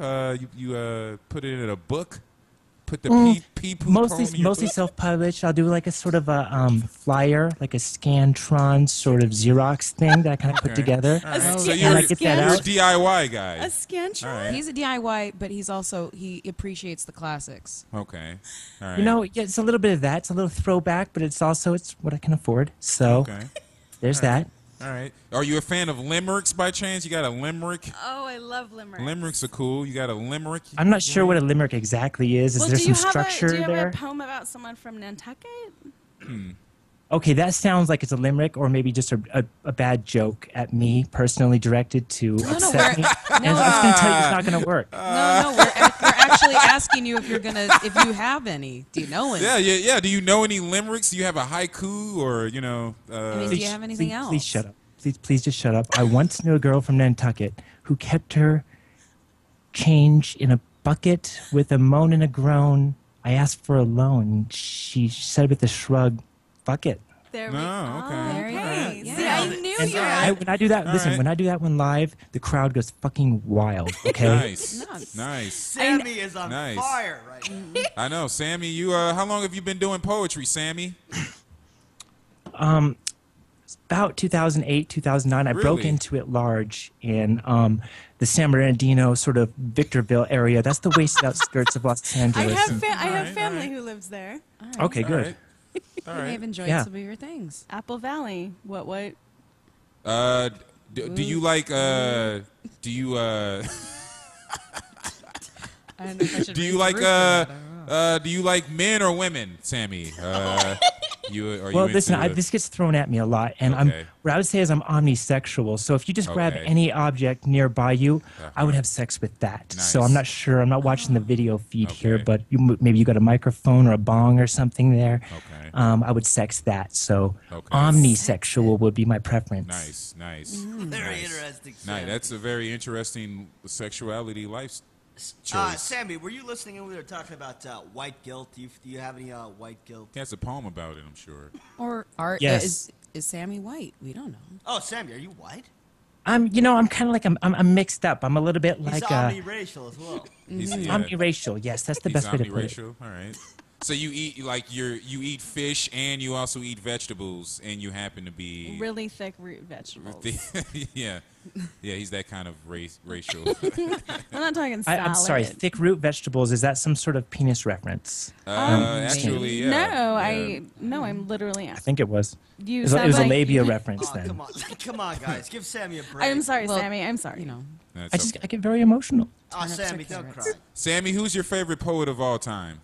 You put it in a book? Put the pee poop poem in your Mostly book? self-published. I'll do like a sort of a flyer, like a Scantron sort of Xerox thing that I kind of put Okay. together. All right. A So scan- you're, a Like, get that you're a out. DIY guy. a scantron. All right. He's a DIY, but he appreciates the classics. Okay. All right. You know, yeah, it's a little bit of that. It's a little throwback, but it's what I can afford. So Okay. there's that. All right. Are you a fan of limericks by chance? You got a limerick? Oh, I love limericks. Limericks are cool. You got a limerick? I'm not sure what a limerick exactly is. Is Well, there do some you have structure do you have there? a poem about someone from Nantucket? Okay, that sounds like it's a limerick, or maybe just a bad joke at me, personally directed to upset me. And I was going to tell you it's not going to work. No, we're actually asking you if you have any. Do you know any? Yeah. Do you know any limericks? Do you have a haiku or, you know? mean, do you have anything else? Please shut up. Please just shut up. I once knew a girl from Nantucket who kept her change in a bucket with a moan and a groan. I asked for a loan. She said with a shrug, "Fuck it." There No, we okay. There you Okay. go. See, Yeah. I knew And you were. when I do that, All listen. right. When I do that one live, the crowd goes fucking wild. Okay. Nice. Nice. Nice. Sammy is on Nice. fire right now. I know. Sammy, you how long have you been doing poetry, Sammy? About 2008, 2009, I broke Really? into it large in the San Bernardino, sort of Victorville area. That's the wasted outskirts of Los I Angeles. have All have right, family all right. who lives there. Okay, All good. right. All You may right. have enjoyed Yeah. some of your things. Apple Valley. What? Do you like do you I don't know if I should do raise you the like roof or not, I don't know. do you like men or women, Sammy? Are Well, you listen, into this gets thrown at me a lot, and Okay. what I would say is I'm omnisexual. So if you just grab Okay. any object nearby you, I would have sex with that. So Nice. I'm not sure. I'm not watching the video feed here, Okay. but maybe you got a microphone or a bong or something there. Okay. I would sex that. So Okay. omnisexual would be my preference. Nice. Very Nice. interesting. Nice. Sammy. That's a very interesting sexuality life choice. Sammy, were you listening when we were talking about white guilt? Do you have any white guilt? He has a poem about it, I'm sure. Or are Yes. is Sammy white? We don't know. Oh, Sammy, are you white? I'm kind of like I'm mixed up. I'm a little bit He's like omniracial as well. He's, omniracial. Yes, that's the he's best way to put it. omniracial. All right. So you eat you eat fish and you also eat vegetables and you happen to be Really thick root vegetables. yeah. Yeah, he's that kind of racial. I'm not talking salad. I'm sorry. Thick root vegetables. Is that some sort of penis reference? Actually, yeah. No, I'm literally I asking. think it was. You It was, sound a like- labia reference Oh, then. come on, guys, give Sammy a break. I'm sorry, Well, Sammy. I'm sorry. You know. That's I get very emotional. Oh, Turn up Sammy, some don't cry. carrots. Sammy, who's your favorite poet of all time?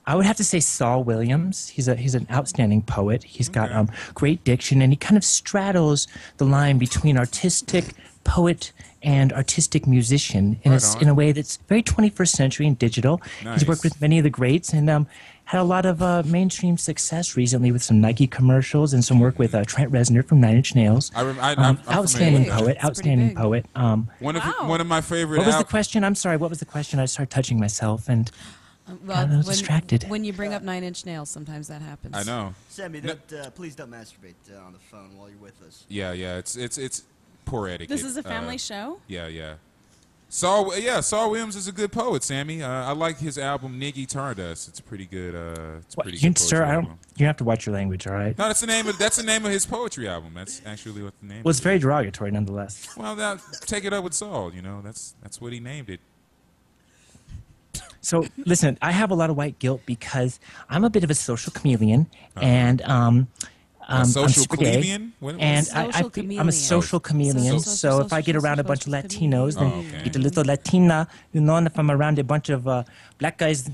I would have to say Saul Williams. He's an outstanding poet. He's got Okay. great diction, and he kind of straddles the line between artistic poet and artistic musician Right on. in a way that's very 21st century and digital. Nice. He's worked with many of the greats and had a lot of mainstream success recently with some Nike commercials and some work with Trent Reznor from Nine Inch Nails. I'm Outstanding familiar. poet. That's pretty Outstanding big. poet. One of my favorite. What was the question? I'm sorry. What was the question? I started touching myself and. Well, I was distracted. When you bring up Nine Inch Nails, sometimes that happens. I know. Sammy, please don't masturbate on the phone while you're with us. Yeah. It's poor etiquette. This is a family show. Yeah. Saul Williams is a good poet, Sammy. I like his album Niggy Tardust. It's pretty good. It's a pretty good Sir, poetry I don't. album. You have to watch your language, all right? No, that's the name of his poetry album. That's actually what the name. Well, it's is. very derogatory, nonetheless. Well, now take it up with Saul. You know, that's what he named it. So, listen, I have a lot of white guilt because I'm a bit of a social chameleon, and I'm social super gay, chameleon? What- and Social I'm a chameleon. social chameleon. So if I get around a bunch of Latinos, then Oh, okay. get a little Latina, you know, and if I'm around a bunch of black guys,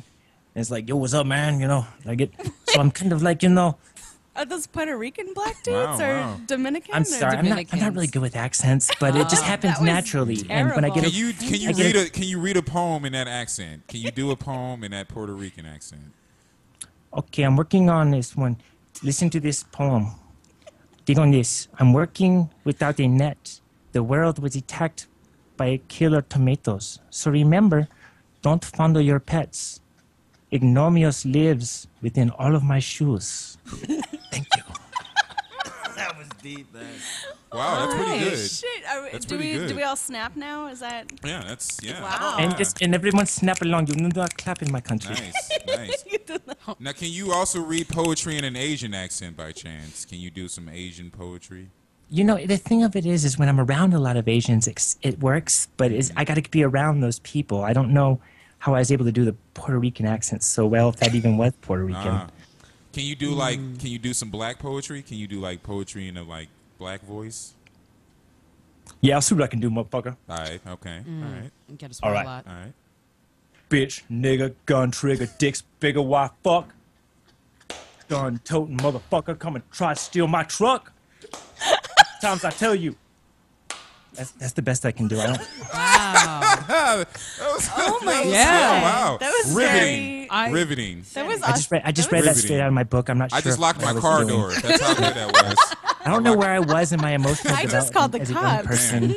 it's like, yo, what's up, man? You know, so I'm kind of like, you know, Are those Puerto Rican black dudes Wow, or wow. Dominican? I'm or sorry, I'm not Dominicans. really good with accents, but it just happens that was naturally. And when I get terrible. Can you read a poem in that accent? Can you do a poem in that Puerto Rican accent? Okay, I'm working on this one. Listen to this poem. Dig on this. I'm working without a net. The world was attacked by killer tomatoes. So remember, don't fondle your pets. Ignomius lives within all of my shoes. Thank you. That was deep, man. Wow, that's pretty good. Shit. That's do pretty we good. do we all snap now? Is that Yeah, that's yeah. Wow. And everyone snap along. You do not clap in my country. Nice. Now, can you also read poetry in an Asian accent by chance? Can you do some Asian poetry? You know, the thing of it is when I'm around a lot of Asians, it works, but I got to be around those people. I don't know how I was able to do the Puerto Rican accent so well, if that even was Puerto Rican. Can you do can you do some black poetry? Can you do like poetry in a like black voice? Yeah, I'll see what I can do, motherfucker. All right, okay, all right, Get us All right. a lot. all right. Bitch, nigga, gun trigger, dicks bigger, why fuck? Gun toting motherfucker, come and try to steal my truck. Times I tell you. That's the best I can do. I don't. Wow. Oh my Yeah. god. Wow. That was Riveting. I- Riveting. That was I just read that riveting. straight out of my book. I'm not sure. I just locked what my was car doing. door. That's how good that was. I don't know where I was in my emotional I just development called the as a young cops. person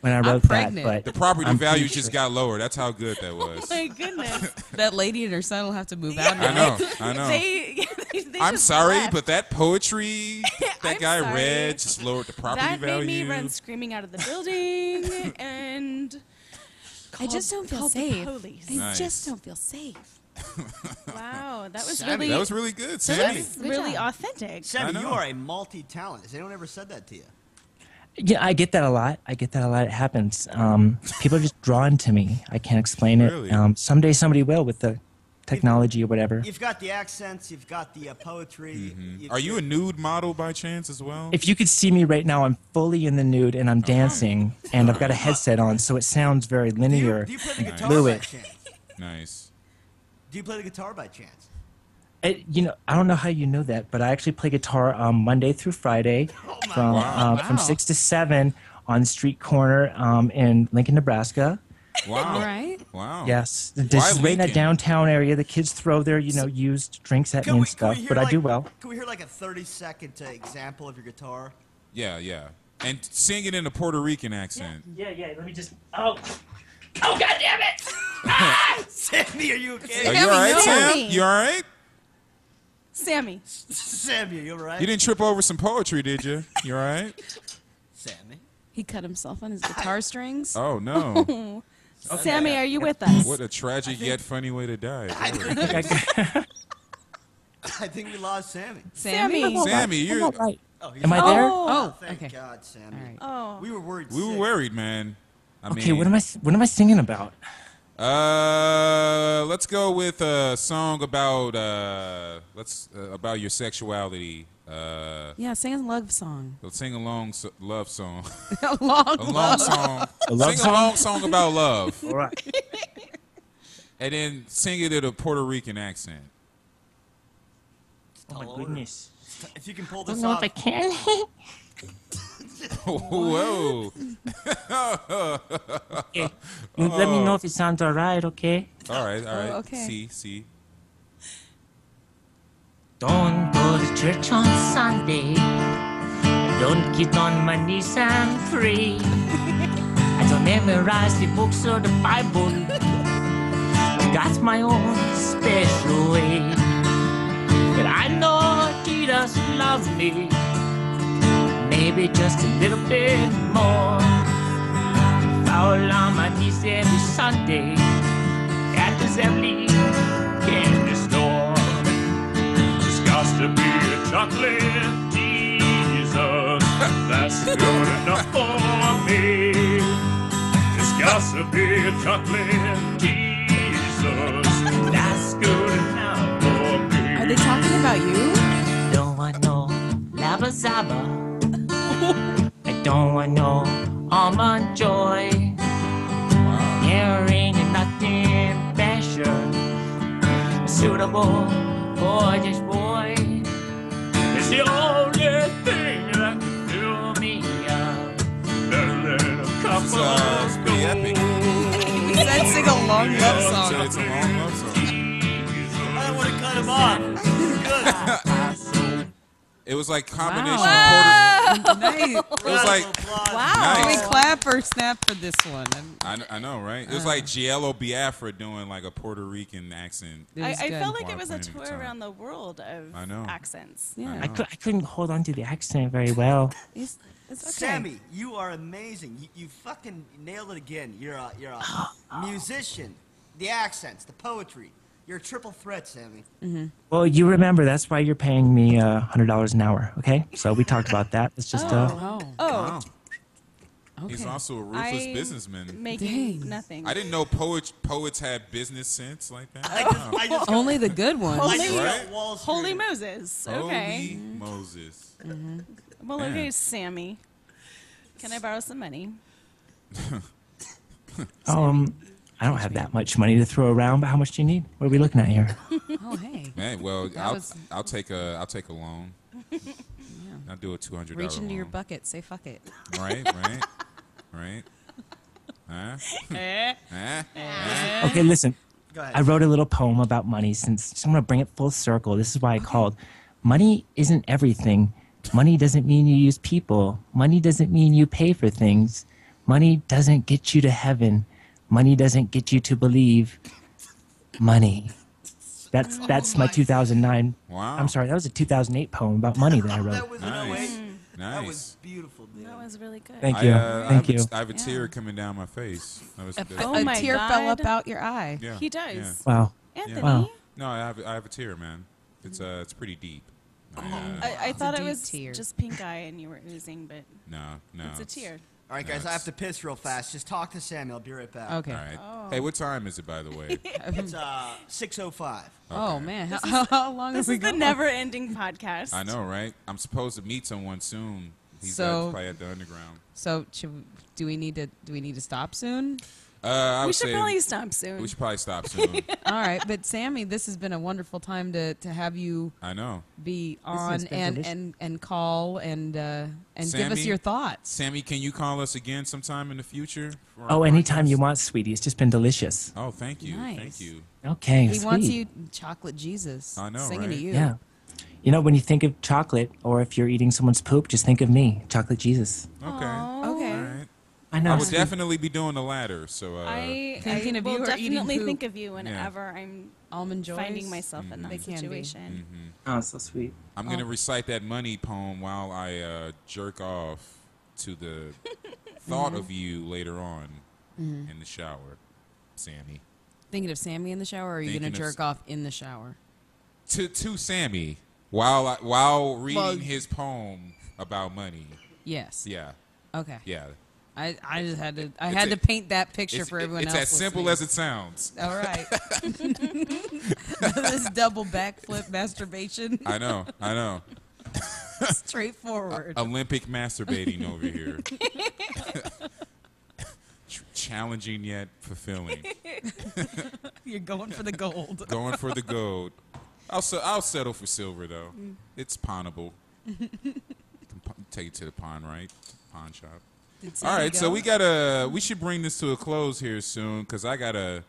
when I I'm wrote that. pregnant. But The property I'm value pretty just sure- got lower. That's how good that was. My goodness. That lady and her son will have to move out. I now. know. They I'm just sorry, left. but that poetry that I'm guy sorry. read just lowered the property That value. made me run screaming out of the building and I just don't feel called the safe. police. I Nice. just don't feel safe. Wow, that was Sammy, really That was really good, that Sammy. was Good really job. authentic. I Sammy, you know. are a multi-talent. Has anyone ever said that to you? Yeah, I get that a lot. It happens. People are just drawn to me. I can't explain it. Really? Someday somebody will with the technology or whatever. You've got the accents. You've got the poetry. Are you a nude model by chance as well? If you could see me right now, I'm fully in the nude and I'm dancing and I've got a headset on, so it sounds very linear Do you play the and guitar by fluid. chance? Nice. Do you play the guitar by chance? I don't know how you know that, but I actually play guitar Monday through Friday from 6 to 7 on the street corner in Lincoln, Nebraska. Wow. All right. Wow. Yes, Why this is right in that Lincoln? downtown area. The kids throw their used drinks at me and stuff, but I do well. Can we hear like a 30-second example of your guitar? Yeah, yeah. And sing it in a Puerto Rican accent. Yeah. Let me just. Oh, God damn it! Sammy, are you okay? Are you all right, Sam? Sammy. You all right? Sammy. Sammy, are you all right? You didn't trip over some poetry, did you? You all right? Sammy. He cut himself on his guitar strings. Oh, no. Sammy, are you with us? What a tragic yet funny way to die. I think we lost Sammy. Sammy. Sammy, I'm you're. all right. Oh, he's Am I there? Oh, Thank okay. God, Sammy. All right. Oh. We were worried. We were sick. worried, man. Okay, what am I singing about? Let's go with a song about about your sexuality. Yeah, sing a love song. Let's sing a love song. A long A long song. love Sing song? a long song about love, All right. and then sing it in a Puerto Rican accent. Oh my goodness. If you can pull I don't this know off. if I can. Whoa! Okay. You let me know if it sounds all right, okay? All right, all right. okay. See. Don't go to church on Sunday. Don't get on my knees and pray. I don't memorize the books or the Bible. I got my own special way. But I know Jesus loves me. Maybe just a little bit more. Fall on my knees every Sunday at the Zebly candy store. It's got to be a chocolate Jesus. That's good enough for me. It's got to be a chocolate Jesus. That's good enough for me. Are they talking about you? Don't want no lava zaba. I don't want no almond joy. There ain't nothing special suitable for this boy. It's the only thing that can fill me up. A little cup It's of pretty epic. He said sing a long love So song. it's a long love song. I don't want to cut him him off. Good. It was like combination Wow. of Puerto. Nice. It was like Wow. Do we Nice. clap or snap for this one? I know, right? It was like Giello Biafra doing like a Puerto Rican accent. It was I good. felt like While it was a playing tour guitar. around the world of I know. accents. Yeah. I couldn't hold on to the accent very well. It's okay. Sammy, you are amazing. You fucking nailed it again. You're a musician. The accents, the poetry. You're a triple threat, Sammy. Well, you remember that's why you're paying me $100 an hour. Okay, so we talked about that. It's just Oh. Oh, He's Okay. also a ruthless I businessman. making Dang. nothing. I didn't know poets had business sense like that. I just Only the good ones. I Holy- just got Right? Wall Street. Holy Moses. Okay. Holy Moses. Well, Man. okay, Sammy. Can I borrow some money? I don't have that much money to throw around. But how much do you need? What are we looking at here? Oh, hey. Man, well, That was- I'll take a loan. I'll do a $200 Reach into your loan. bucket. Say fuck it. Right. Huh? Okay, listen. Go ahead. I wrote a little poem about money. Since I'm gonna bring it full circle. This is why I called. Money isn't everything. Money doesn't mean you use people. Money doesn't mean you pay for things. Money doesn't get you to heaven. Money doesn't get you to believe. Money. That's my 2009. Wow. I'm sorry, that was a 2008 poem about money that I wrote. That was an Nice. 08. That was Nice. beautiful, dude. That was really good. Thank you. Thank you. I have a tear coming down my face. That was, Oh a my tear fell up God. out your eye. yeah, He does. Wow. Anthony, Wow. No, I have a tear, man. It's pretty deep. I thought a it deep was tear. just pink eye and you were oozing, but No. it's a tear. All right, guys, I have to piss real fast. Just talk to Sammy. I'll be right back. Okay. All right. Hey, what time is it, by the way? It's 6:05. Oh, man. How long This have we is the gone? never-ending podcast. I know, right? I'm supposed to meet someone soon. He's So- to play at the Underground. So do we need to stop soon? I We would should say probably stop soon. we should probably stop soon. All right, but Sammy, this has been a wonderful time to have you I know. be has on been delicious. and call and give us Sammy? your thoughts. Sammy, can you call us again sometime in the future? for our Oh, anytime podcast? you want, sweetie. It's just been delicious. Oh, thank you. Nice. Thank you. Okay, He sweet. wants you, chocolate Jesus. I know, singing to right? you. Yeah. You know, when you think of chocolate, or if you're eating someone's poop, just think of me, Chocolate Jesus. Okay. Okay. All right. I know. I would sweet. definitely be doing the latter. So I Thinking of will you or eating definitely poop. think of you whenever I'm Almond joys. finding myself in They that can be. situation. Oh, so sweet. I'm gonna recite that money poem while I jerk off to the thought of you later on in the shower, Sammy. Thinking of Sammy in the shower, or are you Thinking going to of jerk off in the shower? To Sammy while reading Well- his poem about money. Yes. Yeah, Okay. yeah. I just had to It's had a- to paint that picture for everyone it's else. as simple listening. as it sounds. All right. This double backflip masturbation. I know. Straightforward. Olympic masturbating over here. Challenging yet fulfilling. You're going for the gold. Going for the gold. I'll settle for silver though. It's pawnable. Take it to the pawn, right? Pawn shop. Did All Sammy right, so go? we should bring this to a close here soon because I gotta.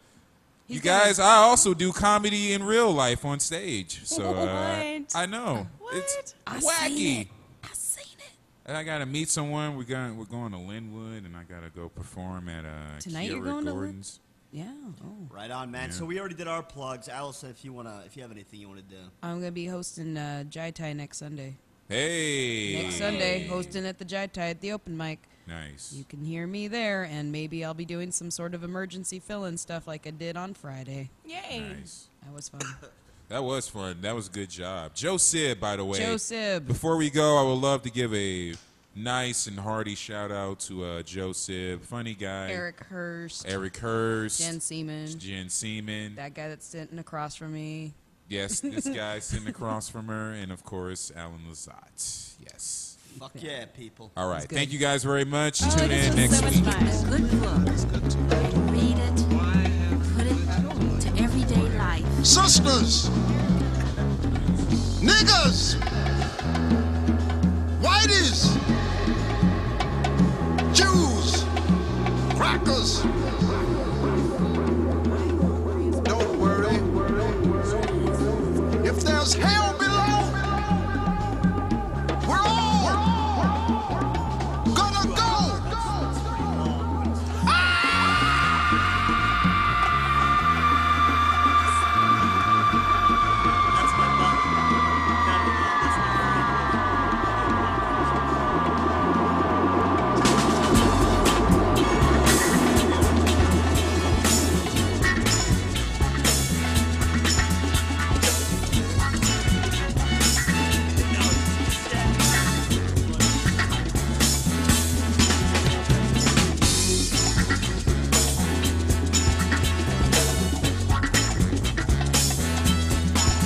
He's You guys, I also do comedy in real life on stage. So What? I know it's I wacky. seen it. I seen it. And I gotta meet someone. We're going to Linwood, and I gotta go perform at Tonight you're Kiera going to Gordon's. Yeah. Oh. Right on, man. So we already did our plugs. Allison, if you have anything you want to do. I'm gonna be hosting Jai Tai next Sunday. Hey, Next Sunday, hosting at the Jai Tai at the open mic. Nice. You can hear me there, and maybe I'll be doing some sort of emergency fill-in stuff like I did on Friday. Yay. Nice. That was fun. That was fun. That was a good job. Joe Sib, by the way. Joe Sib. Before we go, I would love to give a nice and hearty shout out to Joe Sib. Funny guy. Eric Hurst. Eric Hurst. Jen Seaman. Jen Seaman. That guy that's sitting across from me. Yes, this guy sitting across from her. And, of course, Alan Lizotte. Yes. Fuck yeah, people. All right. good. Thank you guys very much. Oh, Tune this in was next so much week. fun. A good book. And read it. Put it to everyday life. Sisters, niggers, whiteys, Jews, crackers,